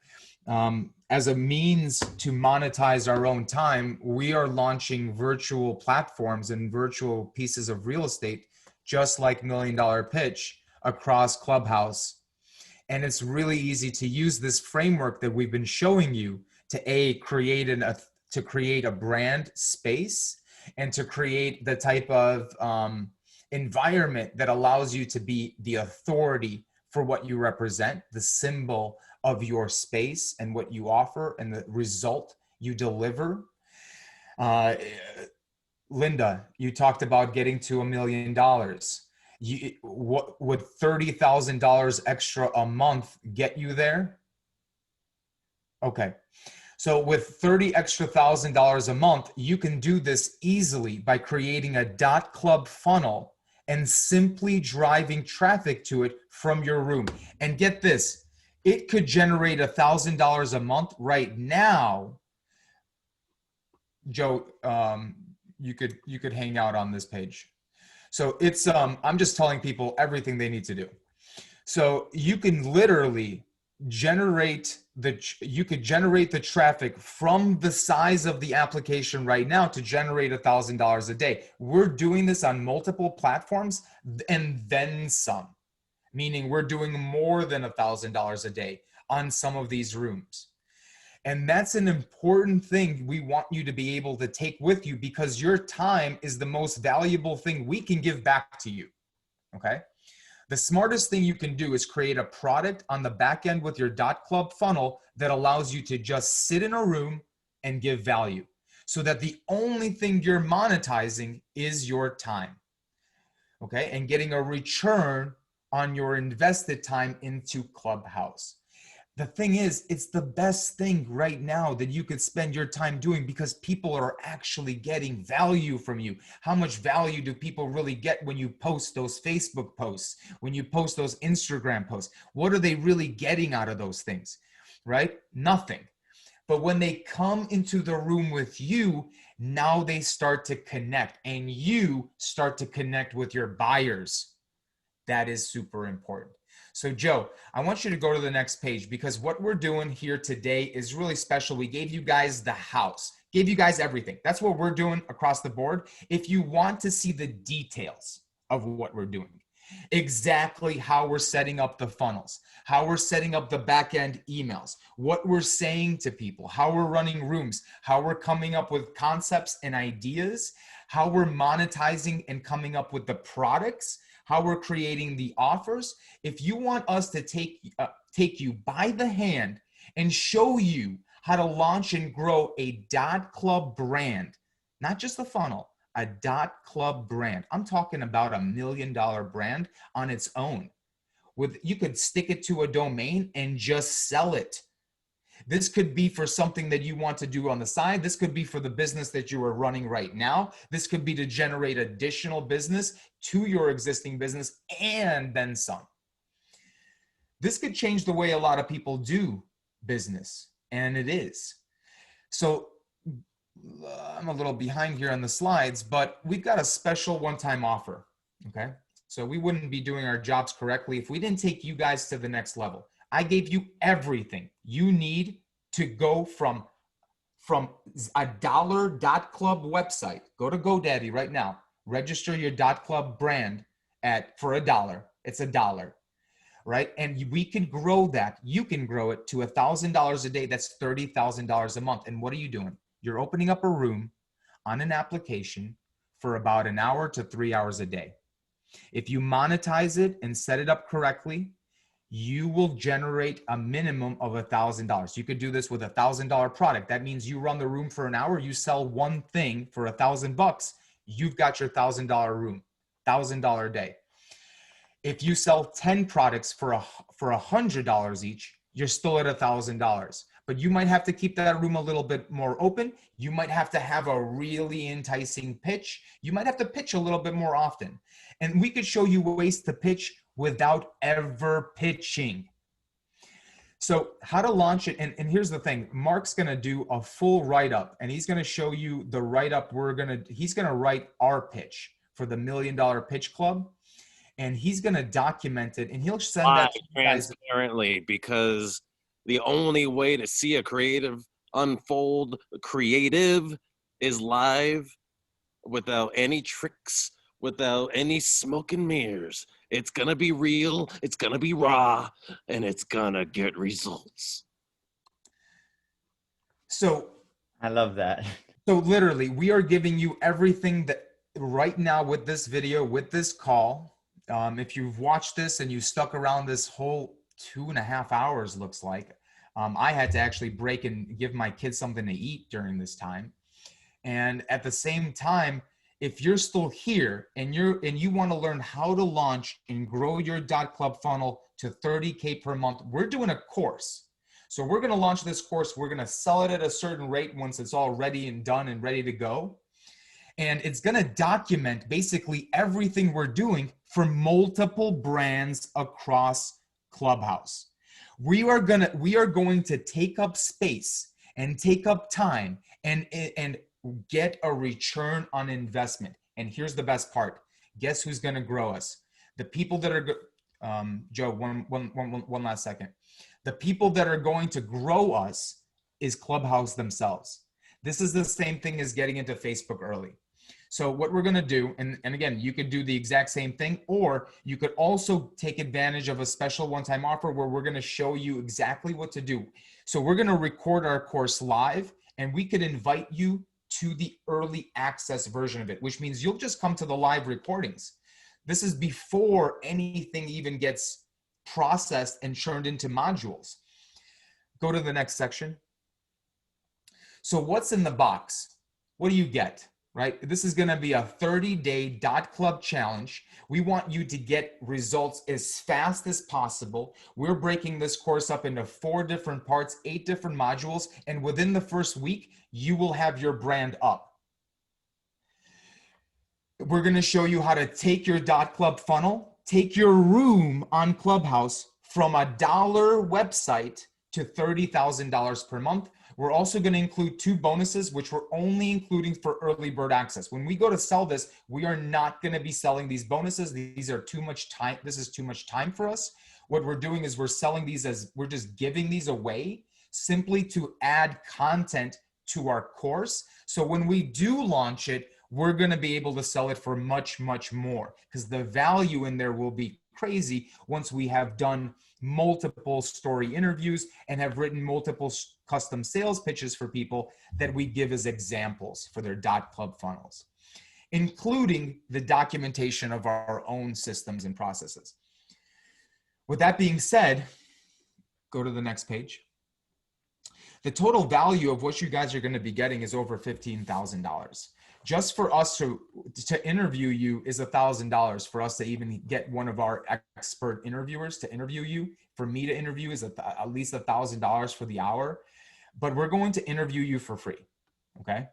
As a means to monetize our own time, we are launching virtual platforms and virtual pieces of real estate, just like $1 Million Pitch, across Clubhouse. And it's really easy to use this framework that we've been showing you to create a brand space and to create the type of environment that allows you to be the authority for what you represent, the symbol of your space and what you offer and the result you deliver. Linda, you talked about getting to $1 million. What would $30,000 extra a month get you there? Okay. So with $30,000 extra a month, you can do this easily by creating a .club funnel and simply driving traffic to it from your room. And get this, it could generate $1,000 a month right now. Joe, you could hang out on this page. So it's I'm just telling people everything they need to do. So you can literally generate the traffic from the size of the application right now to generate $1,000 a day. We're doing this on multiple platforms and then some, meaning we're doing more than $1,000 a day on some of these rooms. And that's an important thing we want you to be able to take with you, because your time is the most valuable thing we can give back to you, okay? The smartest thing you can do is create a product on the back end with your .club funnel that allows you to just sit in a room and give value, so that the only thing you're monetizing is your time, okay? And getting a return on your invested time into Clubhouse. The thing is, it's the best thing right now that you could spend your time doing, because people are actually getting value from you. How much value do people really get when you post those Facebook posts, when you post those Instagram posts? What are they really getting out of those things, right? Nothing. But when they come into the room with you, now they start to connect, and you start to connect with your buyers. That is super important. So Joe, I want you to go to the next page, because what we're doing here today is really special. We gave you guys the house, gave you guys everything. That's what we're doing across the board. If you want to see the details of what we're doing, exactly how we're setting up the funnels, how we're setting up the back-end emails, what we're saying to people, how we're running rooms, how we're coming up with concepts and ideas, how we're monetizing and coming up with the products, how we're creating the offers. If you want us to take you by the hand and show you how to launch and grow a .club brand, not just a funnel, a .club brand. I'm talking about $1 million brand on its own. You could stick it to a domain and just sell it. This could be for something that you want to do on the side. This could be for the business that you are running right now. This could be to generate additional business to your existing business and then some. This could change the way a lot of people do business, and it is. So I'm a little behind here on the slides, but we've got a special one-time offer, okay? So we wouldn't be doing our jobs correctly if we didn't take you guys to the next level. I gave you everything you need to go from a $.club website. Go to GoDaddy right now. Register your .club brand for $1. It's $1, right? And we can grow that. You can grow it to $1,000 a day. That's $30,000 a month. And what are you doing? You're opening up a room on an application for about an hour to 3 hours a day. If you monetize it and set it up correctly, you will generate a minimum of $1,000. You could do this with $1,000 product. That means you run the room for an hour, you sell one thing for $1,000, you've got your $1,000 room, $1,000 a day. If you sell 10 products for $100 each, you're still at $1,000. But you might have to keep that room a little bit more open. You might have to have a really enticing pitch. You might have to pitch a little bit more often. And we could show you ways to pitch without ever pitching. So how to launch it. And here's the thing, Mark's going to do a full write-up, and he's going to show you the write-up. He's going to write our pitch for the $1 Million Pitch Club. And he's going to document it, and he'll send that to you guys transparently, because the only way to see a creative unfold creative is live, without any tricks, without any smoke and mirrors. It's going to be real, it's going to be raw, and it's going to get results. So I love that. So literally, we are giving you everything that right now with this video, with this call. If you've watched this and you stuck around this whole 2.5 hours, looks like, I had to actually break and give my kids something to eat during this time. And at the same time, if you're still here and you want to learn how to launch and grow your .club funnel to 30K per month, we're doing a course. So we're going to launch this course. We're going to sell it at a certain rate once it's all ready and done and ready to go. And it's going to document basically everything we're doing for multiple brands across Clubhouse. We are going to take up space and take up time and get a return on investment. And here's the best part. Guess who's going to grow us? The people that are, Joe, one last second. The people that are going to grow us is Clubhouse themselves. This is the same thing as getting into Facebook early. So what we're going to do, and again, you could do the exact same thing, or you could also take advantage of a special one-time offer where we're going to show you exactly what to do. So we're going to record our course live, and we could invite you to the early access version of it, which means you'll just come to the live recordings. This is before anything even gets processed and churned into modules. Go to the next section. So what's in the box? What do you get? Right? This is going to be a 30-day .club challenge. We want you to get results as fast as possible. We're breaking this course up into 4 different parts, 8 different modules, and within the first week, you will have your brand up. We're going to show you how to take your .club funnel, take your room on Clubhouse from a $1 website to $30,000 per month. We're also going to include 2 bonuses, which we're only including for early bird access. When we go to sell this, we are not going to be selling these bonuses. These are too much time. This is too much time for us. What we're doing is we're selling these as we're just giving these away simply to add content to our course. So when we do launch it, we're going to be able to sell it for much, much more, because the value in there will be crazy once we have done multiple story interviews and have written multiple custom sales pitches for people that we give as examples for their .club funnels, including the documentation of our own systems and processes. With that being said, go to the next page. The total value of what you guys are going to be getting is over $15,000. Just for us to interview you is $1,000. For us to even get one of our expert interviewers to interview you, for me to interview is at least $1,000 for the hour. But we're going to interview you for free, okay?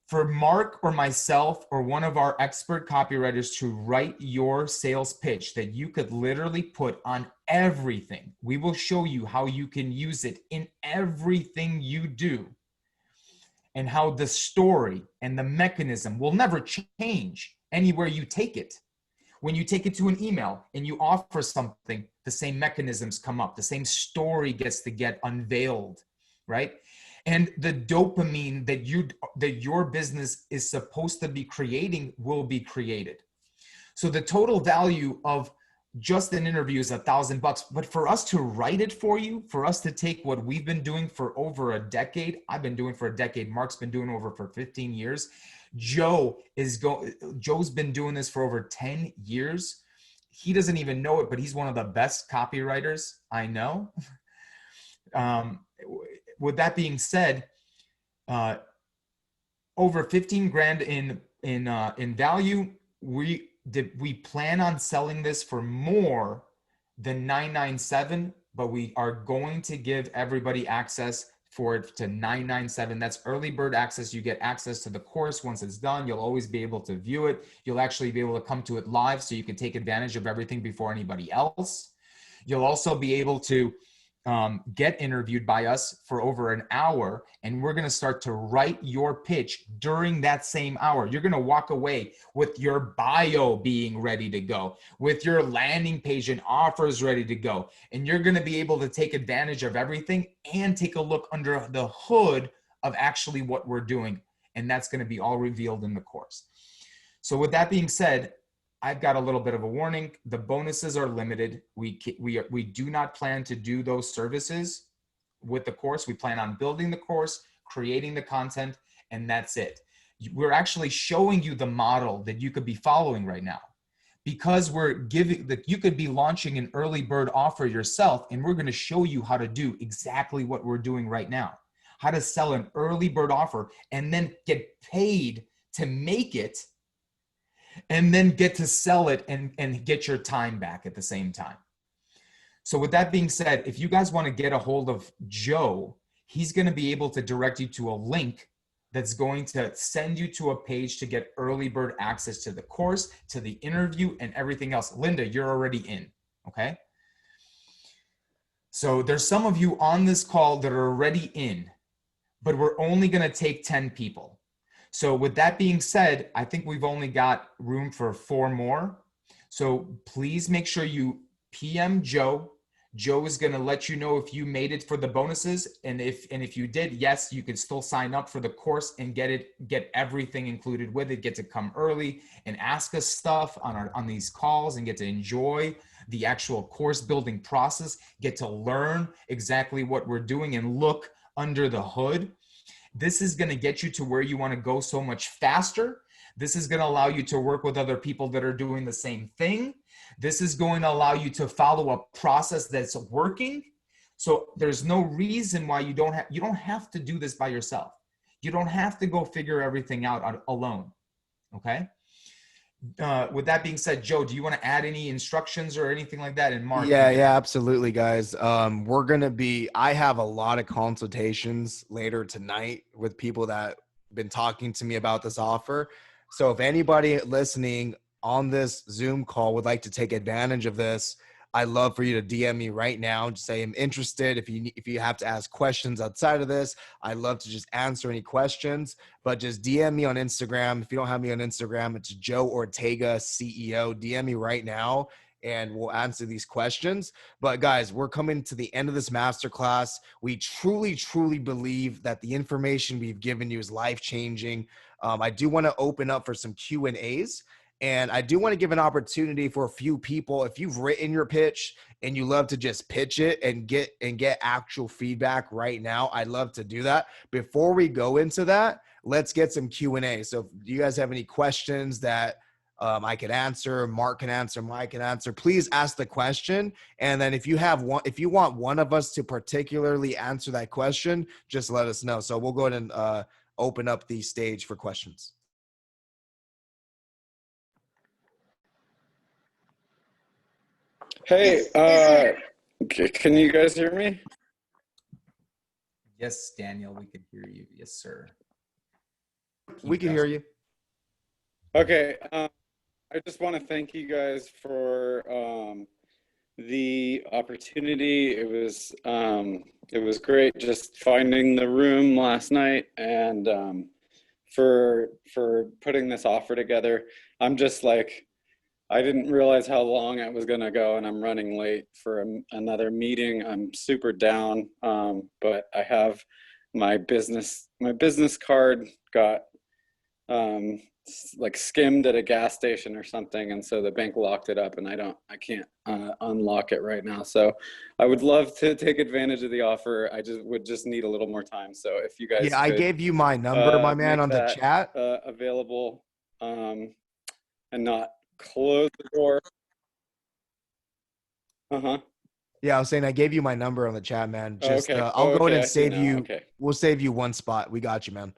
For Mark or myself or one of our expert copywriters to write your sales pitch that you could literally put on everything, we will show you how you can use it in everything you do, and how the story and the mechanism will never change anywhere you take it. When you take it to an email and you offer something, the same mechanisms come up, the same story gets to get unveiled, right? And the dopamine that your business is supposed to be creating will be created. So the total value of just an interview is $1,000, but for us to write it for you, for us to take what we've been doing for over a decade, I've been doing for a decade, Mark's been doing over for 15 years, Joe's been doing this for over 10 years. He doesn't even know it, but he's one of the best copywriters I know. With that being said, over 15 grand in value. We plan on selling this for more than 997, but we are going to give everybody access for it to 997. That's early bird access. You get access to the course once it's done. You'll always be able to view it. You'll actually be able to come to it live, so you can take advantage of everything before anybody else. You'll also be able to get interviewed by us for over an hour, and we're going to start to write your pitch during that same hour. You're going to walk away with your bio being ready to go, with your landing page and offers ready to go, and you're going to be able to take advantage of everything and take a look under the hood of actually what we're doing, and that's going to be all revealed in the course. So with that being said, I've got a little bit of a warning. The bonuses are limited. We do not plan to do those services with the course. We plan on building the course, creating the content, and that's it. We're actually showing you the model that you could be following right now, because we're giving that you could be launching an early bird offer yourself, and we're going to show you how to do exactly what we're doing right now, how to sell an early bird offer and then get paid to make it, and then get to sell it and get your time back at the same time. So with that being said, if you guys want to get a hold of Joe, he's going to be able to direct you to a link that's going to send you to a page to get early bird access to the course, to the interview, and everything else. Linda, you're already in, okay? So there's some of you on this call that are already in, but we're only going to take 10 people. So with that being said, I think we've only got room for 4 more. So please make sure you PM Joe. Joe is going to let you know if you made it for the bonuses. And if you did, yes, you could still sign up for the course and get everything included with it, get to come early and ask us stuff on these calls and get to enjoy the actual course building process, get to learn exactly what we're doing and look under the hood. This is going to get you to where you want to go so much faster. This is going to allow you to work with other people that are doing the same thing. This is going to allow you to follow a process that's working. So there's no reason why you don't have to do this by yourself. You don't have to go figure everything out alone. Okay. With that being said, Joe, do you want to add any instructions or anything like that? And Mark? Yeah, absolutely, guys. I have a lot of consultations later tonight with people that have been talking to me about this offer. So if anybody listening on this Zoom call would like to take advantage of this, I'd love for you to DM me right now. Just say I'm interested. If you have to ask questions outside of this, I'd love to just answer any questions. But just DM me on Instagram. If you don't have me on Instagram, it's Joe Ortega CEO. DM me right now, and we'll answer these questions. But guys, we're coming to the end of this masterclass. We truly, truly believe that the information we've given you is life-changing. I do want to open up for some Q&As. And I do want to give an opportunity for a few people. If you've written your pitch and you love to just pitch it and get actual feedback right now, I'd love to do that. Before we go into that, let's get some Q&A. So if you guys have any questions that I could answer, Mark can answer, Mike can answer, please ask the question. And then if you want one of us to particularly answer that question, just let us know. So we'll go ahead and open up the stage for questions. Hey, can you guys hear me? Yes, Daniel, we can hear you. Yes, sir. We can hear you. Okay, I just want to thank you guys for the opportunity. It was great just finding the room last night, and for putting this offer together. I'm just like, I didn't realize how long it was going to go, and I'm running late for another meeting. I'm super down, but I have my business card got like skimmed at a gas station or something, and so the bank locked it up, and I can't unlock it right now. So I would love to take advantage of the offer. I would just need a little more time. So if you guys I gave you my number, my man, on the chat. Available, and not close the door. Yeah, I was saying I gave you my number on the chat, man. Just okay. I'll go ahead and save you. Okay. We'll save you one spot. We got you, man.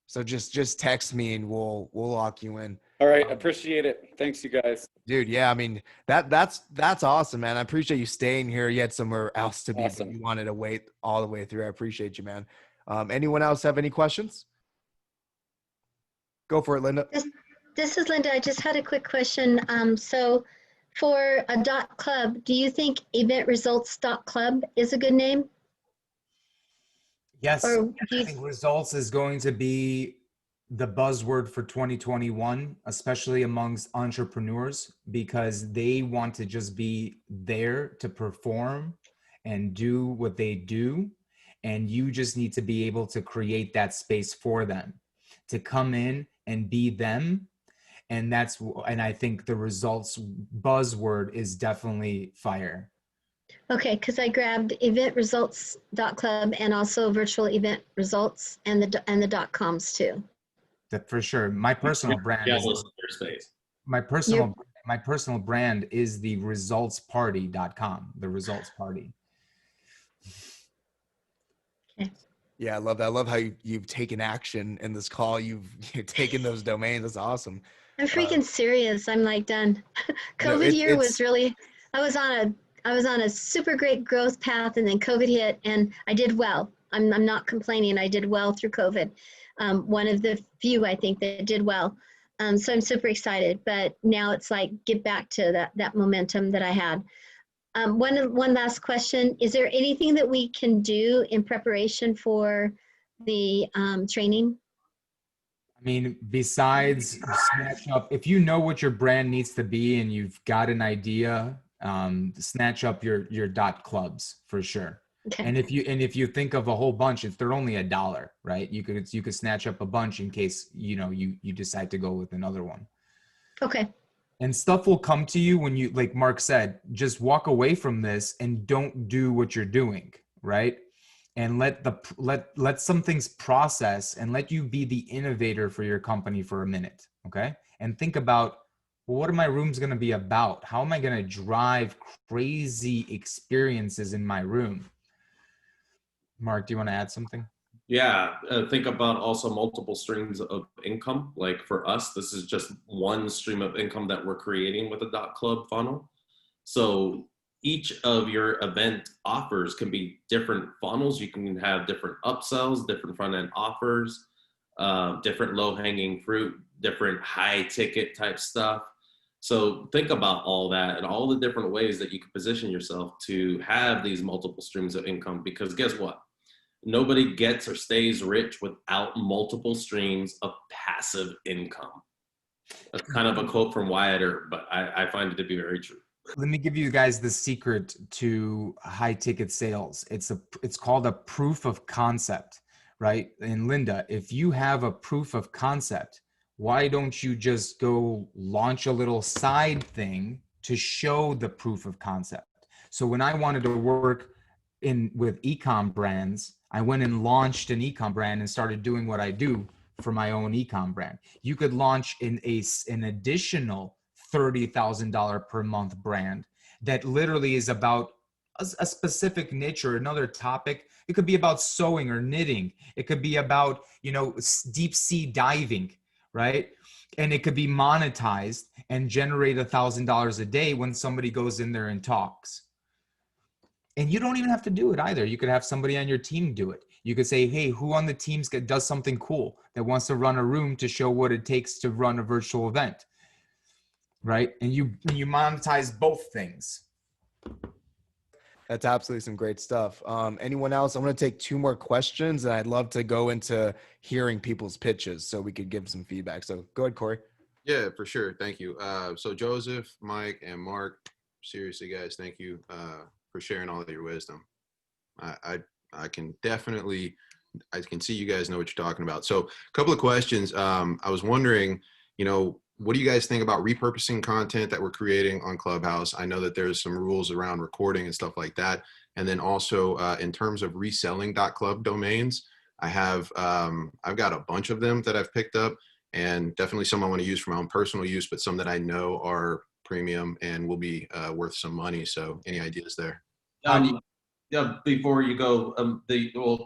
So just text me and we'll lock you in. All right, appreciate it. Thanks, you guys. Dude, yeah, I mean that's awesome, man. I appreciate you staying here. You had somewhere else to be, Awesome. but you wanted to wait all the way through. I appreciate you, man. Anyone else have any questions? Go for it, Linda. This is Linda. I just had a quick question. So for a .club, do you think eventresults.club is a good name? Yes, Or I think results is going to be the buzzword for 2021, especially amongst entrepreneurs, because they want to just be there to perform and do what they do. And you just need to be able to create that space for them to come in and be them. And I think the results buzzword is definitely fire. Okay, because I grabbed eventresults.club and also virtual event results and the .coms too. That for sure. My personal brand is my personal brand is the resultsparty.com, the results party. Okay. Yeah, I love that. I love how you've taken action in this call. You've taken those domains. That's awesome. I'm freaking serious. I'm like done. COVID year was really, I was on a super great growth path, and then COVID hit and I did well. I'm not complaining. I did well through COVID. One of the few, I think, that did well. So I'm super excited, but now it's like, get back to that momentum that I had. One last question. Is there anything that we can do in preparation for the training? I mean, besides snatch up, if you know what your brand needs to be and you've got an idea, snatch up your .clubs for sure. Okay. And if you think of a whole bunch, if they're only $1, right? You could snatch up a bunch in case you decide to go with another one. Okay. And stuff will come to you when you, like Mark said, just walk away from this and don't do what you're doing, right? And let some things process and let you be the innovator for your company for a minute, okay? And think about, well, what are my rooms going to be about? How am I going to drive crazy experiences in my room? Mark, do you want to add something? Yeah, think about also multiple streams of income. Like for us, this is just one stream of income that we're creating with a .club funnel. So each of your event offers can be different funnels. You can have different upsells, different front-end offers, different low-hanging fruit, different high-ticket type stuff. So think about all that and all the different ways that you can position yourself to have these multiple streams of income, because guess what? Nobody gets or stays rich without multiple streams of passive income. That's kind of a quote from Wyatt Earp, but I find it to be very true. Let me give you guys the secret to high ticket sales. It's called a proof of concept, right? And Linda, if you have a proof of concept, why don't you just go launch a little side thing to show the proof of concept? So when I wanted to work with e-com brands, I went and launched an e-com brand and started doing what I do for my own e-com brand. You could launch an additional $30,000 per month brand that literally is about a specific niche or another topic. It could be about sewing or knitting. It could be about, deep sea diving, right? And it could be monetized and generate $1,000 a day when somebody goes in there and talks. And you don't even have to do it either. You could have somebody on your team do it. You could say, hey, who on the team does something cool that wants to run a room to show what it takes to run a virtual event, right? And you monetize both things. That's absolutely some great stuff. Anyone else? I'm going to take 2 more questions, and I'd love to go into hearing people's pitches so we could give some feedback. So go ahead, Corey. Yeah, for sure. Thank you. So Joseph, Mike, and Mark, seriously, guys, thank you for sharing all of your wisdom. I can definitely I can see you guys know what you're talking about. So a couple of questions. I was wondering, what do you guys think about repurposing content that we're creating on Clubhouse? I know that there's some rules around recording and stuff like that. And then also in terms of reselling .club domains, I've got a bunch of them that I've picked up, and definitely some I want to use for my own personal use, but some that I know are premium and will be worth some money. So any ideas there? Yeah, before you go,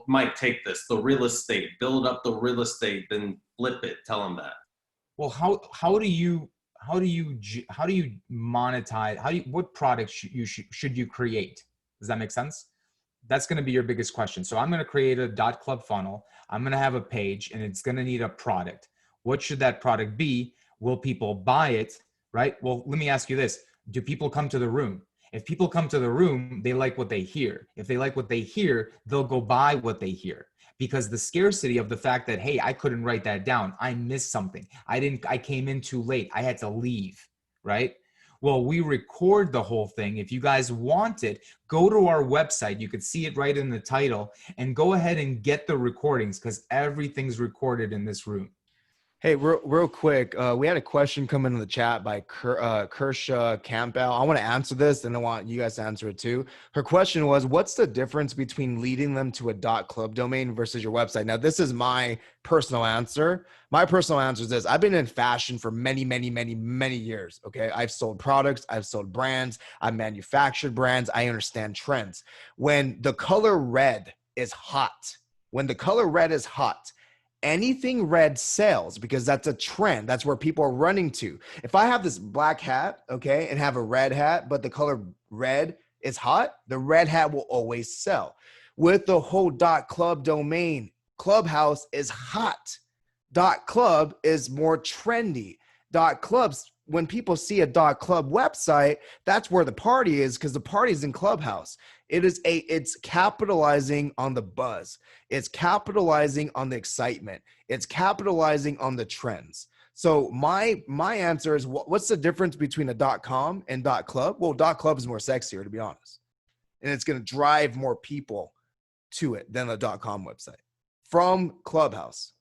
Mike, take this, the real estate, build up the real estate, then flip it. Tell them that. Well, how do you monetize? What products should you create? Does that make sense? That's going to be your biggest question. So I'm going to create a .club funnel. I'm going to have a page, and it's going to need a product. What should that product be? Will people buy it? Right? Well, let me ask you this. Do people come to the room? If people come to the room, they like what they hear. If they like what they hear, they'll go buy what they hear. Because the scarcity of the fact that, hey, I couldn't write that down. I missed something. I came in too late. I had to leave, right? Well, we record the whole thing. If you guys want it, go to our website. You could see it right in the title, and go ahead and get the recordings, because everything's recorded in this room. Hey, real quick, we had a question come in the chat by Kershaw Campbell. I want to answer this, and I want you guys to answer it too. Her question was, what's the difference between leading them to a .club domain versus your website? Now, this is my personal answer. My personal answer is this. I've been in fashion for many, many, many, many years, okay? I've sold products. I've sold brands. I've manufactured brands. I understand trends. When the color red is hot, anything red sells, because that's a trend. That's where people are running to. If I have this black hat, okay, and have a red hat, but the color red is hot, the red hat will always sell. With the whole .club domain, Clubhouse is hot. .club is more trendy. .clubs, when people see a .club website, that's where the party is, because the party is in Clubhouse. It's capitalizing on the buzz. It's capitalizing on the excitement. It's capitalizing on the trends. So my answer is, what's the difference between a .com and .club? Well, .club is more sexier, to be honest. And it's going to drive more people to it than the .com website from Clubhouse.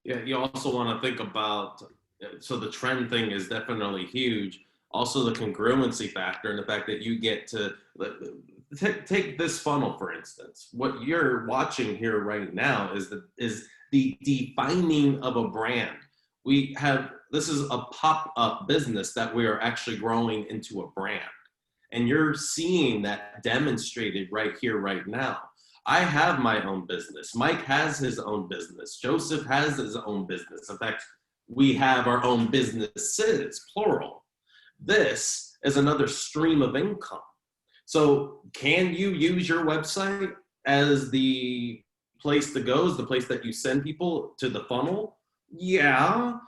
Yeah, you also want to think about, so the trend thing is definitely huge. Also the congruency factor, and the fact that you get to take this funnel, for instance. What you're watching here right now is the defining of a brand. This is a pop-up business that we are actually growing into a brand. And you're seeing that demonstrated right here, right now. I have my own business. Mike has his own business. Joseph has his own business. In fact, we have our own businesses, plural. This is another stream of income. So can you use your website as the place to go, as the place that you send people to the funnel? Yeah.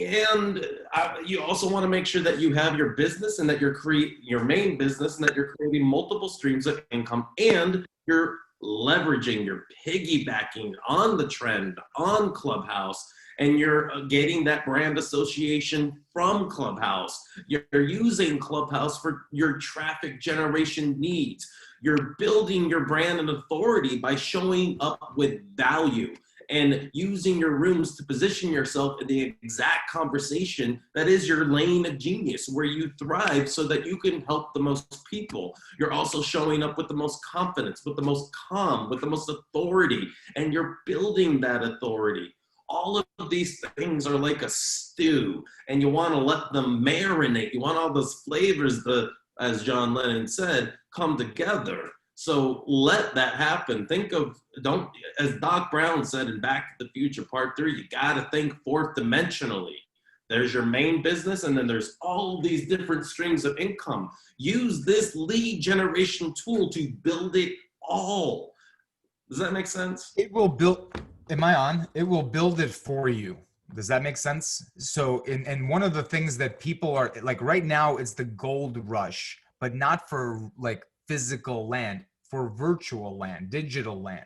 And you also want to make sure that you have your business, and that you're your main business, and that you're creating multiple streams of income, and you're leveraging, you're piggybacking on the trend on Clubhouse, and you're getting that brand association from Clubhouse. You're using Clubhouse for your traffic generation needs. You're building your brand and authority by showing up with value and using your rooms to position yourself in the exact conversation that is your lane of genius, where you thrive so that you can help the most people. You're also showing up with the most confidence, with the most calm, with the most authority, and you're building that authority. All of these things are like a stew, and you want to let them marinate. You want all those flavors, as John Lennon said, come together. So let that happen. As Doc Brown said in Back to the Future Part 3, you got to think fourth dimensionally. There's your main business, and then there's all these different streams of income. Use this lead generation tool to build it all. Does that make sense? It will build, am I on? It will build it for you. Does that make sense? So, and one of the things that people are like right now, it's the gold rush, but not for like physical land, for virtual land, digital land,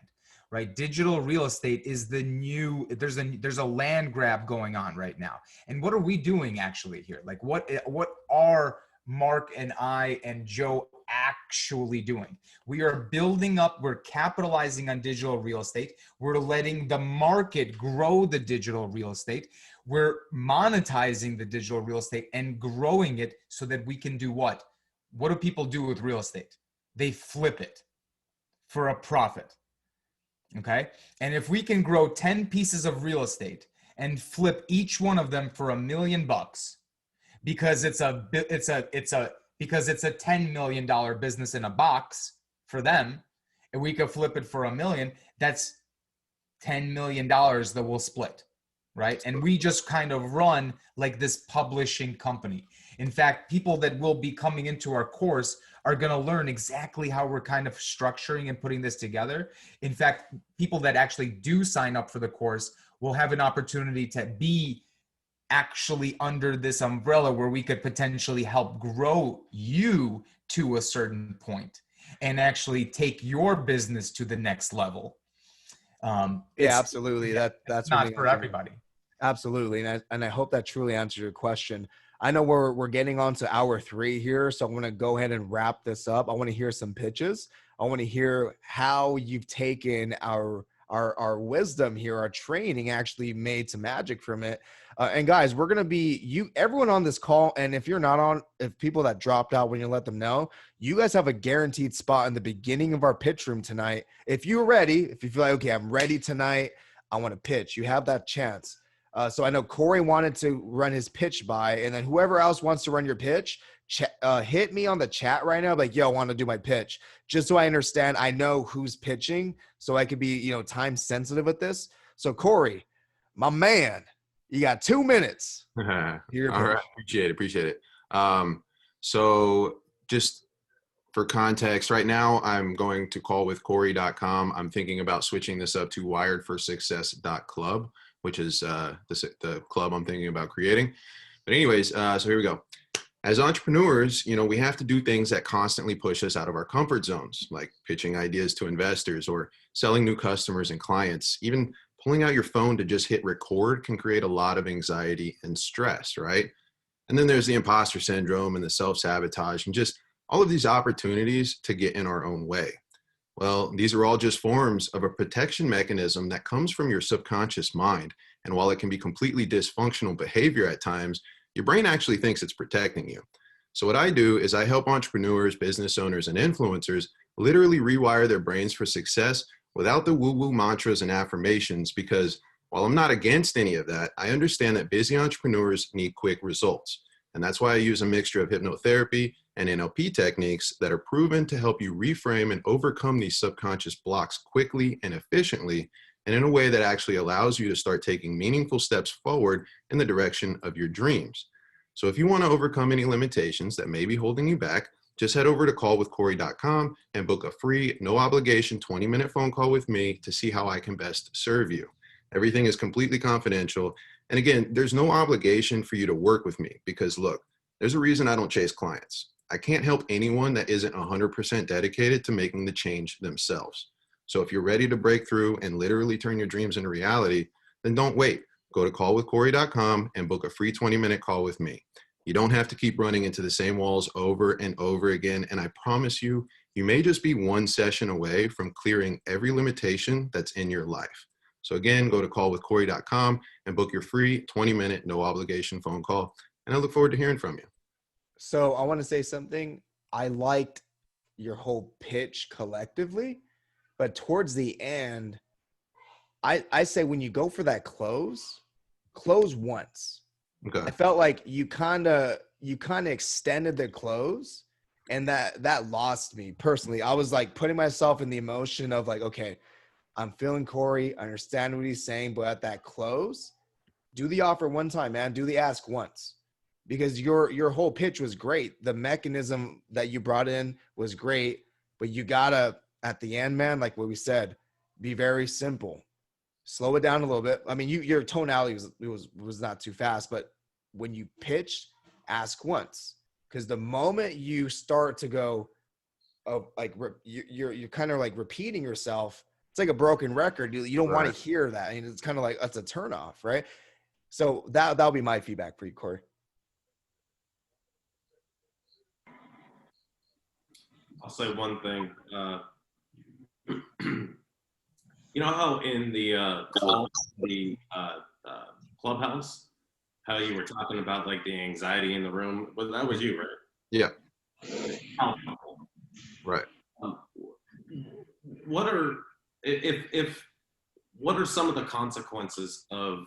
right? Digital real estate is the new, there's a land grab going on right now. And what are we doing actually here? Like what are Mark and I and Joe actually doing. We are building up, we're capitalizing on digital real estate. We're letting the market grow the digital real estate. We're monetizing the digital real estate and growing it so that we can do what? What do people do with real estate? They flip it for a profit. Okay. And if we can grow 10 pieces of real estate and flip each one of them for $1 million, because it's a $10 million business in a box for them, and we could flip it for $1 million, that's $10 million that we'll split, right? And we just kind of run like this publishing company. In fact, people that will be coming into our course are going to learn exactly how we're kind of structuring and putting this together. In fact, people that actually do sign up for the course will have an opportunity to be actually under this umbrella where we could potentially help grow you to a certain point and actually take your business to the next level. Yeah, absolutely. That's not really for everybody. Absolutely. And I hope that truly answers your question. I know we're getting on to hour 3 here, so I'm going to go ahead and wrap this up. I want to hear some pitches. I want to hear how you've taken our wisdom here, our training, actually made some magic from it. And guys, we're going to be everyone on this call. And if you're not on, if people that dropped out, when you let them know, you guys have a guaranteed spot in the beginning of our pitch room tonight. If you're ready, if you feel like, okay, I'm ready tonight, I want to pitch, you have that chance. So I know Corey wanted to run his pitch by, and then whoever else wants to run your pitch, hit me on the chat right now. Like, yo, I want to do my pitch, just so I understand. I know who's pitching, so I could be, time sensitive with this. So Corey, my man, you got 2 minutes. All right, appreciate it. So just for context, right now I'm going to callwithcorey.com. I'm thinking about switching this up to wiredforsuccess.club, which is the club I'm thinking about creating. But anyways, so here we go. As entrepreneurs, we have to do things that constantly push us out of our comfort zones, like pitching ideas to investors or selling new customers and clients. Even pulling out your phone to just hit record can create a lot of anxiety and stress, right? And then there's the imposter syndrome and the self-sabotage and just all of these opportunities to get in our own way. Well, these are all just forms of a protection mechanism that comes from your subconscious mind. And while it can be completely dysfunctional behavior at times, your brain actually thinks it's protecting you. So what I do is I help entrepreneurs, business owners, and influencers literally rewire their brains for success without the woo-woo mantras and affirmations, because while I'm not against any of that, I understand that busy entrepreneurs need quick results. And that's why I use a mixture of hypnotherapy and NLP techniques that are proven to help you reframe and overcome these subconscious blocks quickly and efficiently, and in a way that actually allows you to start taking meaningful steps forward in the direction of your dreams. So if you want to overcome any limitations that may be holding you back, just head over to callwithcorey.com and book a free, no obligation 20-minute phone call with me to see how I can best serve you. Everything is completely confidential. And again, there's no obligation for you to work with me because look, there's a reason I don't chase clients. I can't help anyone that isn't 100% dedicated to making the change themselves. So if you're ready to break through and literally turn your dreams into reality, then don't wait. Go to callwithcorey.com and book a free 20-minute call with me. You don't have to keep running into the same walls over and over again. And I promise you, you may just be one session away from clearing every limitation that's in your life. So again, go to callwithcorey.com and book your free 20-minute, no obligation phone call. And I look forward to hearing from you. So I want to say something. I liked your whole pitch collectively, but towards the end, I say when you go for that close once. Okay. I felt like you kind of extended the close, and that lost me personally. I was like putting myself in the emotion of like, okay, I'm feeling Corey, I understand what he's saying, but at that close, do the offer one time, man. Do the ask once. Because your whole pitch was great. The mechanism that you brought in was great, but you gotta, at the end, man, like what we said, be very simple. Slow it down a little bit. I mean, your tonality was not too fast, but when you pitch, ask once. Because the moment you start to go, you're kind of like repeating yourself. It's like a broken record. You don't want to hear that. I mean, it's kind of like that's a turnoff, right? So that'll be my feedback for you, Corey. I'll say one thing. You know how in the call, the Clubhouse, how you were talking about like the anxiety in the room? But that was you, right? Yeah. Right. What are what are some of the consequences of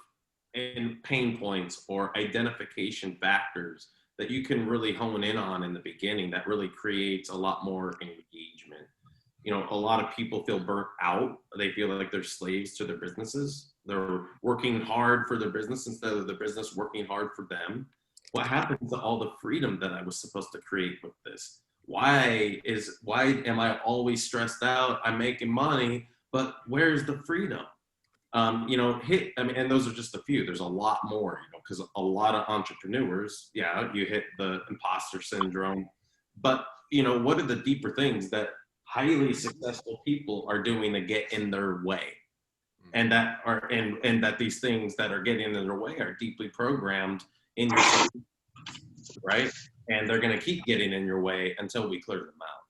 and pain points or identification factors that you can really hone in on in the beginning that really creates a lot more engagement? You know, a lot of people feel burnt out. They feel like they're slaves to their businesses. They're working hard for their business instead of the business working hard for them. What happened to all the freedom that I was supposed to create with this? Why am I always stressed out? I'm making money, but where's the freedom? You know, and those are just a few. There's a lot more, you know, because a lot of entrepreneurs, yeah, you hit the imposter syndrome. But, you know, what are the deeper things that highly successful people are doing to get in their way? And that these things that are getting in their way are deeply programmed in your system, right? And they're going to keep getting in your way until we clear them out.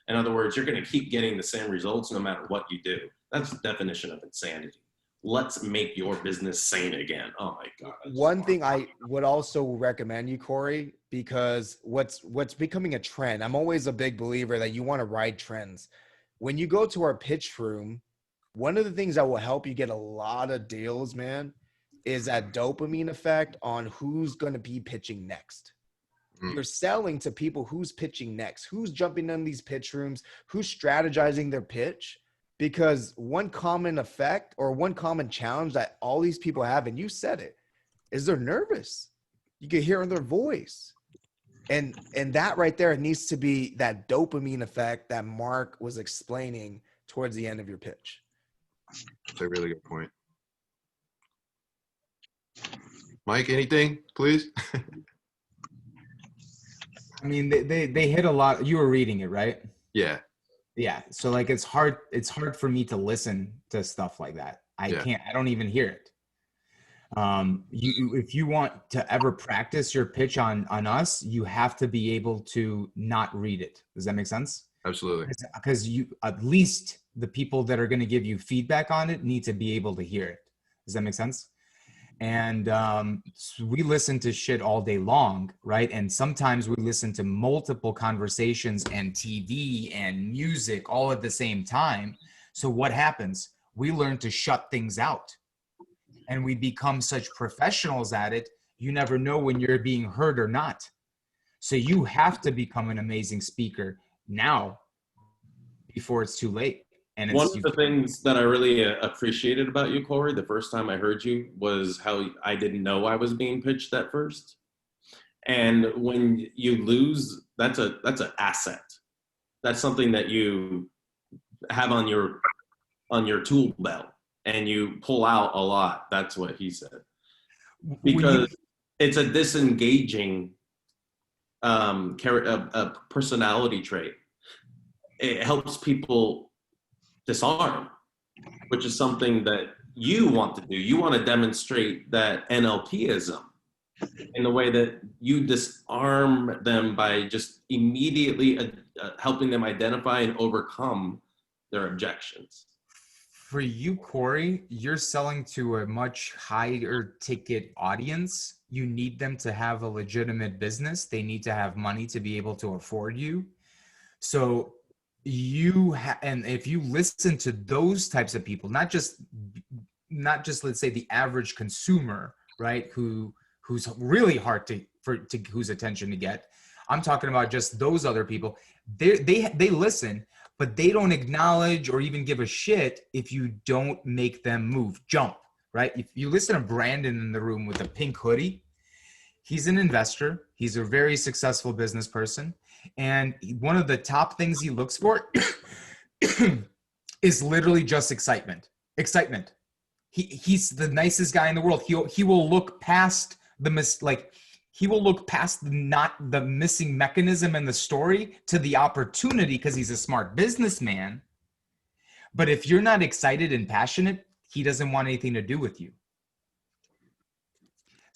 In other words, you're going to keep getting the same results no matter what you do. That's the definition of insanity. Let's make your business sane again. Oh my God. One thing I would also recommend you, Corey, because what's becoming a trend, I'm always a big believer that you want to ride trends. When you go to our pitch room, one of the things that will help you get a lot of deals, man, is that dopamine effect on who's going to be pitching next. You're selling to people who's pitching next, who's jumping in these pitch rooms, who's strategizing their pitch. Because one common effect or one common challenge that all these people have, and you said it, is they're nervous. You can hear in their voice. And that right there needs to be that dopamine effect that Mark was explaining towards the end of your pitch. That's a really good point. Mike, anything, please? I mean, they hit a lot. You were reading it, right? Yeah. Yeah. So like, it's hard for me to listen to stuff like that. I don't even hear it. If you want to ever practice your pitch on us, you have to be able to not read it. Does that make sense? Absolutely. Because at least the people that are going to give you feedback on it need to be able to hear it. Does that make sense? And so we listen to shit all day long, right? And sometimes we listen to multiple conversations and TV and music all at the same time. So what happens? We learn to shut things out. And we become such professionals at it, you never know when you're being heard or not. So you have to become an amazing speaker now before it's too late. And one of the things that I really appreciated about you, Corey, the first time I heard you was how I didn't know I was being pitched at first. And when you lose, that's an asset. That's something that you have on your tool belt and you pull out a lot. That's what he said. Because it's a disengaging personality trait. It helps people disarm, which is something that you want to do. You want to demonstrate that NLPism in the way that you disarm them by just immediately helping them identify and overcome their objections. For you, Corey, you're selling to a much higher ticket audience. You need them to have a legitimate business. They need to have money to be able to afford you. So and if you listen to those types of people, not just let's say the average consumer, right, who's really hard to whose attention to get. I'm talking about just those other people. They listen, but they don't acknowledge or even give a shit if you don't make them move, jump, right? If you listen to Brandon in the room with a pink hoodie, he's an investor. He's a very successful business person. And one of the top things he looks for is literally just excitement. Excitement. He's the nicest guy in the world. He will look past the not the missing mechanism in the story to the opportunity because he's a smart businessman. But if you're not excited and passionate, he doesn't want anything to do with you.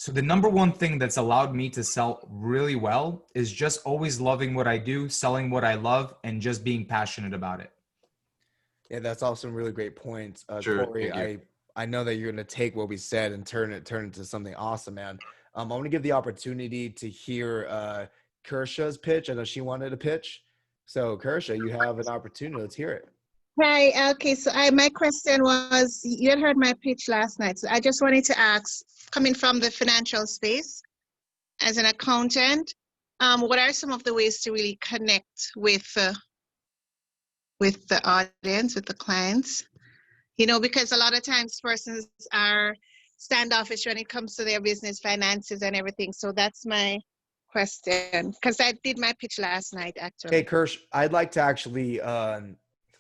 So the number one thing that's allowed me to sell really well is just always loving what I do, selling what I love, and just being passionate about it. Yeah, that's all some really great points. Sure, Corey, thank you. I know that you're going to take what we said and turn it into something awesome, man. I want to give the opportunity to hear Kersha's pitch. I know she wanted a pitch. So Kersha, you have an opportunity. Let's hear it. Right. Okay. So my question was, you had heard my pitch last night. So I just wanted to ask, coming from the financial space as an accountant, what are some of the ways to really connect with the audience, with the clients? You know, because a lot of times persons are standoffish when it comes to their business finances and everything. So that's my question, because I did my pitch last night, actually. Hey, Kersh, I'd like to actually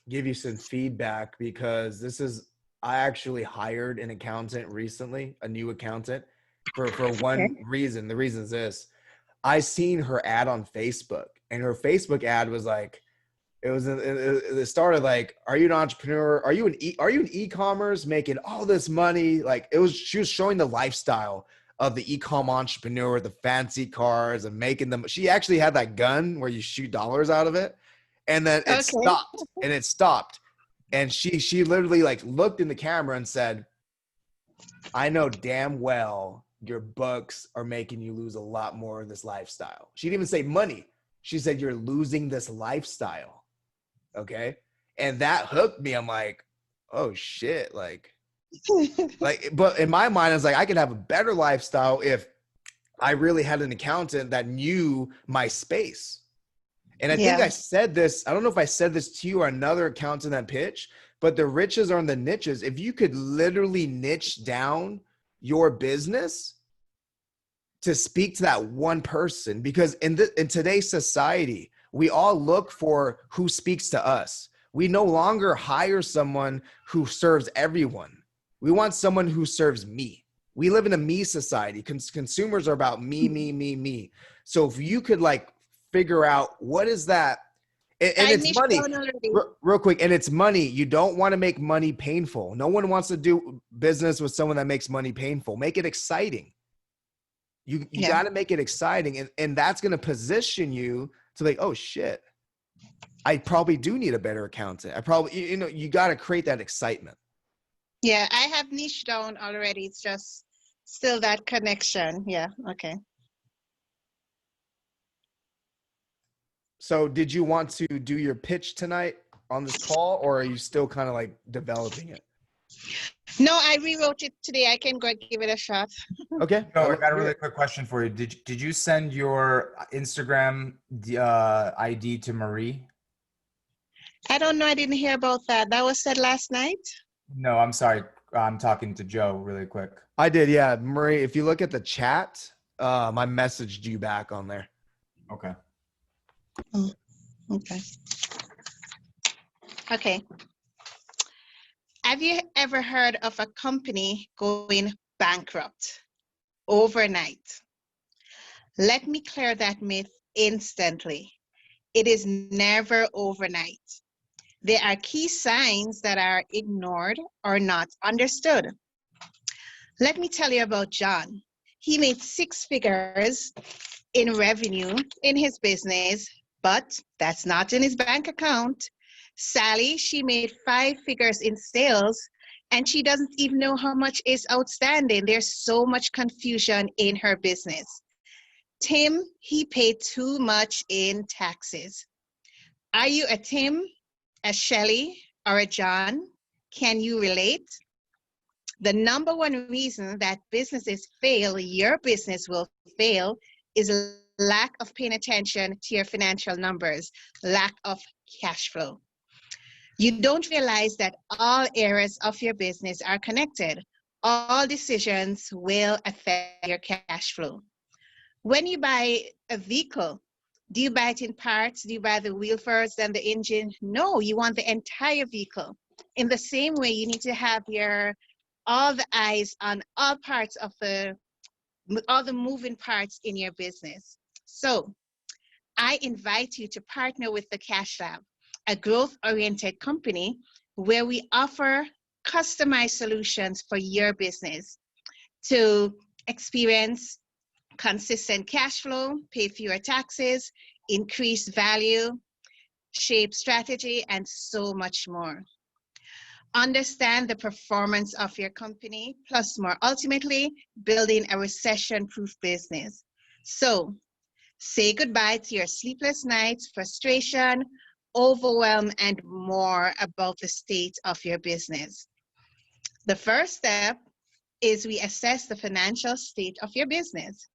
give you some feedback because I actually hired an accountant recently, a new accountant, for one reason. The reason is this: I seen her ad on Facebook, and her Facebook ad was like, it started like, "Are you an entrepreneur? Are you an e-commerce making all this money?" Like she was showing the lifestyle of the e-com entrepreneur, the fancy cars and making them. She actually had that gun where you shoot dollars out of it. And then it stopped. And she literally like looked in the camera and said, "I know damn well your books are making you lose a lot more of this lifestyle." She didn't even say money. She said, "You're losing this lifestyle." Okay. And that hooked me. I'm like, oh shit. But in my mind, I was like, I could have a better lifestyle if I really had an accountant that knew my space. And I think I said this, I don't know if I said this to you or another accountant that pitch, but the riches are in the niches. If you could literally niche down your business to speak to that one person, because in today's society, we all look for who speaks to us. We no longer hire someone who serves everyone. We want someone who serves me. We live in a me society. Consumers are about me, me, me, me. So if you could like figure out what is that, and it's money, real quick, and it's money. You don't want to make money painful. No one wants to do business with someone that makes money painful. Make it exciting. You got to make it exciting. And that's going to position you to like, oh shit, I probably do need a better accountant. I probably, you got to create that excitement. Yeah, I have niche down already. It's just still that connection. Yeah. Okay. So did you want to do your pitch tonight on this call, or are you still kind of like developing it? No, I rewrote it today. I can go and give it a shot. Okay. No, I got a really quick question for you. Did you send your Instagram ID to Marie? I don't know. I didn't hear about that. That was said last night. No, I'm sorry. I'm talking to Joe really quick. I did. Yeah. Marie, if you look at the chat, I messaged you back on there. Okay. Okay. Okay. Have you ever heard of a company going bankrupt overnight? Let me clear that myth instantly. It is never overnight. There are key signs that are ignored or not understood. Let me tell you about John. He made 6 figures in revenue in his business, but that's not in his bank account. Sally, she made 5 figures in sales, and she doesn't even know how much is outstanding. There's so much confusion in her business. Tim, he paid too much in taxes. Are you a Tim, a Shelley, or a John? Can you relate? The number one reason that businesses fail, your business will fail, is lack of paying attention to your financial numbers, lack of cash flow. You don't realize that all areas of your business are connected. All decisions will affect your cash flow. When you buy a vehicle, do you buy it in parts? Do you buy the wheel first, then the engine? No, you want the entire vehicle. In the same way, you need to have all the eyes on all parts of all the moving parts in your business. So I invite you to partner with the Cash Lab, a growth-oriented company where we offer customized solutions for your business to experience consistent cash flow, pay fewer taxes, increase value, shape strategy, and so much more. Understand the performance of your company, plus more, ultimately building a recession-proof business. So say goodbye to your sleepless nights, frustration, overwhelm, and more about the state of your business. The first step is we assess the financial state of your business.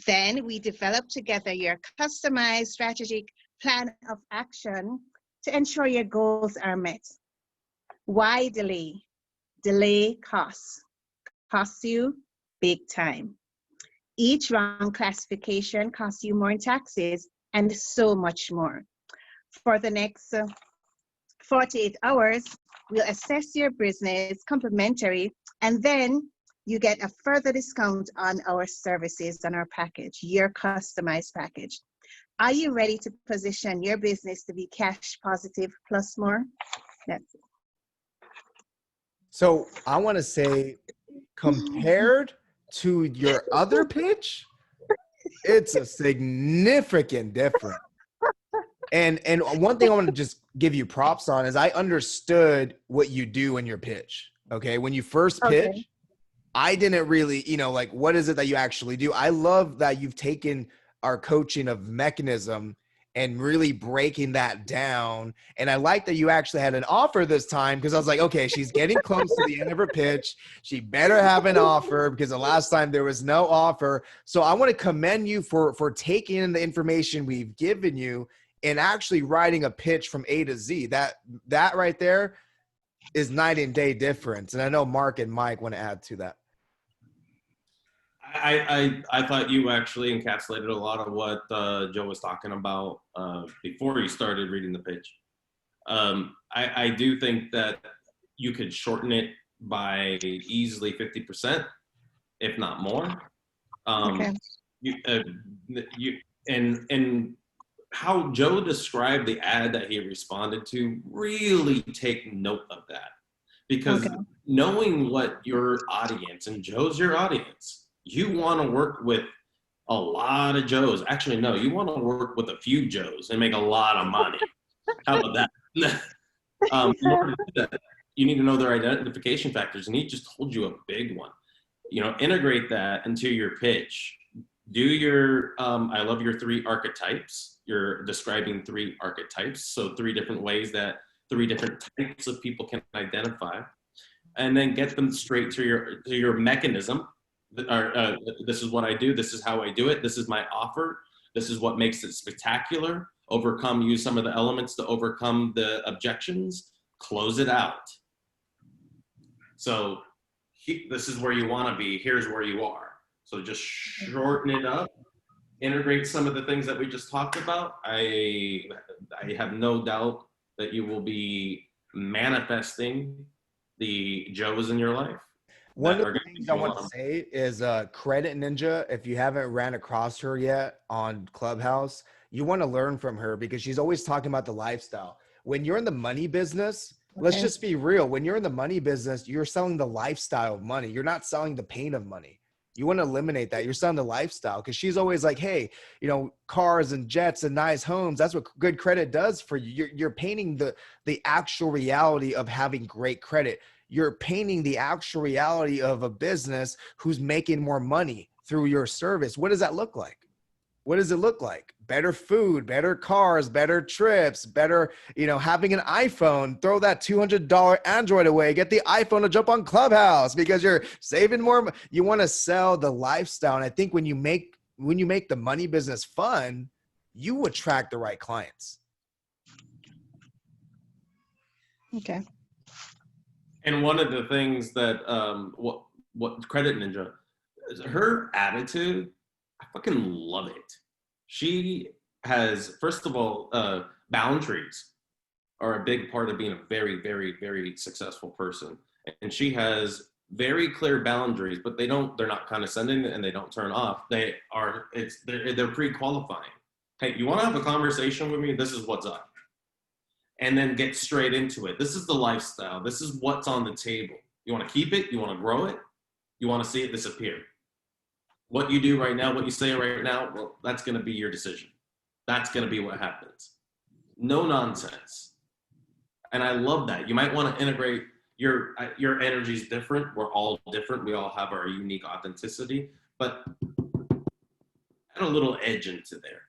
Then we develop together your customized strategic plan of action to ensure your goals are met. Why delay? Delay costs you big time. Each wrong classification costs you more in taxes and so much more. For the next 48 hours, we'll assess your business complimentary, and then you get a further discount on our services on our package, your customized package. Are you ready to position your business to be cash positive plus more? That's it. So I want to say, compared to your other pitch, it's a significant difference. And one thing I want to just give you props on is I understood what you do in your pitch. Okay. When you first pitch, I didn't really, like, what is it that you actually do? I love that you've taken our coaching of mechanism and really breaking that down. And I like that you actually had an offer this time, because I was like, okay, she's getting close to the end of her pitch. She better have an offer, because the last time there was no offer. So I want to commend you for taking in the information we've given you and actually writing a pitch from A to Z. That right there is night and day difference. And I know Mark and Mike want to add to that. I thought you actually encapsulated a lot of what Joe was talking about before he started reading the pitch. I do think that you could shorten it by easily 50%, if not more. Okay. And how Joe described the ad that he responded to, really take note of that. Because knowing what your audience, and Joe's your audience, you want to work with a lot of Joes. Actually, no, you want to work with a few Joes and make a lot of money. How about that? In order to do that, you need to know their identification factors, and he just told you a big one. Integrate that into your pitch. Do your, I love your 3 archetypes. You're describing 3 archetypes, so 3 different ways that 3 different types of people can identify, and then get them straight to your mechanism. This is what I do. This is how I do it. This is my offer. This is what makes it spectacular. Use some of the elements to overcome the objections. Close it out. So this is where you want to be. Here's where you are. So just shorten it up. Integrate some of the things that we just talked about. I have no doubt that you will be manifesting the Joes in your life. One of the things I want to say is Credit Ninja, if you haven't ran across her yet on Clubhouse, you want to learn from her, because she's always talking about the lifestyle. When you're in the money business, let's just be real. When you're in the money business, you're selling the lifestyle of money. You're not selling the pain of money. You want to eliminate that. You're selling the lifestyle, because she's always like, hey, cars and jets and nice homes. That's what good credit does for you. You're painting the actual reality of having great credit. You're painting the actual reality of a business who's making more money through your service. What does that look like? What does it look like? Better food, better cars, better trips, better, having an iPhone. Throw that $200 Android away. Get the iPhone to jump on Clubhouse, because you're saving more. You want to sell the lifestyle. And I think when you make the money business fun, you attract the right clients. Okay. And one of the things that what Credit Ninja, her attitude, I fucking love it. She has, first of all, boundaries are a big part of being a very, very, very successful person. And she has very clear boundaries, but they're not condescending, and they don't turn off. They're pre-qualifying. Hey, you want to have a conversation with me? This is what's up. And then get straight into it. This is the lifestyle. This is what's on the table. You want to keep it? You want to grow it? You want to see it disappear. What you do right now, what you say right now, well, that's going to be your decision. That's going to be what happens. No nonsense. And I love that. You might want to integrate your energy is different. We're all different. We all have our unique authenticity, but add a little edge into there.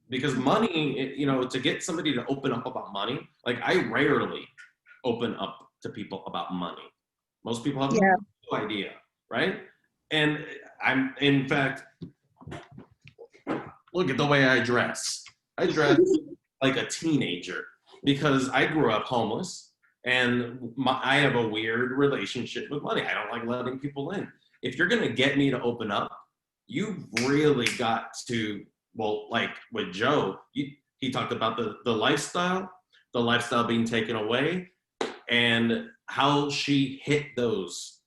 Because money, you know, to get somebody to open up about money, like I rarely open up to people about money. Most people have no idea, right? And I'm, in fact, look at the way I dress. I dress like a teenager because I grew up homeless and I have a weird relationship with money. I don't like letting people in. If you're gonna get me to open up, you really got to, well, like with Joe, he talked about the lifestyle being taken away, and how she hit those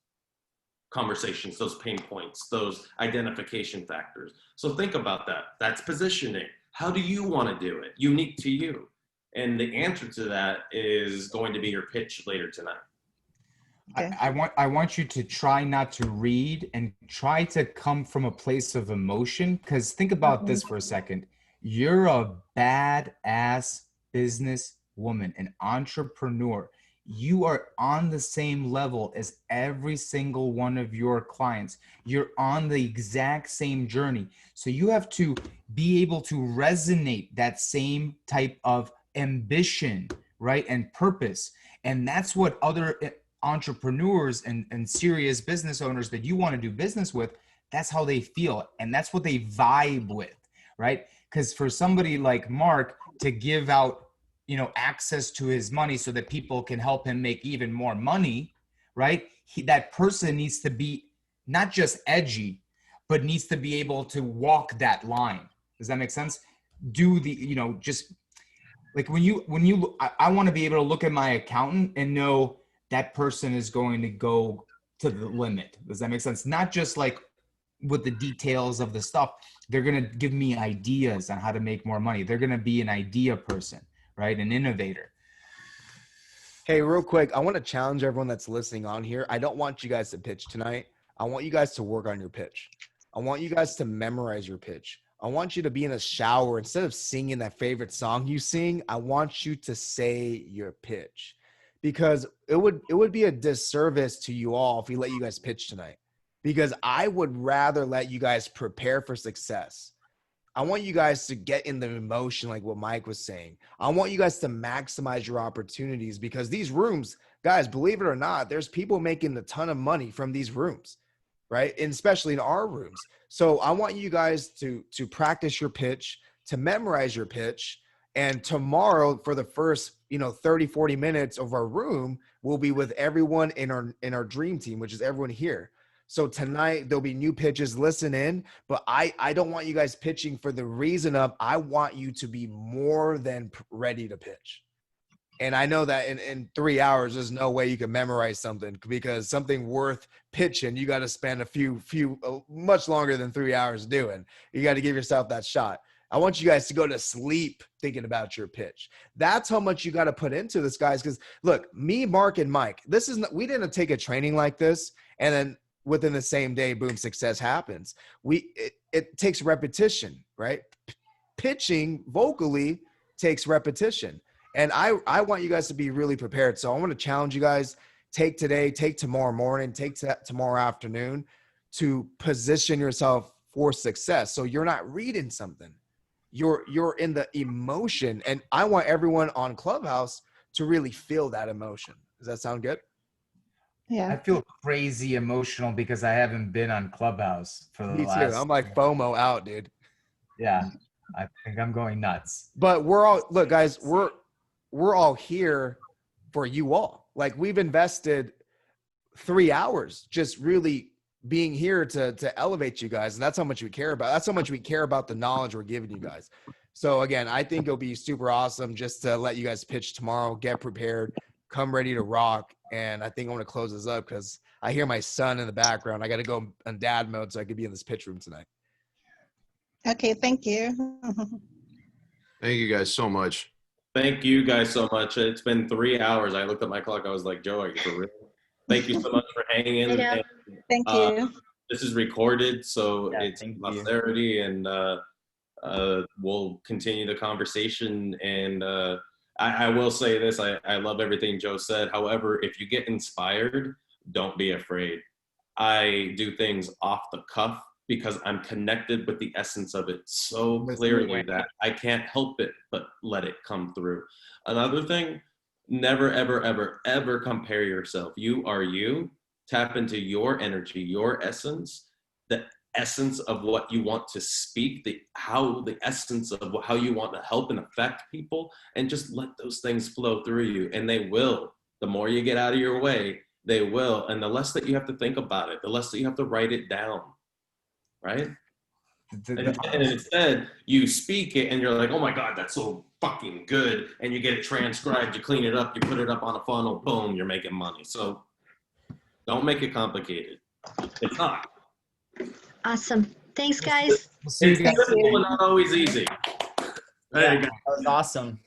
conversations, those pain points, those identification factors. So think about that. That's positioning. How do you want to do it? Unique to you. And the answer to that is going to be your pitch later tonight. Okay. I want you to try not to read and try to come from a place of emotion, because think about this for a second. You're a badass business woman, an entrepreneur. You are on the same level as every single one of your clients. You're on the exact same journey. So you have to be able to resonate that same type of ambition, right? And purpose. And that's what other entrepreneurs and serious business owners that you want to do business with, that's how they feel. And that's what they vibe with, right? Because for somebody like Mark to give out, you know, access to his money so that people can help him make even more money, right? That person needs to be not just edgy, but needs to be able to walk that line. Does that make sense? Do the, you know, just like when you, I want to be able to look at my accountant and know that person is going to go to the limit. Does that make sense? Not just like with the details of the stuff. They're going to give me ideas on how to make more money. They're going to be an idea person, right? An innovator. Hey, real quick, I want to challenge everyone that's listening on here. I don't want you guys to pitch tonight. I want you guys to work on your pitch. I want you guys to memorize your pitch. I want you to be in a shower. Instead of singing that favorite song you sing, I want you to say your pitch, because it would be a disservice to you all if we let you guys pitch tonight, because I would rather let you guys prepare for success. I want you guys to get in the emotion, like what Mike was saying. I want you guys to maximize your opportunities, because these rooms, guys, believe it or not, there's people making a ton of money from these rooms, right? And especially in our rooms. So I want you guys to practice your pitch, to memorize your pitch. And tomorrow, for the first, 30, 40 minutes of our room, we'll be with everyone in our dream team, which is everyone here. So tonight there'll be new pitches. Listen in, but I don't want you guys pitching for the reason of I want you to be more than ready to pitch. And I know that in 3 hours, there's no way you can memorize something, because something worth pitching, you got to spend much longer than 3 hours doing. You got to give yourself that shot. I want you guys to go to sleep thinking about your pitch. That's how much you got to put into this, guys. Because look, me, Mark, and Mike, we didn't take a training like this and then within the same day, boom, success happens. It takes repetition, right? Pitching vocally takes repetition. And I want you guys to be really prepared. So I want to challenge you guys, take today, take tomorrow morning, take tomorrow afternoon to position yourself for success. So you're not reading something. You're in the emotion. And I want everyone on Clubhouse to really feel that emotion. Does that sound good? Yeah. I feel crazy emotional because I haven't been on Clubhouse for the Me last. too. I'm like FOMO out, dude. Yeah. I think I'm going nuts. But look, guys, we're all here for you all. Like, we've invested 3 hours just really being here to elevate you guys. And that's how much we care about. That's how much we care about the knowledge we're giving you guys. So again, I think it'll be super awesome just to let you guys pitch tomorrow, get prepared, come ready to rock. And I think I'm going to close this up because I hear my son in the background. I got to go on dad mode so I could be in this pitch room tonight. Okay, thank you. Thank you guys so much. Thank you guys so much. It's been 3 hours. I looked at my clock. I was like, Joe, are you for real? Thank you so much for hanging. And, Thank you. this is recorded, so Yeah, it's thank you. posterity, and we'll continue the conversation. And I will say this, I love everything Joe said. However, if you get inspired, don't be afraid. I do things off the cuff because I'm connected with the essence of it so clearly that I can't help it but let it come through. Another thing, never, ever, ever, ever compare yourself. You are you. Tap into your energy, your essence, the essence of what you want to speak, the essence of how you want to help and affect people, and just let those things flow through you. And they will. The more you get out of your way, they will. And the less that you have to think about it, the less that you have to write it down, right? And instead, you speak it and you're like, oh my God, that's so fucking good. And you get it transcribed, you clean it up, you put it up on a funnel, boom, you're making money. So don't make it complicated. It's not. Awesome. Thanks, guys. We'll see you It's guys. simple and not always easy. There you go. That was awesome.